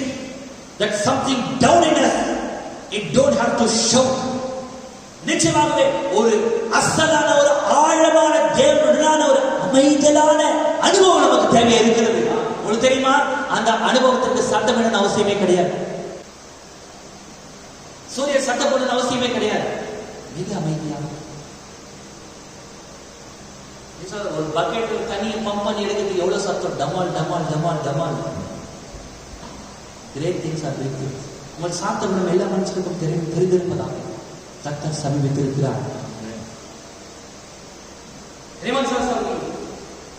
that something down in us, it don't have to shout. நிச்சயமாகவே ஒரு அசலான ஒரு ஆழமான தேவனுடனான ஒரு அமைதலான அனுபவம் நமக்கு தேவை இருக்கிறது. உங்களுக்கு தெரியுமா, அந்த அனுபவத்திற்கு சத்தம் பண்ண அவசியமே கிடையாது. சூரிய சத்தம் போட அவசியமே கிடையாது. மிக அமைதியாக ஒரு பக்கெட்ல தண்ணியை பம்ப் பண்ணி எடுக்கிறதுக்கு எவ்வளவு சத்தம், டமால் டமால் டமால் டமால். Great things are big things. உங்கள் சாத்தம் நம்ம எல்லா மனுஷனுக்கும் தெரிந்திருப்பதாக கர்த்தர் சமீபித்திருக்கிறார்.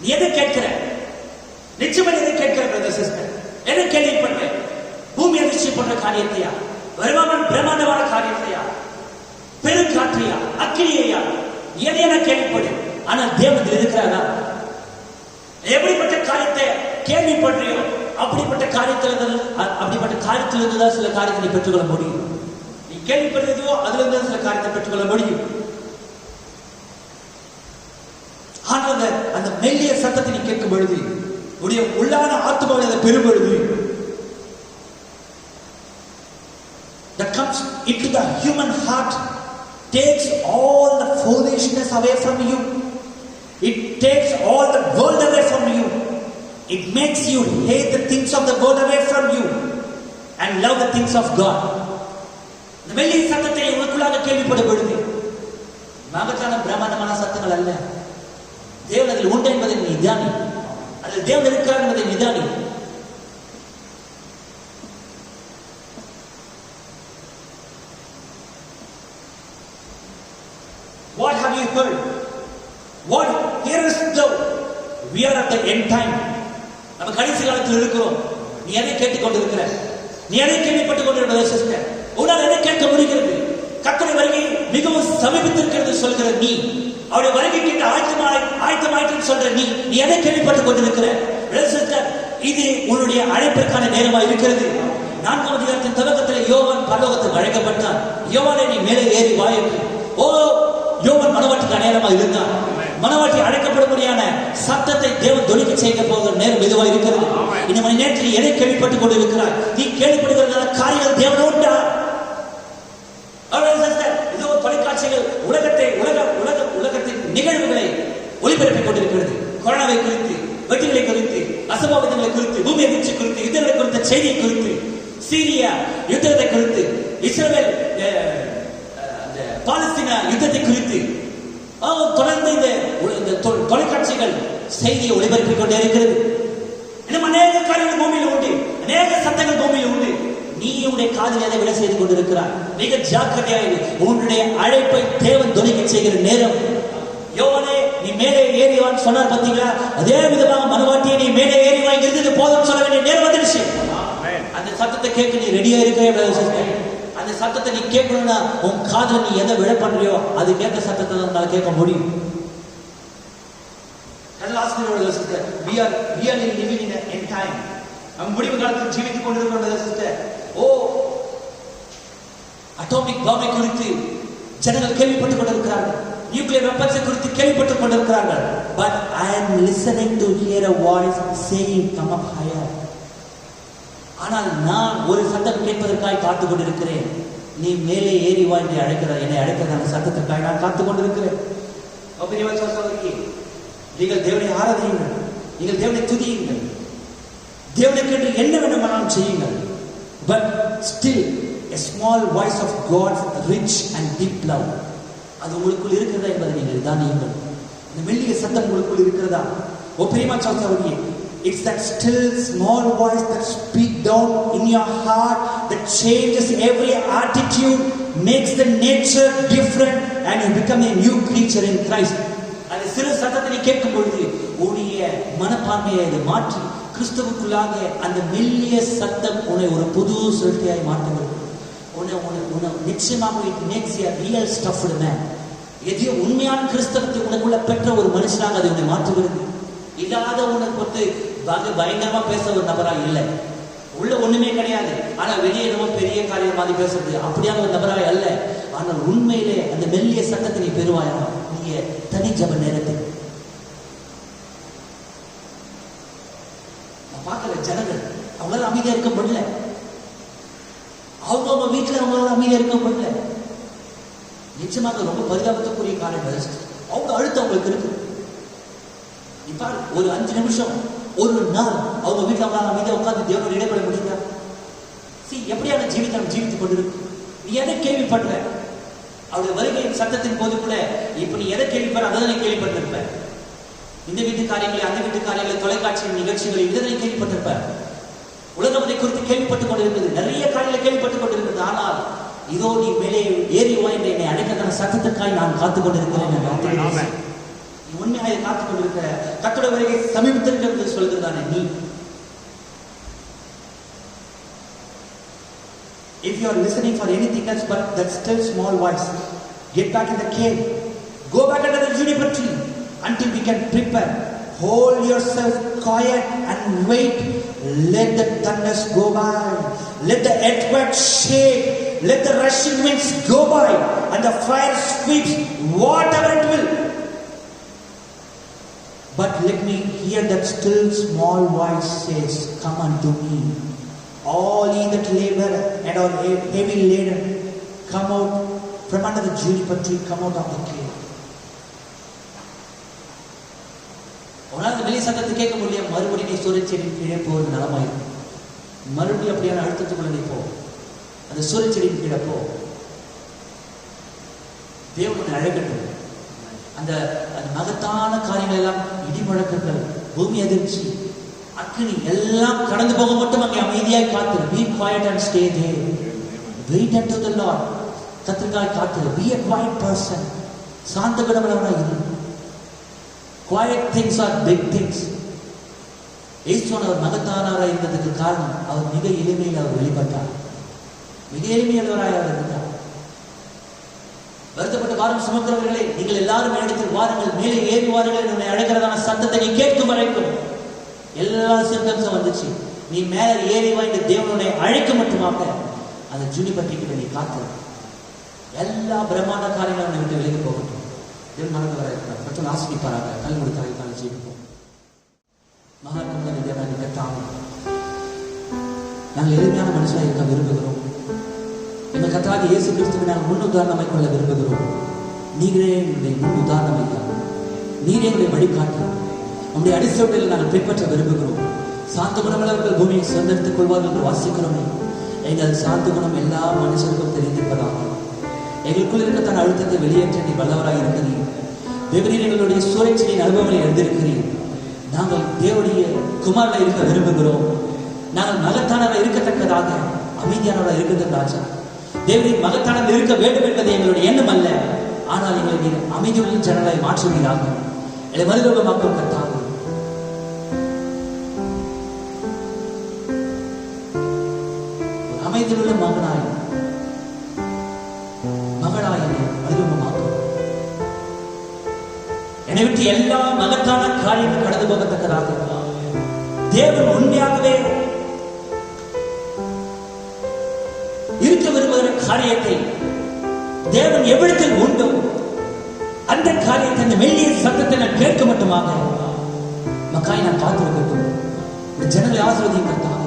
நீ எதை கேட்கிற? நிச்சயமா எதை கேட்கிற பிரதர் சிஸ்டர்? எதை கேள்விப்படுற? பூமி அதிர்ச்சி பண்ற காரியத்தையா, பிரம்மாண்டமான காரியத்தையா, பெருங்காற்றையா, அக்கினியையா, எதையான கேள்விப்படு. ஆனால் தேவன் இருக்கிறாரா? எப்படிப்பட்ட காரியத்தை கேள்விப்படுறியோ அப்படிப்பட்ட காரியத்திலிருந்து தான் சில காரியத்தை நீ பெற்றுக்கொள்ள முடியும். நீ கேள்விப்படுறதோ அதுல இருந்து சில காரியத்தை பெற்றுக்கொள்ள முடியும். ஆனால் அந்த மெல்லிய சத்தத்தை நீ கேட்கும் பொழுது, உடைய உள்ளான ஆத்மாவை அதை பெறும் பொழுது, that comes into the human heart, takes all the foolishness away from you. It takes all the world away from you. It makes you hate the things of the world away from you and love the things of God. இந்த மெல்லிய சத்தத்தை உனக்குள்ளாக கேள்விப்படும் பொழுது, மகத்தான பிரம்மாண்டமான சத்தங்கள் அல்ல, தேவன் அதில் உண்டு என்பதை நீ தியானி, அதில் தேவன் இருக்கிறார் என்பதை நீ தியானி. What have you heard? What hearest thou? We are at the end time. நம்ம கடைசி காலத்தில் இருக்கிறோம். நீ எதை கேட்டுக்கொண்டிருக்கிற? நீ எதை கேள்விப்பட்டுக் கொண்டிருக்கிற சிஸ்டர்? உன்னால் எதை கேட்க முடிகிறது? கர்த்தருடைய வருகை மிகவும் சமீபித்திருக்கிறது சொல்கிற நீ, அவருடைய வருகைக்கு ஆயத்தமாயிட்டு சொல்ற நீ எதை கேள்விப்பட்டுக் கொண்டிருக்கிற சிஸ்டர்? இது உன்னுடைய அழைப்பிற்கான நேரமாக இருக்கிறது. 4ஆம் அதிகாரத்தின் துவக்கத்தில் யோவான் பரலோகத்துக்கு அழைக்கப்பட்டான். யோவானே, நீ மேலே ஏறி வா என்று. ஓ, யோவான் மனவாட்டிக்கு அடையாளமாக இருந்தான். மனவாட்டி அழைக்கப்படும்படியான சத்தத்தை தேவன் தொழிக்க செய்ய போகிற நேரம் மெதுவாக இருக்கிறது. இந்த மணி நேரத்தில் எதை கேள்விப்பட்டுக் கொண்டிருக்கிறாய்? நீ கேள்விப்படுகிற காரியங்கள் தேவன் உண்டா? இதோ தொலைக்காட்சிகள் உலகத்தின் நிகழ்வுகளை ஒளிபரப்பிக் கொண்டிருக்கிறது. கொரோனாவை குறித்து, வெற்றிகளை குறித்து, அசம்பாவிதங்களை குறித்து, பூமி அதிர்ச்சி குறித்து, யுத்தங்களை குறித்த செய்தியை குறித்து, சீரியா யுத்தத்தை குறித்து, இஸ்ரேல் பாலஸ்தீனா யுத்தத்தை குறித்து தொடர்ந்து இந்த தொலைக்காட்சிகள் செய்தியை ஒளிபரப்பிக் கொண்டே இருக்கிறது. இன்னும் அநேக காரியங்கள் பூமியில் உண்டு, அநேக சத்தங்கள் பூமியில் உண்டு. நீ உன்னுடைய காதில் எதை விட செய்து கொண்டிருக்கிறாய்? மிக ஜாக்கிரதையாக உன்னுடைய அழைப்பை தேவன் தொலைக்க செய்கிற நேரம். யோவானே, நீ மேலே ஏறிவான்னு சொன்னார் பார்த்தீங்களா? அதே விதமாக மனவாட்டியை நீ மேலே ஏறிவா, இருந்தது போதும் சொல்ல வேண்டிய நேரம் வந்துருச்சு. அந்த சத்தத்தை கேட்க நீ ரெடியா இருக்கிற? அந்த சத்தத்தை நீ கேட்கணும்னா உன் காதுல நீ எதை விட பண்றியோ அது கேட்க சத்தத்தை நம்மளால கேட்க முடியும். முடிவு காலத்தில் ஜீவித்துக் கொண்டிருக்கிறோம். ஓ, அட்டாமிக் பாம்பை குறித்து ஜனங்கள் கேள்விப்பட்டுக் கொண்டிருக்கிறார்கள், நியூக்ளியர் வெப்பன்ஸை குறித்து கேள்விப்பட்டுக் கொண்டிருக்கிறார்கள். But I am listening to hear a voice saying, come up higher. ஆனால் நான் ஒரு சத்தம் கேட்பதற்காக காத்துக் கொண்டிருக்கிறேன். நீ மேலே ஏறி வா என்று அழைக்கிறார். என்னை அழைக்கிறதான சத்தத்திற்காக நான் காத்துக் கொண்டிருக்கிறேன். நீங்கள் தேவனை ஆராதியுங்கள், நீங்கள் தேவனை துதியுங்கள், தேவனுக்கு என்று என்ன வேண்டுமானாலும் செய்யுங்கள். But still a small voice of God's rich and deep love, அது உங்களுக்குள் இருக்கிறதா என்பதை நீங்கள் தானியுங்கள். இந்த மெல்லிய சத்தம் உங்களுக்குள் இருக்கிறதா? ஓ பிரியமான சகோதரர்களே, it's that still small voice that speaks down in your heart, that changes every attitude, makes the nature different, and you become a new creature in Christ. அந்த சிறு சத்தத்தை நீ கேட்கும் பொழுது உன்னுடைய மனப்பான்மையை அதை மாற்றி கிறிஸ்துவுக்குள்ளாக அந்த மெல்லிய சத்தம் உன்னை ஒரு புது சிருஷ்டியாய் மாற்றுகிறது. உன்னை நிச்சயமாக it makes you a real stuffed man. எது உண்மையான கிறிஸ்தவத்தை உனக்குள்ள பெற்ற ஒரு மனுஷனாக அதை உன்னை மாற்றுகிறது. இல்லாத உனக்கு வந்து பயங்கரமா பேச ஒரு நபரா இல்லை, உள்ள ஒண்ணுமே கிடையாது, ஆனா வெளியே நம்ம பெரிய காரியம் மாதிரி பேசுறது அப்படியான ஒரு நபராய் அல்ல. ஆனால் உண்மையிலே அந்த மெல்லிய சத்தத்தை நீ பெறுவாயா? நீங்க தனி ஜப நேரத்தில்
அமைதியா இருக்க முடியல. அவங்க வீட்டுல அவங்களால அமைதியா இருக்க முடியல. நிச்சயமாக ரொம்ப பரிதாபத்துக்குரிய காரணம். அவங்க அழுத்தம் அவங்களுக்கு இருக்கு. இப்ப ஒரு 5 நிமிஷம் ஒரு நாள் அவங்க வீட்டுல அவங்களால அமைதியா உட்கார்ந்து தேவனோட இடைப்பட முடியுதா? எப்படியான ஜீவித்தை ஜீவித்துக் கொண்டிருக்கு? நீ எதை கேள்விப்படுற? அவருடைய வருகையின் சத்தத்தின் போது கூட இப்ப நீ எதை கேள்விப்படுற? அதை நீ கேள்விப்பட்டிருப்ப. இந்த வீட்டு காரியங்களை, அந்த வீட்டு காரியங்களை, தொலைக்காட்சி நிகழ்ச்சிகளை இதை கேள்விப்பட்டிருப்ப. உலகம் அதை குறித்து கேள்விப்பட்டுக் கொண்டிருக்கிறது. நிறைய காரியங்களை கேள்விப்பட்டுக் கொண்டிருக்கிறது. ஆனால் இதோ நீ மேலே ஏறி வா என்று என்னை அழைக்கத்தான சத்தத்திற்காய் நான் காத்துக் கொண்டிருக்கிறேன். நீ உண்மையாக காத்துக் கொண்டிருக்கிற கர்த்தருடைய வருகை சமீபத்திற்கு சொல்கிறதானே நீ. If you are listening for anything else but that still small voice, get back in the cave. Go back under the juniper tree until we can prepare. Hold yourself quiet and wait. Let the thunders go by. Let the earthquake shake. Let the rushing winds go by. And the fire sweeps whatever it will. But let me hear that still small voice says, come unto me. All ye that labor and are heavy laden, come out from under the juniper tree, come out of the cave. உனக்கு வெளி சத்தத்தை கேட்க முடியல. மறுபடியும் நீ சூரியச்செடியின் கீழே போவது நலமாயிருக்கும். மறுபடியும் அப்படியான அழுத்தத்துக்குள்ள நீ போ. அந்த சூரியச்செடியின் கீழே போ. தேவனை அழைக்கட்டும். அந்த மகத்தான காரியங்கள் எல்லாம், இடி முழக்கங்கள், பூமி அதிர்ச்சி, அக்னி எல்லாம் கடந்து போக மட்டும் அங்கே அமைதியாய் காத்திரு. Be quiet and stay there. Wait unto the Lord. கர்த்தருக்காய் காத்திரு. Be a quiet person. சாந்த குணமுள்ளவனாய் இரு. Quiet things are big things. இயேசுவானவர் அவர் மகத்தானவராய் இருந்ததுக்கு காரணம் அவர் மிக எளிமையில் அவர் வெளிப்பட்டார். மிக எளிமையுள்ளவராய் அவர் இருந்தார். வருத்தப்பட்ட வாரம் சுமக்கிறவர்களே, நீங்கள் எல்லாரும் இடத்தில் வாருங்கள், மேலே ஏறி வாருங்கள் என்னை அழைக்கிறதான சத்தத்தை நீ கேட்கும் வரைக்கும் எல்லா சிம்டம்ஸும் வந்துச்சு. நீ மேல ஏறி வா என்று தேவனுடைய அழைக்க மட்டுமாக அந்த ஜூனிபர் ட்ரீ கிட்ட நீ காத்து. எல்லா பிரம்மாண்ட காரியங்களும் உன்னை விட்டு விலகி போகட்டும். தேவன் மனது வர இருக்கிறார். மற்றும் ஆசிரிப்பாராக கல் கொடுத்தால் ஜீவிப்போம். மகாத்மா தேவனை கட்டாம நாங்கள் எளிமையான மனுஷனாக இருக்க விரும்புகிறோம். எங்கள் கர்த்தராகிய இயேசு கிறிஸ்துவை நாங்கள் முன் உதாரணமாய் கொள்ள விரும்புகிறோம். நீங்களே எங்களுடைய முன் உதாரணம் ஐயா. நீரே எங்களுடைய வழிகாட்டு. நம்முடைய அடிசோட்டில் நாங்கள் பின்பற்ற விரும்புகிறோம். சாந்த குணமுள்ளவர்கள் பூமியை சுதந்திரத்துக் கொள்வார்கள் என்று வாசிக்கிறோமே. எங்கள் சாந்த குணம் எல்லா மனுஷருக்கும் தெரிந்திருப்பதாக எங்களுக்குள் இருக்க தன் அழுத்தத்தை வெளியேற்ற நீ வல்லவராக இருக்கிறீர். தேவரீர் எங்களுடைய சூழ்ச்சியின் அனுபவங்களை எழுந்திருக்கிறீர். நாங்கள் தேவனுடைய குமாரனாக இருக்க விரும்புகிறோம். நாங்கள் மகத்தானவராக இருக்கத்தக்கதாக அமைதியானவராக இருக்கிறது ராஜா. தேவரீர் மகத்தானவர் இருக்க வேண்டும் என்பது எங்களுடைய எண்ணம் அல்ல. ஆனால் எங்களை நீர் அமைதியுள்ள ஜனங்களாய் மாற்றுவீராக. எங்களை மறுரூபமாக்கும் கர்த்தாவே. அமைதியுள்ள மகனாய் மகளாய் மறுரூபமாக்கும். என்னை விட்டு எல்லா மகத்தான காரியங்களும் கடந்து போகத்தக்கதாக தேவன் உண்மையாகவே இருக்க விரும்புகிற காரியத்தை தேவன் எவ்விடத்தில் உண்டோ அந்த காரியத்தை, அந்த மெல்லிய சத்தத்தை நான் கேட்க மட்டுமாக மக்காய் நான் காத்திருக்கட்டும். இந்த ஜனங்களை ஆசீர்வதிக்கத்தாக.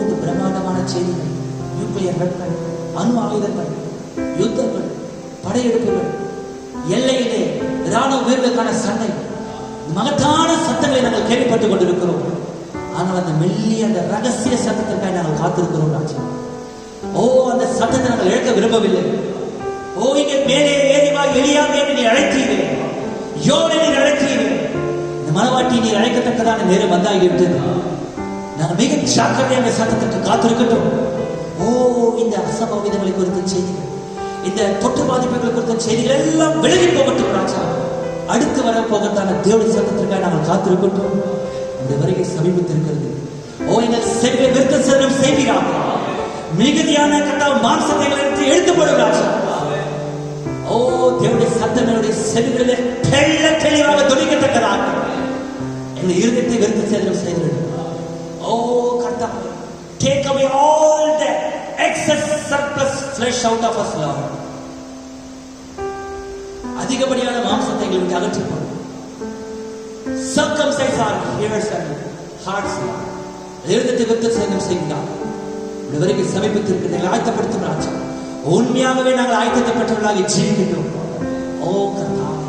இந்த பிரம்மாண்டமான செய்திகள், நியூக்ளியர் வெப்பன், அணு ஆயுதங்கள், யுத்தங்கள், படையெடுப்புகள், எல்லையிலே இராணுவ வீரர்களுக்கான சண்டை, மகத்தான சத்தங்களை நாங்கள் கேள்விப்பட்டுக் கொண்டிருக்கிறோம். ஆனால் அந்த மெல்லிய அந்த ரகசிய சத்தத்திற்காக நாங்கள் காத்திருக்கிறோம் ராஜா. அந்த சத்தத்தை நாங்கள் இழக்க விரும்பவில்லை. இங்கே மேலே ஏறிவா எளியாவே நீ அழைத்தீரே, யோனை நீர் அழைத்தீரே. இந்த மனவாட்டி நீர் அழைக்கத்தக்கதான நேரம் வந்தாகிவிட்டது. நாங்கள் மிக ஜாக்கிரதையாக சத்தத்திற்கு காத்திருக்கட்டும். இந்த அசம்பாவிதங்களை குறித்த செய்திகள், இந்த தொற்று பாதிப்புகளை குறித்த செய்திகள் எல்லாம் விலகி போகட்டும் ராஜா. அடுத்து வர போகத்தான தேவனுடைய சத்தத்திற்காக நாங்கள் காத்திருக்கட்டும். இந்த வருகை சமீபத்திருக்கிறது. எங்கள் செல்வை விருத்த சேதனம் செய்வீராக. மிகுதியான கட்டால் மாம்சத்தை எடுத்து போடும் ராஜா. தேவனுடைய சத்தங்களுடைய செல்களில் தெள்ள தெளிவாக துணிக்கத்தக்கதாக எங்கள் இருதயத்தை விருத்த சேதனம் செய்கிறது. கர்த்தாவே, take away all the excess surplus flesh out of us, Lord. அதிகப்படியான மாம்சத்தை எங்களுக்கு அகற்றி போடும். Circumcise our ears and hearts, Lord. எழுதத்தை விருத்த சேதனம் செய்கிறார். வரைக்கும் சமீபத்திற்கு ஆயத்தப்படுத்தும் ராஜா, உண்மையாகவே நாங்கள் ஆயத்தத்தை பெற்றவர்களாக ஜீவிக்கின்றோம். ஓ கர்த்தாவே,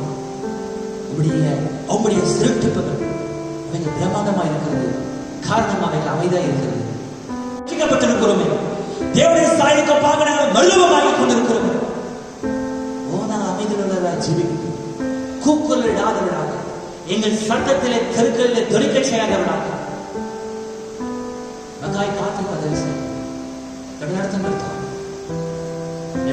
உம்முடைய சிருஷ்டிப்புகள் அவைகள் பிரமாண்டமாக இருக்கிறது. காரணம் அவைகள் அமைதியாக இருக்கிறது. ரட்சிக்கப்பட்டிருக்கிறோமே, தேவனுடைய சாயலுக்கு ஒப்பாக நாங்கள் மறுரூபமாகி கொண்டிருக்கிறோம். ஓ நாங்கள் அமைதியுள்ளவர்களாக ஜீவிக்கின்றோம். கூக்குரல் இடாதவர்களாக, எங்கள் சத்தத்திலே தெருக்களிலே தொழிக்க செய்யாதவர்களாக நகாய் காத்து உதவி செய்யும். நடத்த நடத்தான்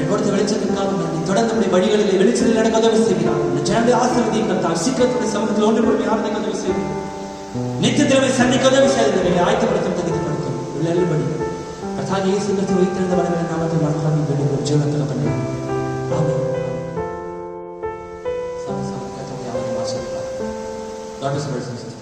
கொடுத்த வெளிச்சத்திற்காக நன்றி. தொடர்ந்து நம்முடைய வழிகளில் வெளிச்சத்தில் நடக்க உதவி செய்கிறார். இந்த ஜனங்களை ஆசீர்வதியும் கர்த்தாவே. சீக்கிரத்துடைய சமூகத்தில் ஒன்று போய் ஆராதனை உதவி செய்யும். நித்தியத்திலே சந்திக்க உதவி செய்து ஆயத்தப்படுத்தும் தகுதிப்படுத்தும் உள்ளபடி கர்த்தாவே இயேசு கிறிஸ்து வைத்திருந்த வளங்களை நாமத்தில் மறக்காம வேண்டிய ஜீவனத்தில் பண்ணி ஆமென்.
God bless you.